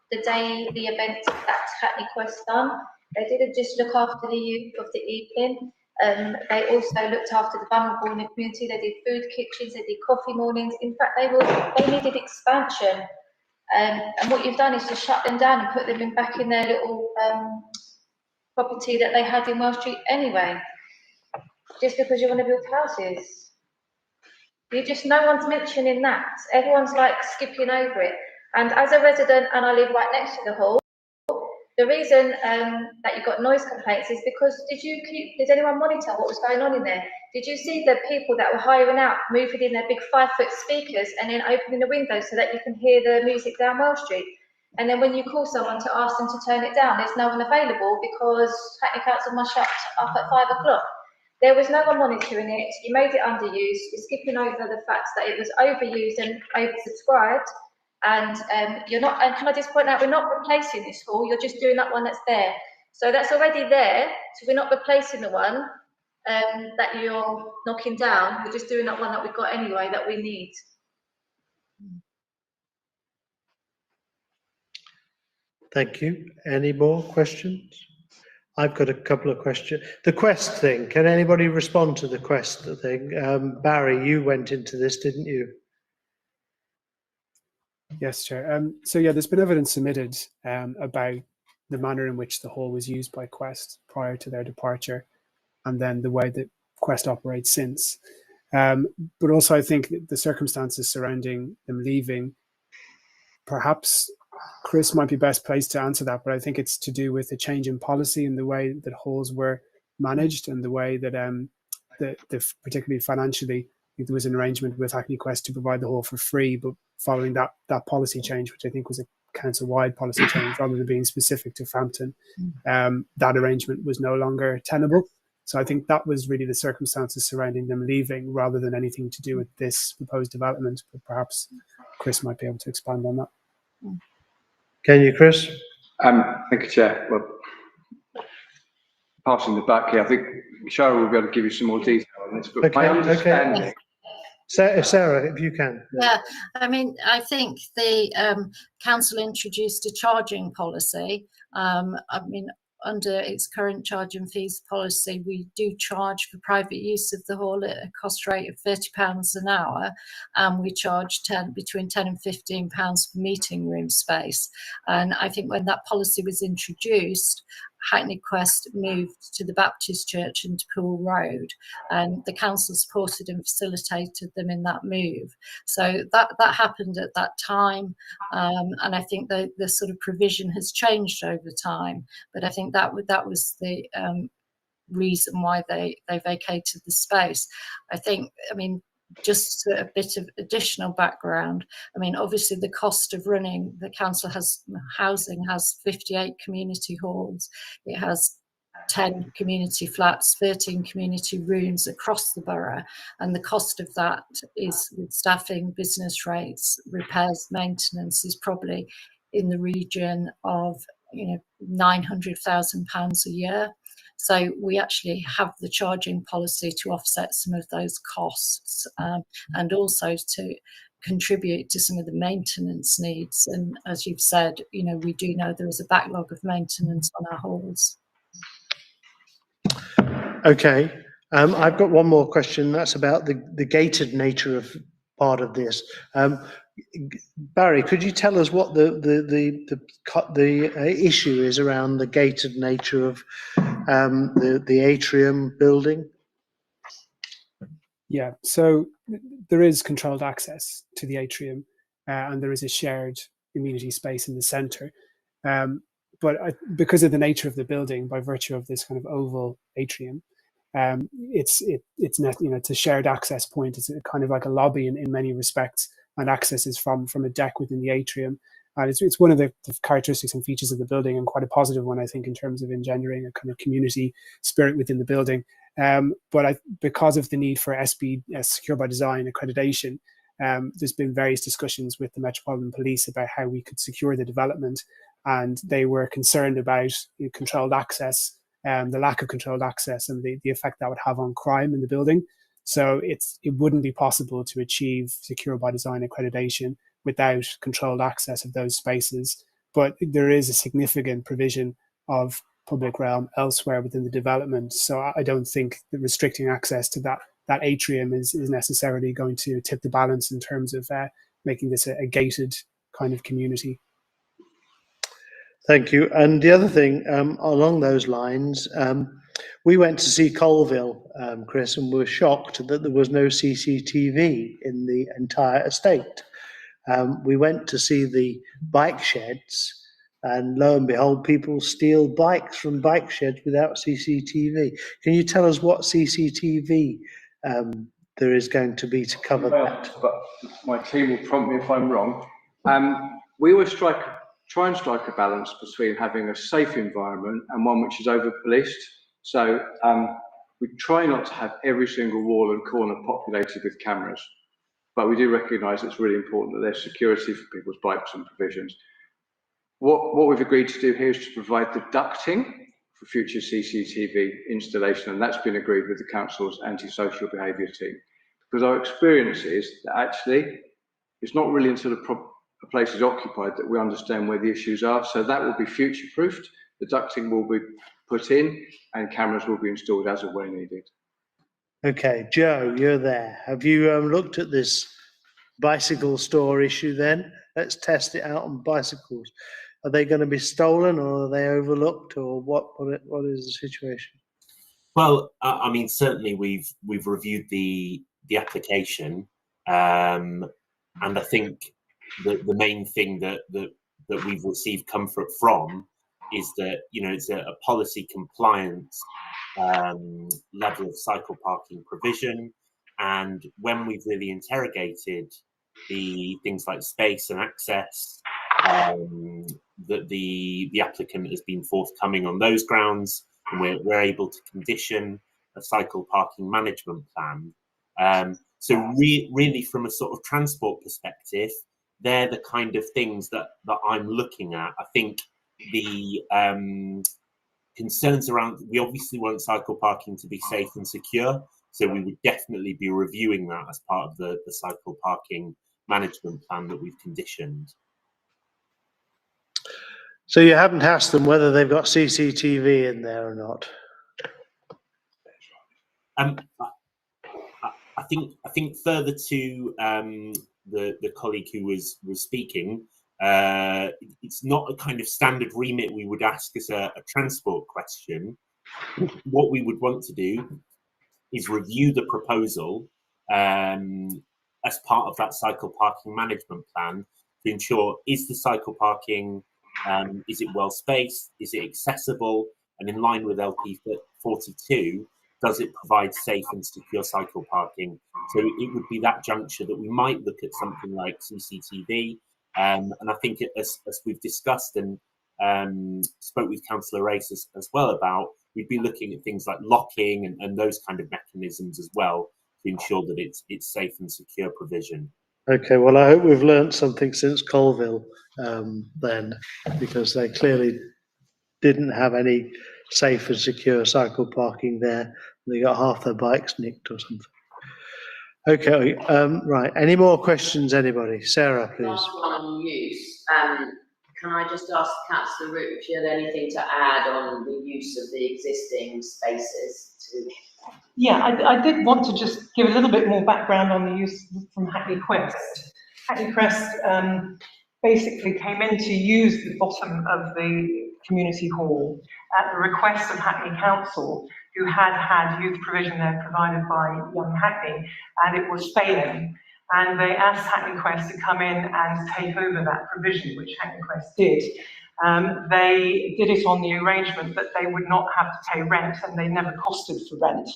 the day, the event that Hackney Quest done? They didn't just look after the youth of the evening. They also looked after the vulnerable in the community. They did food kitchens, they did coffee mornings. In fact, they needed expansion. And what you've done is to shut them down and put them back in their little property that they had in Wells Street anyway, just because you want to build houses. No one's mentioning that. Everyone's like skipping over it. And as a resident, and I live right next to the hall, the reason that you got noise complaints is because did anyone monitor what was going on in there? Did you see the people that were hiring out moving in their big 5-foot speakers and then opening the windows so that you can hear the music down Wells Street? And then when you call someone to ask them to turn it down, there's no one available because Hackney Council must shut up at 5 o'clock. There was no one monitoring it. You made it underused. You're skipping over the fact that it was overused and oversubscribed. And you're not. And can I just point out, we're not replacing this hall. You're just doing that one that's there. So that's already there. So we're not replacing the one that you're knocking down. We're just doing that one that we've got anyway that we need. Thank you. Any more questions? I've got a couple of questions. The Quest thing, can anybody respond to the Quest thing? Barry, you went into this, didn't you? Yes, Chair. So yeah, there's been evidence submitted about the manner in which the hall was used by Quest prior to their departure, and then the way that Quest operates since. But also I think the circumstances surrounding them leaving, perhaps Chris might be best placed to answer that, but I think it's to do with a change in policy in the way that halls were managed and the way that, particularly financially, I think there was an arrangement with Hackney Quest to provide the hall for free, but following that policy change, which I think was a council-wide policy change rather than being specific to Frampton, that arrangement was no longer tenable. So I think that was really the circumstances surrounding them leaving, rather than anything to do with this proposed development. But perhaps Chris might be able to expand on that. Can you, Chris? Thank you, Chair. Well, passing the back here, I think Cheryl will be able to give you some more detail on this, but my understanding... Sarah, if you can. Yeah, I mean, I think the council introduced a charging policy. I mean, under its current charge and fees policy, we do charge for private use of the hall at a cost rate of £30 an hour, and we charge between £10 and £15 for meeting room space. And I think when that policy was introduced, Hackney Quest moved to the Baptist Church and to Poole Road, and the council supported and facilitated them in that move. So that happened at that time, and I think the sort of provision has changed over time. But I think that was the reason why they vacated the space. I mean, just a bit of additional background. I mean, obviously the cost of running the council housing has 58 community halls. It has 10 community flats, 13 community rooms across the borough. And the cost of that is, with staffing, business rates, repairs, maintenance, is probably in the region of £900,000 a year. So we actually have the charging policy to offset some of those costs, and also to contribute to some of the maintenance needs. And as you've said, we do know there is a backlog of maintenance on our halls. Okay, I've got one more question. That's about the gated nature of part of this. Barry, could you tell us what the issue is around the gated nature of the Atrium building? Yeah, so there is controlled access to the Atrium, and there is a shared amenity space in the centre. But because of the nature of the building, by virtue of this kind of oval atrium, it's a shared access point. It's kind of like a lobby in many respects, and access is from a deck within the atrium. And it's one of the characteristics and features of the building, and quite a positive one, I think, in terms of engendering a kind of community spirit within the building. But because of the need for SB, Secure by Design accreditation, there's been various discussions with the Metropolitan Police about how we could secure the development, and they were concerned about controlled access, the lack of controlled access, and the effect that would have on crime in the building. So it wouldn't be possible to achieve Secure by Design accreditation without controlled access of those spaces. But there is a significant provision of public realm elsewhere within the development. So I don't think that restricting access to that atrium is necessarily going to tip the balance in terms of making this a gated kind of community. Thank you. And the other thing along those lines, we went to see Colville, Chris, and were shocked that there was no CCTV in the entire estate. We went to see the bike sheds, and lo and behold, people steal bikes from bike sheds without CCTV. Can you tell us what CCTV there is going to be to cover that? But my team will prompt me if I'm wrong. We always try and strike a balance between having a safe environment and one which is over-policed. So we try not to have every single wall and corner populated with cameras, but we do recognise it's really important that there's security for people's bikes and provisions. What we've agreed to do here is to provide the ducting for future CCTV installation, and that's been agreed with the council's antisocial behaviour team. Because our experience is that actually it's not really until a place is occupied that we understand where the issues are. So that will be future-proofed. The ducting will be put in, and cameras will be installed as and when needed. Okay, Joe, you're there. Have you looked at this bicycle store issue then? Let's test it out on bicycles. Are they going to be stolen, or are they overlooked, or what is the situation? Well, I mean, certainly we've reviewed the application, and I think the main thing that we've received comfort from is that it's a policy compliance level of cycle parking provision, and when we've really interrogated the things like space and access, that the applicant has been forthcoming on those grounds, and we're able to condition cycle parking management plan. So really from a sort of transport perspective, they're the kind of things that I'm looking at. I think the concerns around, we obviously want cycle parking to be safe and secure, so we would definitely be reviewing that as part of the cycle parking management plan that we've conditioned. So you haven't asked them whether they've got CCTV in there or not? I think further to the colleague who was speaking, it's not a kind of standard remit we would ask as a transport question. What we would want to do is review the proposal as part of that cycle parking management plan to ensure, is the cycle parking, is it well spaced, is it accessible, and in line with LP 42, does it provide safe and secure cycle parking? So it would be that juncture that we might look at something like CCTV. And I think as we've discussed and spoke with Councillor Race as well about, we'd be looking at things like locking and those kind of mechanisms as well to ensure that it's safe and secure provision. Okay, well, I hope we've learnt something since Colville then, because they clearly didn't have any safe and secure cycle parking there. They got half their bikes nicked or something. Okay, right. Any more questions, anybody? Sarah, please. Last one on use. Can I just ask Councillor Root if she had anything to add on the use of the existing spaces to... Yeah, I did want to just give a little bit more background on the use from Hackney Quest. Hackney Quest basically came in to use the bottom of the community hall at the request of Hackney Council, who had youth provision there provided by Young Hackney, and it was failing. And they asked Hackney Quest to come in and take over that provision, which Hackney Quest did. They did it on the arrangement that they would not have to pay rent, and they never costed for rent.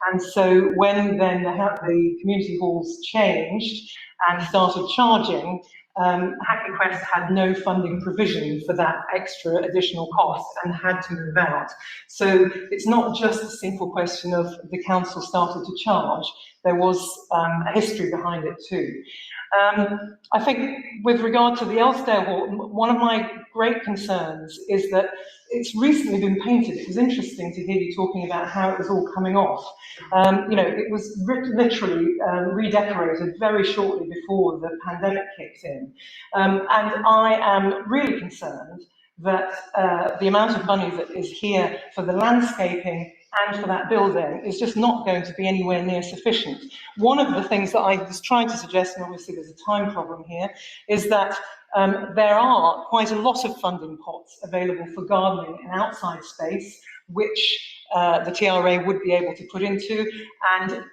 And so when then the community halls changed and started charging, Hackney Quest had no funding provision for that extra additional cost and had to move out. So it's not just a simple question of the council started to charge. There was a history behind it too. I think with regard to the Elsdale Hall, one of my great concerns is that it's recently been painted. It was interesting to hear you talking about how it was all coming off. You know, it was literally redecorated very shortly before the pandemic kicked in. And I am really concerned that the amount of money that is here for the landscaping and for that building is just not going to be anywhere near sufficient. One of the things that I was trying to suggest, and obviously there's a time problem here, is that there are quite a lot of funding pots available for gardening and outside space, which the TRA would be able to put into. And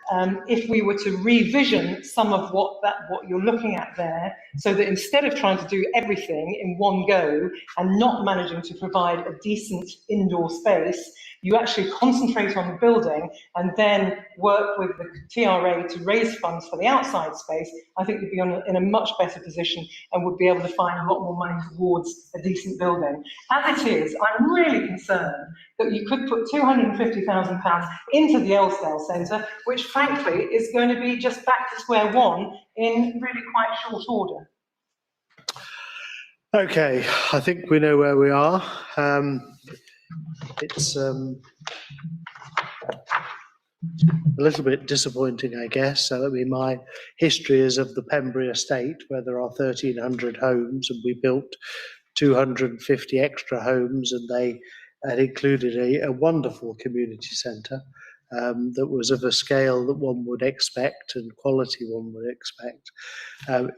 if we were to revision some of what you're looking at there, so that instead of trying to do everything in one go and not managing to provide a decent indoor space, you actually concentrate on the building and then work with the TRA to raise funds for the outside space, I think you'd be in a much better position and would be able to find a lot more money towards a decent building. As it is, I'm really concerned that you could put £250,000 into the Elsdale Centre, which frankly is going to be just back to square one in really quite short order. Okay, I think we know where we are. It's a little bit disappointing, I guess. So, I mean, my history is of the Pembury estate, where there are 1,300 homes, and we built 250 extra homes, and they had included a wonderful community centre that was of a scale that one would expect and quality one would expect.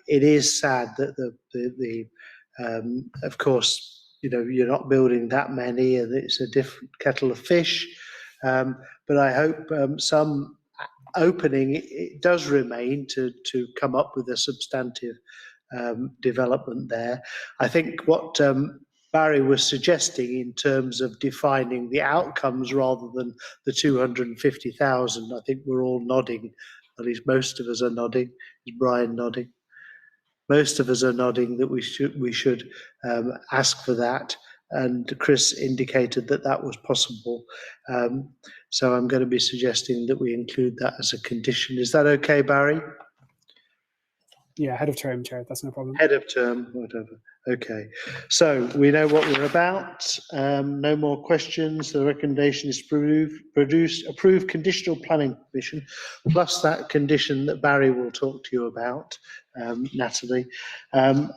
It is sad that of course, you know, you're not building that many, and it's a different kettle of fish. But I hope some opening it does remain to come up with a substantive development there. I think what Barry was suggesting in terms of defining the outcomes rather than the 250,000, I think we're all nodding, at least most of us are nodding. Is Brian nodding? Most of us are nodding that we should ask for that. and Chris indicated that that was possible. So I'm going to be suggesting that we include that as a condition. Is that okay, Barry? Yeah, head of term, Chair, that's no problem. Head of term, whatever. Okay, so we know what we're about. No more questions. The recommendation is approve conditional planning permission, plus that condition that Barry will talk to you about, Natalie, and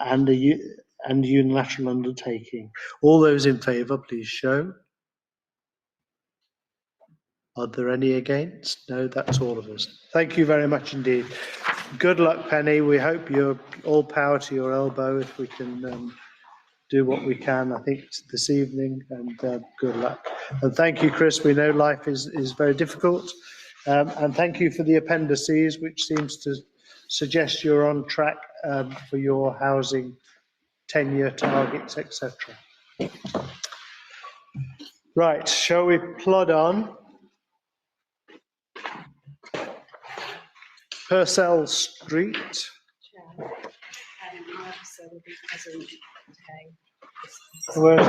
unilateral undertaking. All those in favour, please show. Are there any against? No, that's all of us. Thank you very much indeed. Good luck, Penny. We hope you're all power to your elbow if we can do what we can, I think, this evening, and good luck. And thank you, Chris. We know life is very difficult. And thank you for the appendices, which seems to suggest you're on track for your housing 10-year targets, etc. Right, shall we plod on? Purcell Street. Where is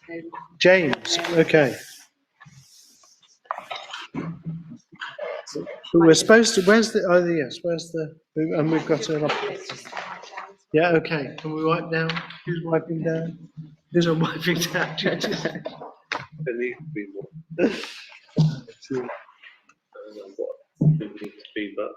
it? James, okay. We're supposed to, where's the, oh yes, where's the, and we've got an yeah, okay. Can we wipe down? Who's wiping down? Who's on wiping down? There needs to be more. Needs to be, but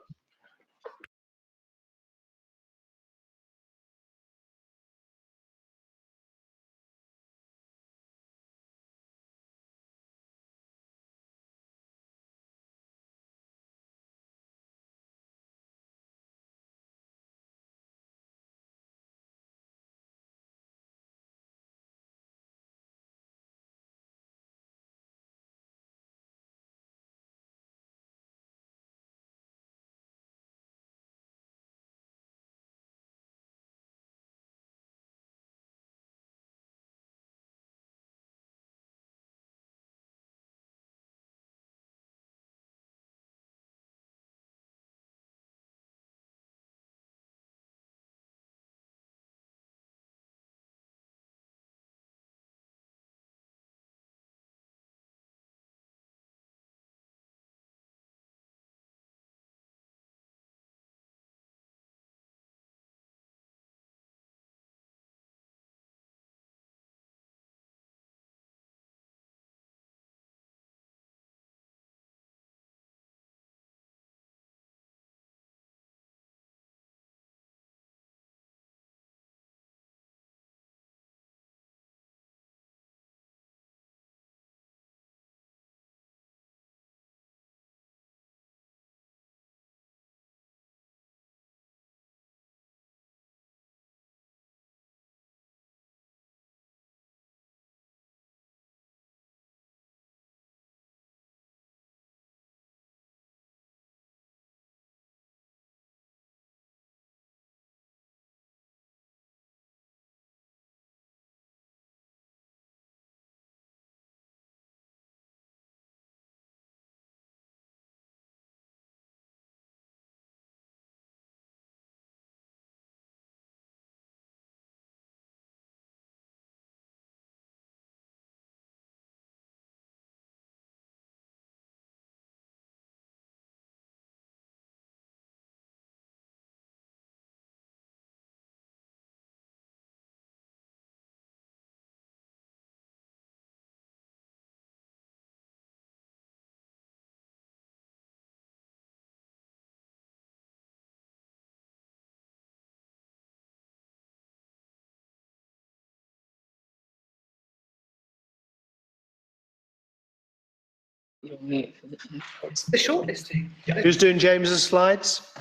It's the shortlisting. who's doing James's slides?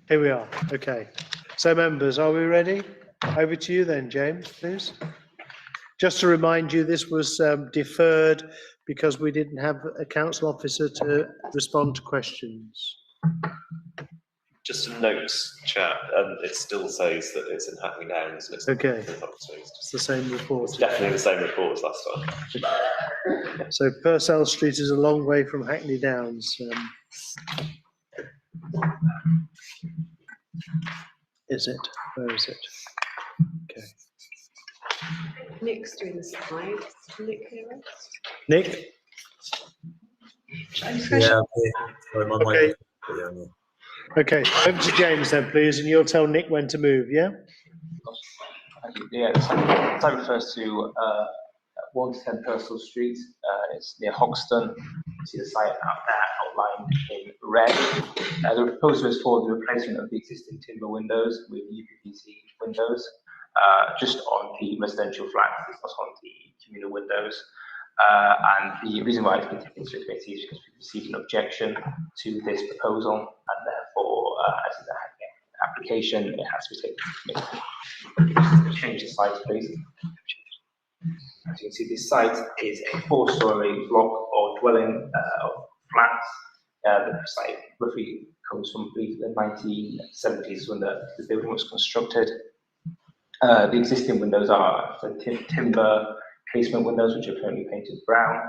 Here we are. Okay. So members, are we ready? Over to you then, James, please. Just to remind you, this was deferred because we didn't have a council officer to respond to questions. Just a note, Chair, it still says that it's in Hackney Downs. And it's okay. It's the same report. It's definitely the same report as last time. So Purcell Street is a long way from Hackney Downs. Is it? Where is it? Okay. Nick's doing the slides. Nick here. Nick? Yeah, okay. Sorry, my Okay. mic. Yeah, no. Okay, over to James then, please, and you'll tell Nick when to move, yeah? Yeah, the site refers to 110 Purcell Street. It's near Hoxton. You see the site out there outlined in red. The proposal is for the replacement of the existing timber windows with UPVC windows, just on the residential flats, it's not on the communal windows. And the reason why it's been taken into committee is because we've received an objection to this proposal, and therefore, as an application, it has to be taken to committee. Change the site, please. As you can see, this site is a 4-storey block or dwelling of flats. The site roughly comes from, I believe, the 1970s when the building was constructed. The existing windows are timber casement windows, which are currently painted brown.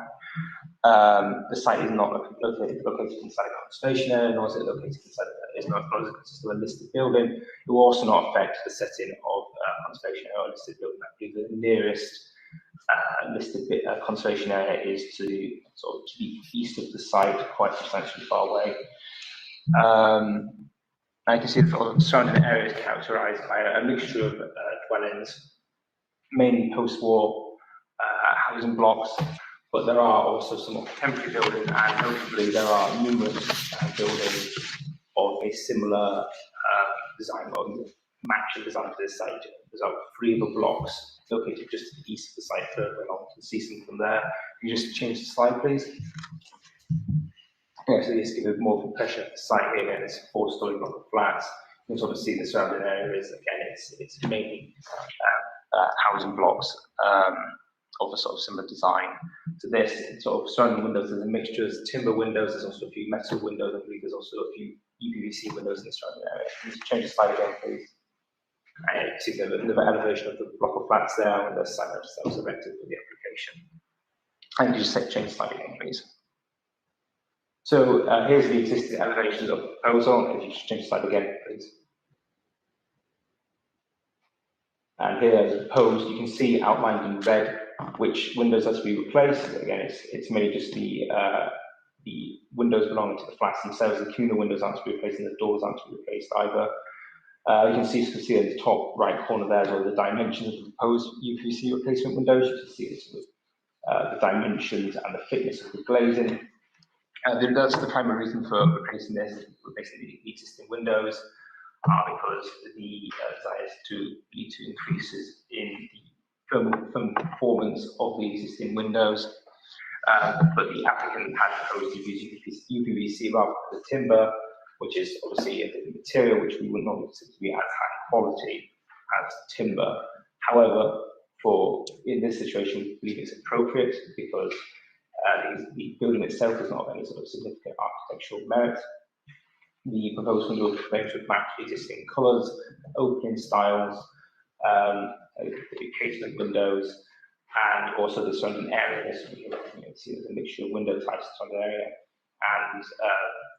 The site is not located inside a conservation area, nor is it located inside. It's not consistent with a listed building. It will also not affect the setting of conservation area or listed building. I believe the nearest listed conservation area is to sort of the east of the site, quite substantially far away. I can see the surrounding area is characterised by a mixture of dwellings, mainly post-war housing blocks, but there are also some contemporary buildings, and notably there are numerous buildings of a similar design, or matching design to this site. There's 3 other blocks located just to the east of the site further along. You can see some from there. Can you just change the slide, please? Yeah, so just give a more impression of the site here. Again, it's a 4-storey block of flats. You can sort of see the surrounding areas. Again, it's mainly housing blocks of a sort of similar design to this. Sort of surrounding windows, there's a mixture of timber windows. There's also a few metal windows. I believe there's also a few UPVC windows in the surrounding area. Can you change the slide again, please? And you can see the elevation of the block of flats there, and the signage that was erected for the application. And you just change the slide again, please. So here's the existing elevations of the proposal. If you just change the slide again, please. And here, as proposed, you can see outlined in red which windows are to be replaced. Again, it's mainly just the windows belonging to the flats themselves. The communal windows aren't to be replaced, and the doors aren't to be replaced either. You can see in the top right corner there as well the dimensions of the proposed UPVC replacement windows. You can see the dimensions and the thickness of the glazing. That's the primary reason for replacing the existing windows, because the desire is to lead to increases in the thermal performance of the existing windows. But the applicant had proposed to use UPVC rather than the timber, which is obviously a different material which we would not consider to be as high quality as timber. However, in this situation, we believe it's appropriate because the building itself does not have any sort of significant architectural merit. The proposed window will match existing colours, opening styles, casement windows, and also the surrounding areas. You can see there's a mixture of window types in the area, and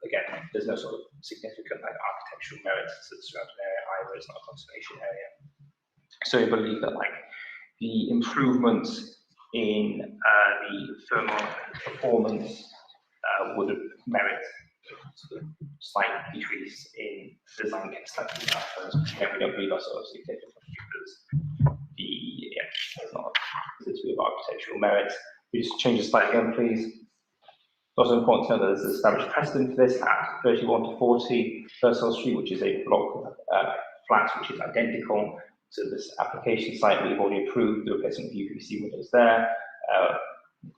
again, there's no sort of significant architectural merit to the surrounding area either. It's not a conservation area. So we believe that the improvements in the thermal performance would merit sort of slight decrease in design construction outcomes, which again we don't believe are sort of significant because it's not considered of architectural merit. We just change the slide again, please. It's also important to know that there's an established precedent for this at 31 to 40 Purcell Street, which is a block of flats which is identical to this application site. We've already approved the replacement of UPVC windows there.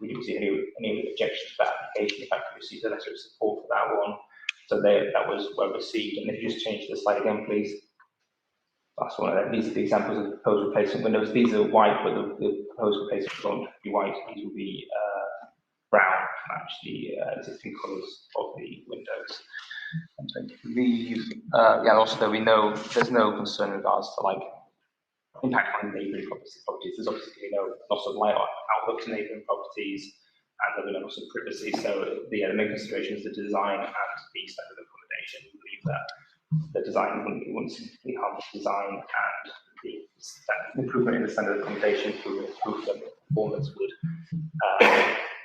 We didn't see any objections to that application. In fact, we received a letter of support for that one. So that was well received. And if you just change the slide again, please. That's one of them. These are the examples of the proposed replacement windows. These are white, but the proposed replacement won't be white. These will be brown to match the existing colours of the windows. And so I believe, also there'll be there's no concern in regards to impact on neighbouring properties. There's obviously no loss of light outlook to neighbouring properties, and there'll be no loss of privacy. So the main consideration is the design and the standard of accommodation. We believe that the design wouldn't significantly harm the design, and the improvement in the standard accommodation, improvement in performance would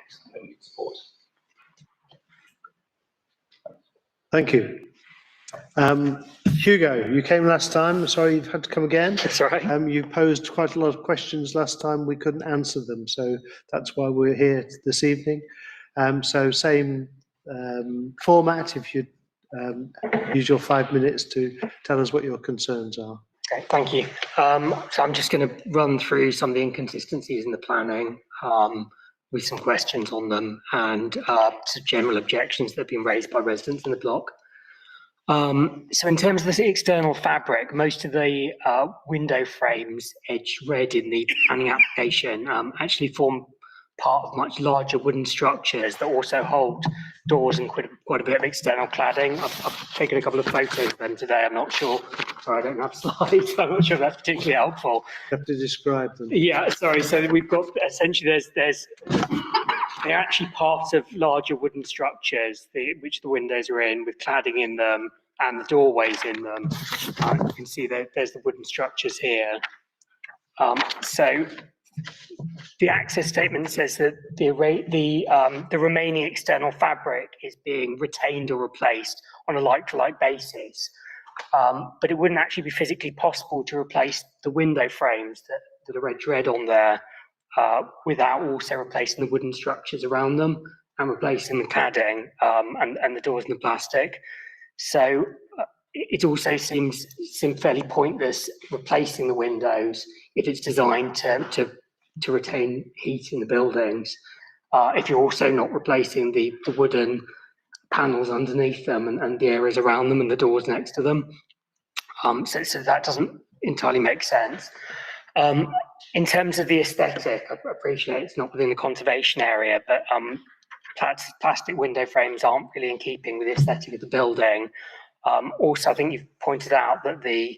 something we support. Thank you. Hugo, you came last time. Sorry, you've had to come again. That's all right. You posed quite a lot of questions last time. We couldn't answer them, so that's why we're here this evening. So same format. If you'd use your 5 minutes to tell us what your concerns are. Okay, thank you. So I'm just going to run through some of the inconsistencies in the planning with some questions on them and some general objections that have been raised by residents in the block. So in terms of the external fabric, most of the window frames edged red in the planning application actually form part of much larger wooden structures that also hold doors and quite a bit of external cladding. I've taken a couple of photos of them today. I'm not sure. Sorry, I don't have slides. I'm not sure if that's particularly helpful. You have to describe them. Yeah, sorry. So we've got essentially they're actually part of larger wooden structures which the windows are in, with cladding in them and the doorways in them. You can see that there's the wooden structures here. So the access statement says that the remaining external fabric is being retained or replaced on a like-for-like basis, but it wouldn't actually be physically possible to replace the window frames that are edged red on there without also replacing the wooden structures around them and replacing the cladding and the doors and the plastic. So it also seems fairly pointless replacing the windows if it's designed to retain heat in the buildings, if you're also not replacing the wooden panels underneath them and the areas around them and the doors next to them. So that doesn't entirely make sense. In terms of the aesthetic, I appreciate it's not within the conservation area, but plastic window frames aren't really in keeping with the aesthetic of the building. Also, I think you've pointed out that the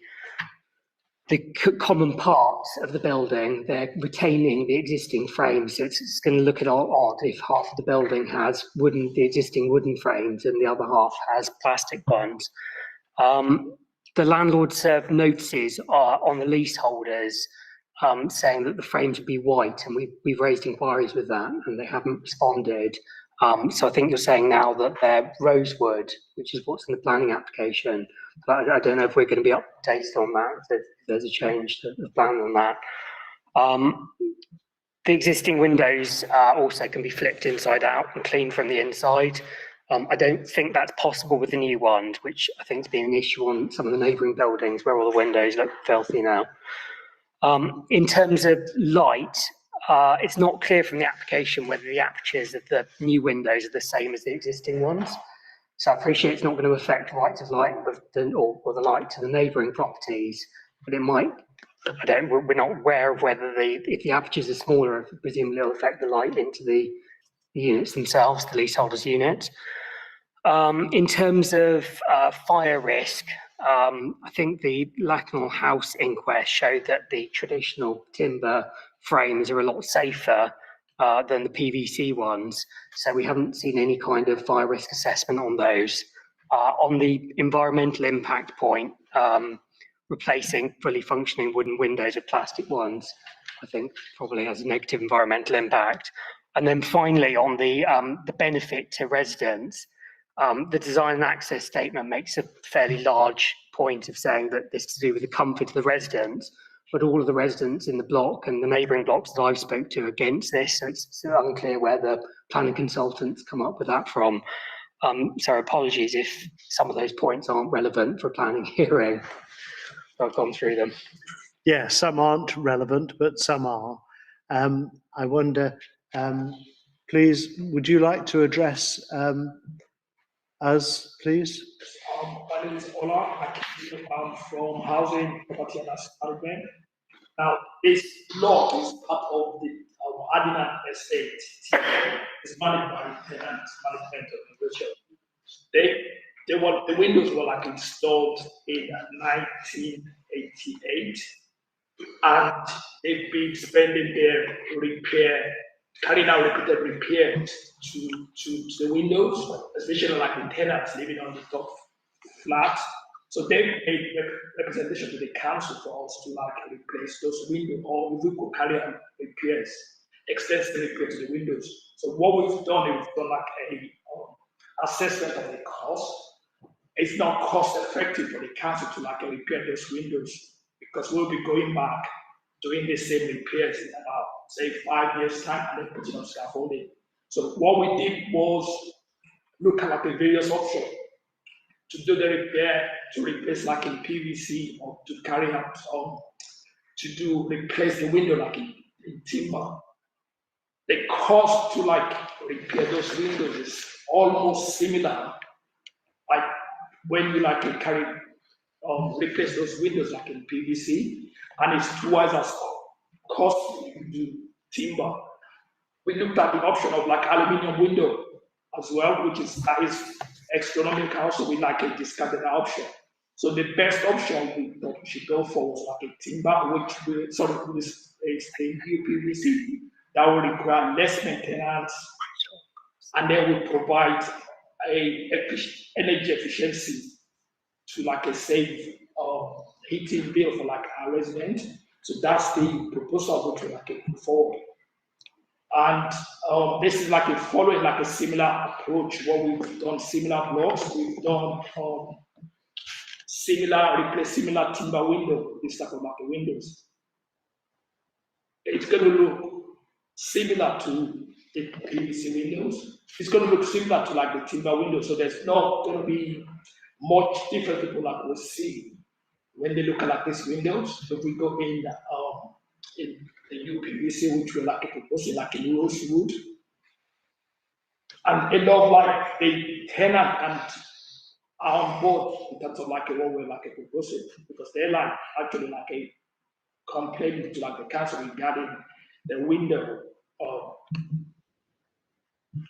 common parts of the building, they're retaining the existing frames. So it's going to look at odd if half of the building has the existing wooden frames and the other half has plastic ones. The landlord served notices on the leaseholders saying that the frames would be white, and we've raised inquiries with that and they haven't responded. So I think you're saying now that they're rosewood, which is what's in the planning application. But I don't know if we're going to be updated on that, if there's a change to the plan on that. The existing windows also can be flipped inside out and cleaned from the inside. I don't think that's possible with the new ones, which I think has been an issue on some of the neighbouring buildings where all the windows look filthy now. In terms of light, it's not clear from the application whether the apertures of the new windows are the same as the existing ones. So I appreciate it's not going to affect rights of light or the light to the neighbouring properties, but it might. We're not aware of whether if the apertures are smaller, presumably it'll affect the light into the units themselves, the leaseholders' units. In terms of fire risk, I think the Lacknell House inquest showed that the traditional timber frames are a lot safer than the PVC ones. So we haven't seen any kind of fire risk assessment on those. On the environmental impact point, replacing fully functioning wooden windows with plastic ones, I think probably has a negative environmental impact. And then finally, on the benefit to residents, the design and access statement makes a fairly large point of saying that this is to do with the comfort of the residents, but all of the residents in the block and the neighbouring blocks that I've spoke to are against this, so it's unclear where the planning consultants come up with that from. So apologies if some of those points aren't relevant for a planning hearing. I've gone through them. Yeah, some aren't relevant, but some are. I wonder, please, would you like to address us, please? My name is Ola. I'm from Housing, Property and Asset Management. Now, this block is part of the Adnan estate. It's managed by tenant management organization. The windows were like installed in 1988, and they've been spending their carrying out repeated repairs to the windows, especially like the tenants living on the top flat. So they made representation to the council for us to like replace those windows, or if we could carry out repairs, extensive repair to the windows. So what we've done is we've done like a assessment of the cost. It's not cost effective for the council to like repair those windows because we'll be going back doing the same repairs in about say 5 years time and then putting on scaffolding. So what we did was look at like the various options to do the repair, to replace like in PVC or to carry out replace the window like in timber. The cost to like repair those windows is almost similar, like when you like replace those windows like in PVC, and it's twice as costly to do timber. We looked at the option of like aluminium window as well, which is astronomical, so we like a discarded option. So the best option we thought we should go for was like a timber, which is a UPVC that will require less maintenance, and then we provide energy efficiency to like a save heating bill for like our residents. So that's the proposal which we like put forward. And this is like following like a similar approach. What we've done similar blocks, we've done replace similar timber window, this type of like windows. It's going to look similar to the PVC windows. It's going to look similar to like the timber windows. So there's not going to be much different people like we see when they look at like these windows. So if we go in the UPVC, which we're like proposing like in rosewood, and a lot of like the tenant and are on board in terms of like what we're like proposing, because they're like actually like a complaining to like the council regarding the window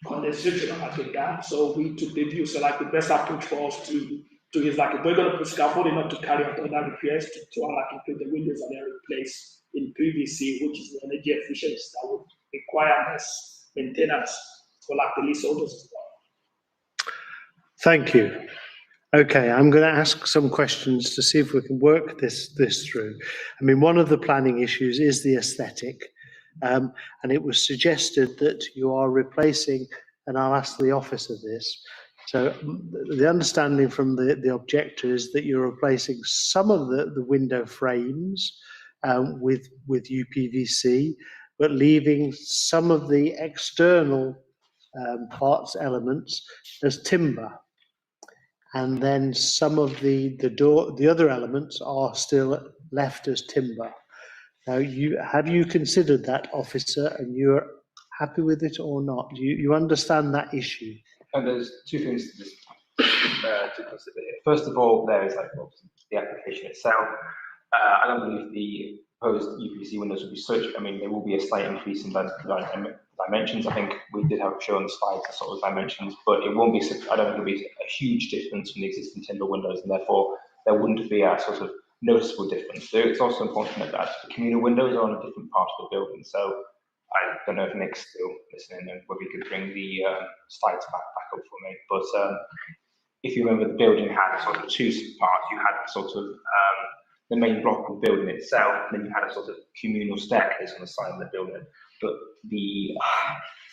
condensation of like a dam. So we took the view, so like the best approach for us to is like if we're going to put scaffolding not to carry out other repairs to like include the windows and then replace in PVC, which is the energy efficiency that would require less maintenance for like the leaseholders as well. Thank you. Okay, I'm going to ask some questions to see if we can work this through. I mean, one of the planning issues is the aesthetic, and it was suggested that you are replacing, and I'll ask the office of this. So the understanding from the objector is that you're replacing some of the window frames with UPVC, but leaving some of the external parts elements as timber. And then some of the other elements are still left as timber. Now, have you considered that, officer, and you're happy with it or not? You understand that issue? And there's two things to consider here. First of all, there is like the application itself. I don't believe the proposed UPVC windows will be such. I mean, there will be a slight increase in dimensions. I think we did have shown the slides the sort of dimensions, but it won't be such. I don't think it'll be a huge difference from the existing timber windows, and therefore there wouldn't be a sort of noticeable difference. It's also important that the communal windows are on a different part of the building. So I don't know if Nick's still listening and whether we could bring the slides back up for me. But if you remember, the building had sort of two parts. You had sort of the main block of the building itself, and then you had a sort of communal staircase on the side of the building. But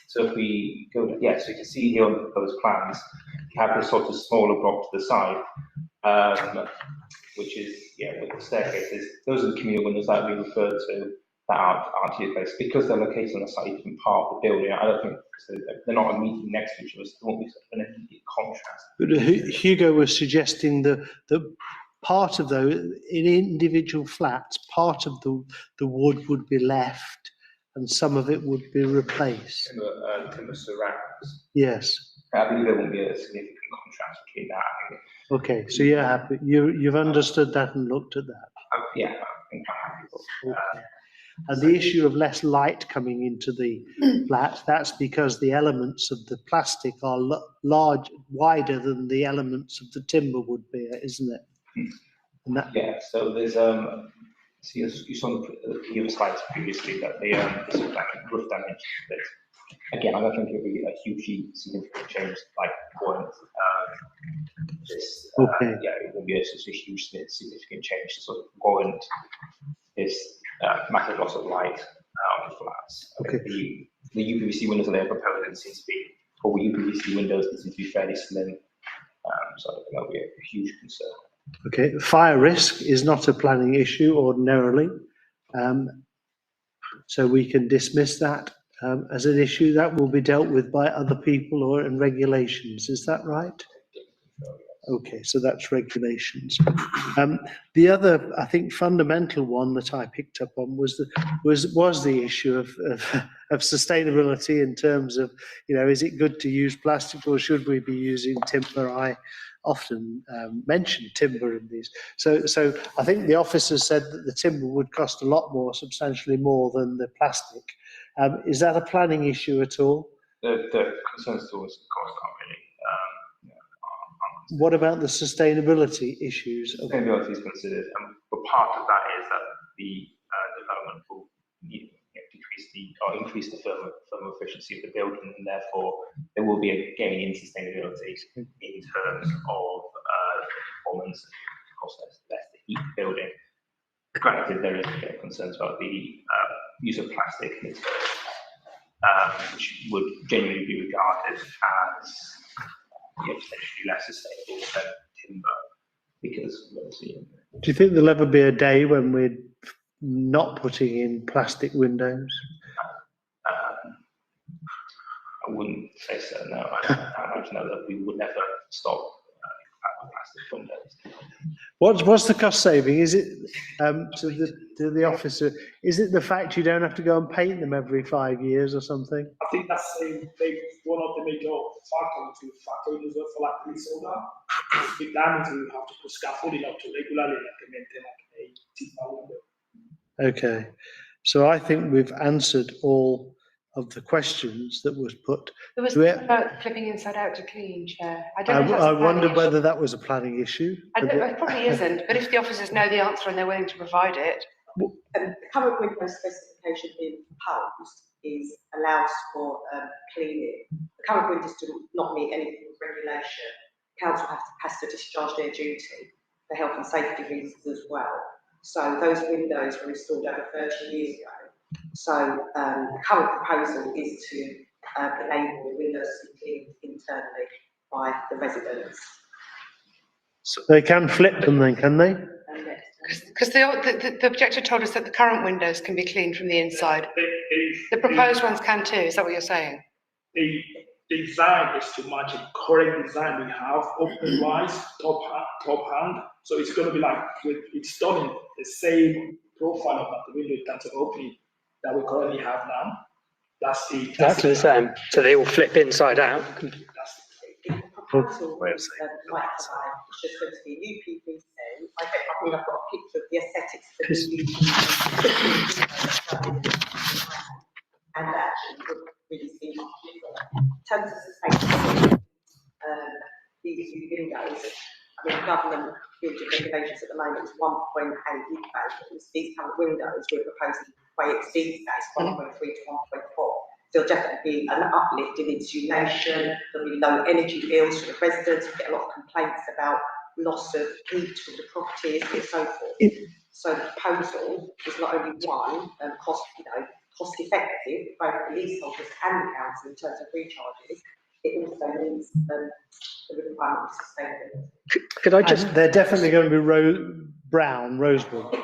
so if we go, so you can see here on those plans, you have this sort of smaller block to the side, which is with the staircases. Those are the communal windows that we referred to that aren't utilized because they're located on a slightly different part of the building. I don't think they're not immediately next to each other, so there won't be such an immediate contrast. But Hugo was suggesting that part of those, in individual flats, part of the wood would be left and some of it would be replaced. Timber surrounds. Yes. I believe there won't be a significant contrast between that. I think. Okay, so you're happy. You've understood that and looked at that. Yeah, I think I'm happy. And the issue of less light coming into the flat, that's because the elements of the plastic are wider than the elements of the timber would be, isn't it? And that, so there's so you saw the other slides previously that the sort of rough dimensions of it. Again, I don't think it will be a hugely significant change like point. this, Okay. yeah, it will be a huge significant change to sort of warrant this massive loss of light on the flats. Okay. The UPVC windows that they're proposing seem to be, or UPVC windows that seem to be fairly slim. So I think that'll be a huge concern. Okay, fire risk is not a planning issue ordinarily. So we can dismiss that as an issue that will be dealt with by other people or in regulations. Is that right? Okay, so that's regulations. The other, I think, fundamental one that I picked up on was the issue of sustainability in terms of, you know, is it good to use plastic or should we be using timber? I often mention timber in these. So I think the officers said that the timber would cost a lot more, substantially more than the plastic. Is that a planning issue at all? The concerns towards the cost aren't really. What about the sustainability issues? Sustainability is considered, but part of that is that the development will increase the thermal efficiency of the building, and therefore there will be a gain in sustainability in terms of performance, cost less to heat the building. Granted, there is concerns about the use of plastic in it, which would genuinely be regarded as potentially less sustainable than timber, because obviously. Do you think there'll ever be a day when we're not putting in plastic windows? I wouldn't say so, no. I imagine that we would never stop plastic windows. What's the cost saving? Is it to the officer? Is it the fact you don't have to go and paint them every 5 years or something? I think that's one of the major factors to factor in as well for like leaseholder. With that means we have to put scaffolding up to regularly maintain a timber window. Okay, so I think we've answered all of the questions that was put. There was about flipping inside out to clean, Chair. I wonder whether that was a planning issue. It probably isn't, but if the officers know the answer and they're willing to provide it. The current window specification being proposed allows for cleaning. The current windows do not meet any regulation. Council has to discharge their duty for health and safety reasons as well. So those windows were installed over 30 years ago. So the current proposal is to enable the windows to be cleaned internally by the residents. So they can flip them then, can they? Because the objector told us that the current windows can be cleaned from the inside. The proposed ones can too, is that what you're saying? The design is to match the current design we have, open rise, top hand. So it's going to be like it's done in the same profile of the window in terms of opening that we currently have now. That's the same. So they all flip inside out. The proposal might provide, it's just going to be new PVC. I mean, I've got a picture of the aesthetics of the new PVC. And that actually would really seem much different. In terms of sustainability, these new windows, I mean, government building regulations at the moment is 1.8 inches. These kind of windows we're proposing way exceeds that, it's 1.3 to 1.4. There'll definitely be an uplift in insulation, there'll be low energy bills for the residents, we get a lot of complaints about loss of heat from the properties and so forth. So the proposal is not only one, cost effective, both for leaseholders and the council in terms of recharges, it also means the requirement of sustainability. Could I just? They're definitely going to be brown, rosewood.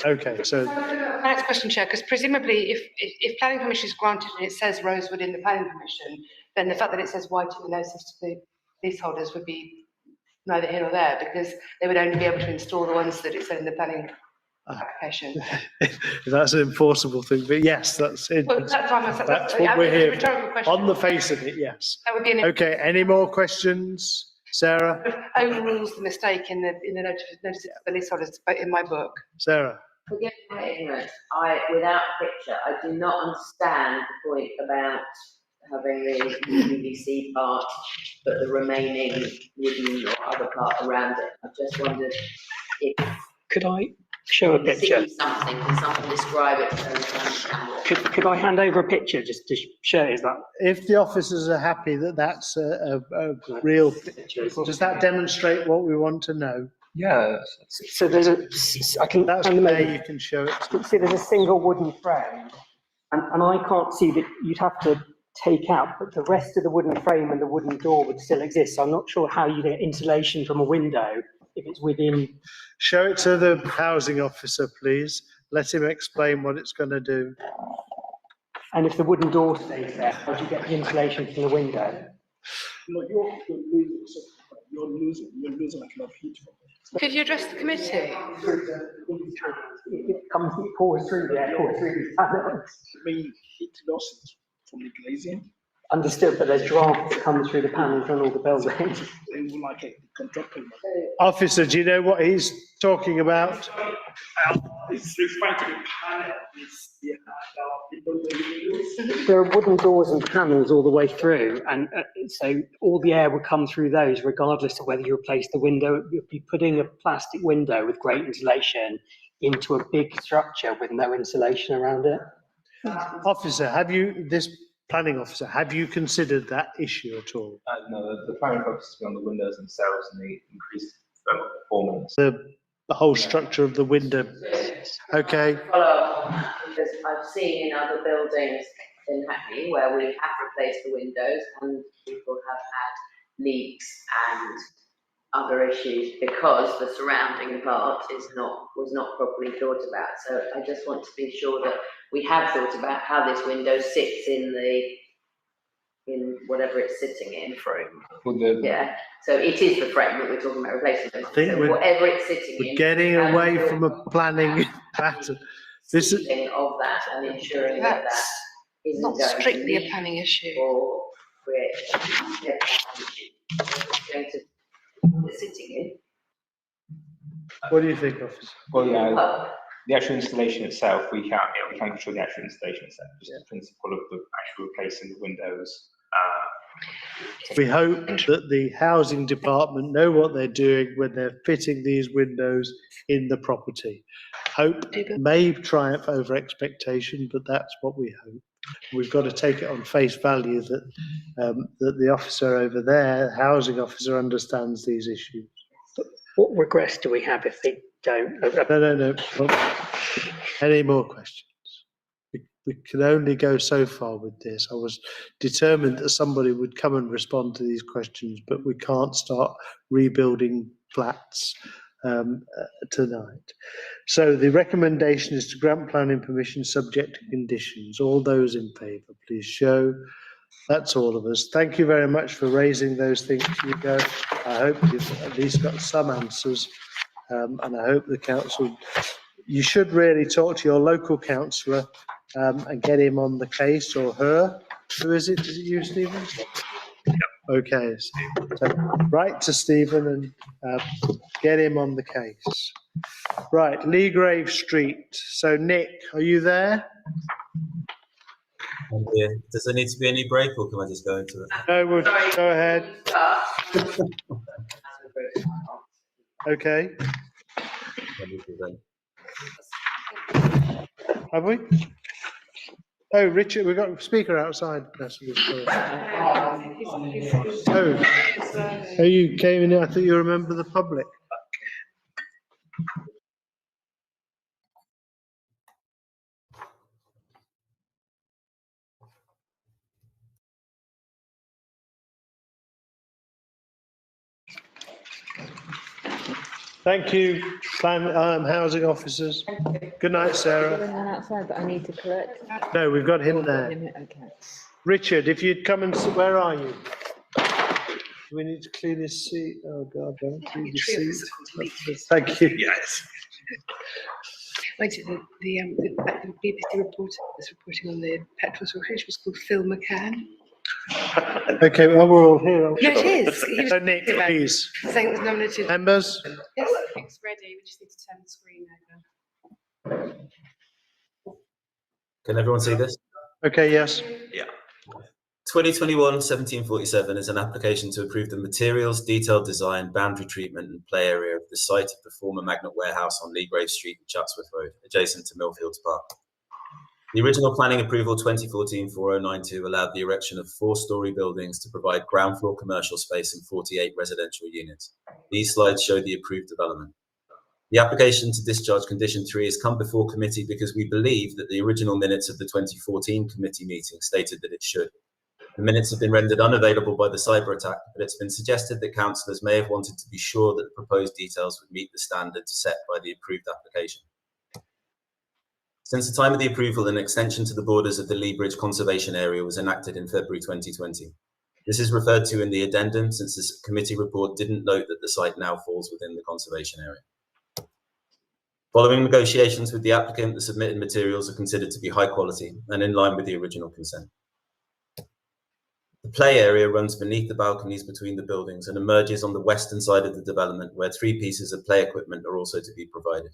Okay, so. Next question, Chair, because presumably if planning permission is granted and it says rosewood in the planning permission, then the fact that it says white in the notice to the leaseholders would be neither here nor there, because they would only be able to install the ones that it said in the planning application. That's an enforceable thing, but yes, that's it. Well, that's what we're here for. On the face of it, yes. That would be okay. Any more questions, Sarah? Overrules the mistake in the notice to the leaseholders in my book. Sarah. Forgive my ignorance. Without a picture, I do not understand the point about having the PVC part, but the remaining wooden or other part around it. I just wondered if. Could I show a picture. See something, can someone describe it so we can understand what? Could I hand over a picture just to show? Is that If the officers are happy that that's a real picture, does that demonstrate what we want to know? Yeah. So there's a. I can. That's hand them there. over. You can show it. See, there's a single wooden frame, and I can't see that. You'd have to take out, but the rest of the wooden frame and the wooden door would still exist. So I'm not sure how you get insulation from a window if it's within. Show it to the housing officer, please. Let him explain what it's going to do. And if the wooden door stays there, how do you get the insulation from the window? No, you're losing a lot of heat from it. Could you address the committee? It comes, it pours through there, pours through these panels. Maybe heat losses from the glazing. Understood, but there's draft that comes through the panels on all the buildings. They will like a conductor. Officer, do you know what he's talking about? It's referring to the panel. There are wooden doors and panels all the way through, and so all the air would come through those, regardless of whether you replace the window. You'd be putting a plastic window with great insulation into a big structure with no insulation around it. Officer, planning officer, have you considered that issue at all? No, the primary focus is on the windows themselves and the increased thermal performance. The whole structure of the window. Okay. Follow up, because I've seen in other buildings in Hackney where we have replaced the windows and people have had leaks and other issues because the surrounding part was not properly thought about. So I just want to be sure that we have thought about how this window sits in whatever it's sitting in. Frame. Yeah, so it is the frame that we're talking about replacing. I think so whatever it's sitting in. We're getting away from a planning pattern. This is of that and ensuring that That's isn't not going strictly to a leak planning issue. or create a issue. It's going to be sitting in. What do you think, officer? Well, yeah, the actual installation itself, we can't control the actual installation itself. Just the principle of the actual replacing the windows. We hope that the housing department know what they're doing when they're fitting these windows in the property. Hope may triumph over expectation, but that's what we hope. We've got to take it on face value that that the officer over there, housing officer, understands these issues. What regrets do we have if they don't? No. Any more questions? We can only go so far with this. I was determined that somebody would come and respond to these questions, but we can't start rebuilding flats tonight. So the recommendation is to grant planning permission subject to conditions. All those in favour, please show. That's all of us. Thank you very much for raising those things, Hugo. I hope you've at least got some answers, and I hope the council. You should really talk to your local councillor and get him on the case, or her. Who is it? Is it you, Stephen? Okay, so write to Stephen and get him on the case. Right, Leagrave Street. So Nick, are you there? Yeah. Does there need to be any break, or can I just go into it? No, we'll go ahead. Okay. Have we? Oh, Richard, we've got a speaker outside. Oh, you came in. I thought you were a member of the public. Thank you, housing officers. Good night, Sarah. One outside, but I need to collect. No, we've got him there. Okay. Richard, if you'd come and sit, where are you? Do we need to clean his seat? Oh God, don't clean his seat. Thank you. Yes. Wait, the BBC reporter was reporting on the petrol shortage was called Phil McCann. Okay, well, we're all here. No, it is. He was So Nick, please. saying it was nominated. Members? Yes, it's ready. We just need to turn the screen over. Can everyone see this? Okay, yes. Yeah. 2021-1747 is an application to approve the materials, detailed design, boundary treatment and play area of the site of the former Magnet Warehouse on Leagrave Street, Chatsworth Road, adjacent to Millfields Park. The original planning approval 2014-4092 allowed the erection of 4-storey buildings to provide ground floor commercial space and 48 residential units. These slides show the approved development. The application to discharge condition 3 has come before committee because we believe that the original minutes of the 2014 committee meeting stated that it should. The minutes have been rendered unavailable by the cyber attack, but it's been suggested that councillors may have wanted to be sure that the proposed details would meet the standards set by the approved application. Since the time of the approval, an extension to the borders of the Lee Bridge Conservation Area was enacted in February 2020. This is referred to in the addendum since the committee report didn't note that the site now falls within the conservation area. Following negotiations with the applicant, the submitted materials are considered to be high quality and in line with the original consent. The play area runs beneath the balconies between the buildings and emerges on the western side of the development, where 3 pieces of play equipment are also to be provided.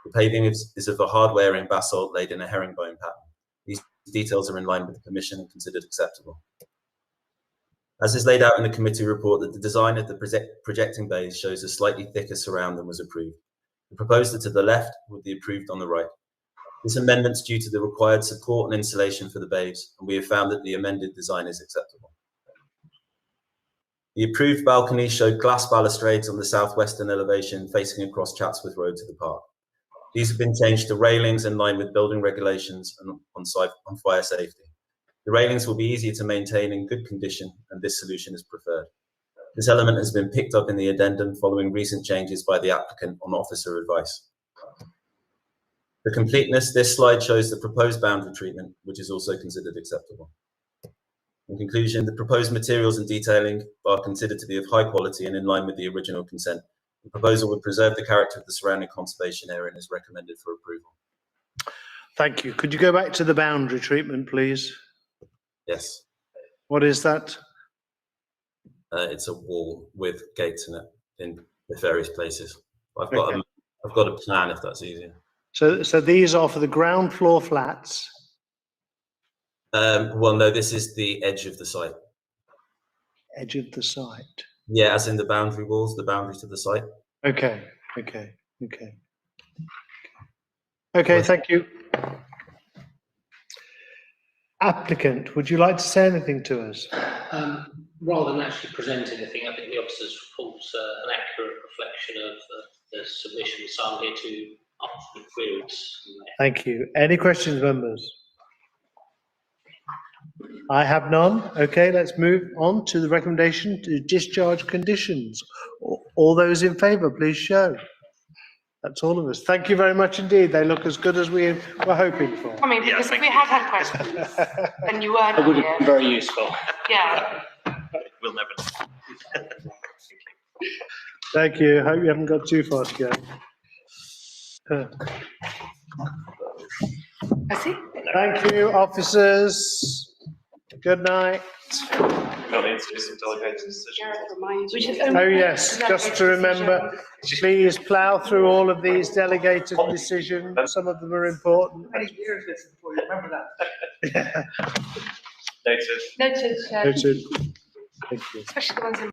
The paving is of a hard-wearing basalt laid in a herringbone pattern. These details are in line with the Commission and considered acceptable. As is laid out in the committee report, that the design of the projecting bays shows a slightly thicker surround than was approved. The proposed are to the left, with the approved on the right. This amendment is due to the required support and insulation for the bays, and we have found that the amended design is acceptable. The approved balconies showed glass balustrades on the southwestern elevation facing across Chatsworth Road to the park. These have been changed to railings in line with building regulations and on fire safety. The railings will be easier to maintain in good condition, and this solution is preferred. This element has been picked up in the addendum following recent changes by the applicant on officer advice. For completeness, this slide shows the proposed boundary treatment, which is also considered acceptable. In conclusion, the proposed materials and detailing are considered to be of high quality and in line with the original consent. The proposal would preserve the character of the surrounding conservation area and is recommended for approval. Thank you. Could you go back to the boundary treatment, please? Yes. What is that? It's a wall with gates in it in the various places. I've got a plan if that's easier. So these are for the ground floor flats. Well, no, this is the edge of the site. Edge of the site. Yeah, as in the boundary walls, the boundary to the site. Okay. Okay, thank you. Applicant, would you like to say anything to us? Rather than actually present anything, I think the officer's report's an accurate reflection of the submission, so I'm here to answer the queries. Thank you. Any questions, members? I have none. Okay, let's move on to the recommendation to discharge conditions. All those in favour, please show. That's all of us. Thank you very much indeed. They look as good as we were hoping for. I mean, because if we had had questions and you weren't That would have here, been very useful. yeah. We'll never know. Thank you. Hope you haven't got too far to go. I see. Thank you, officers. Good night. Got the introducing delegated decision. Oh yes, just to remember, please plough through all of these delegated decisions. Some of them are important. Many years listen before you remember that. Noted. Noted. Noted. Thank you. Especially the ones in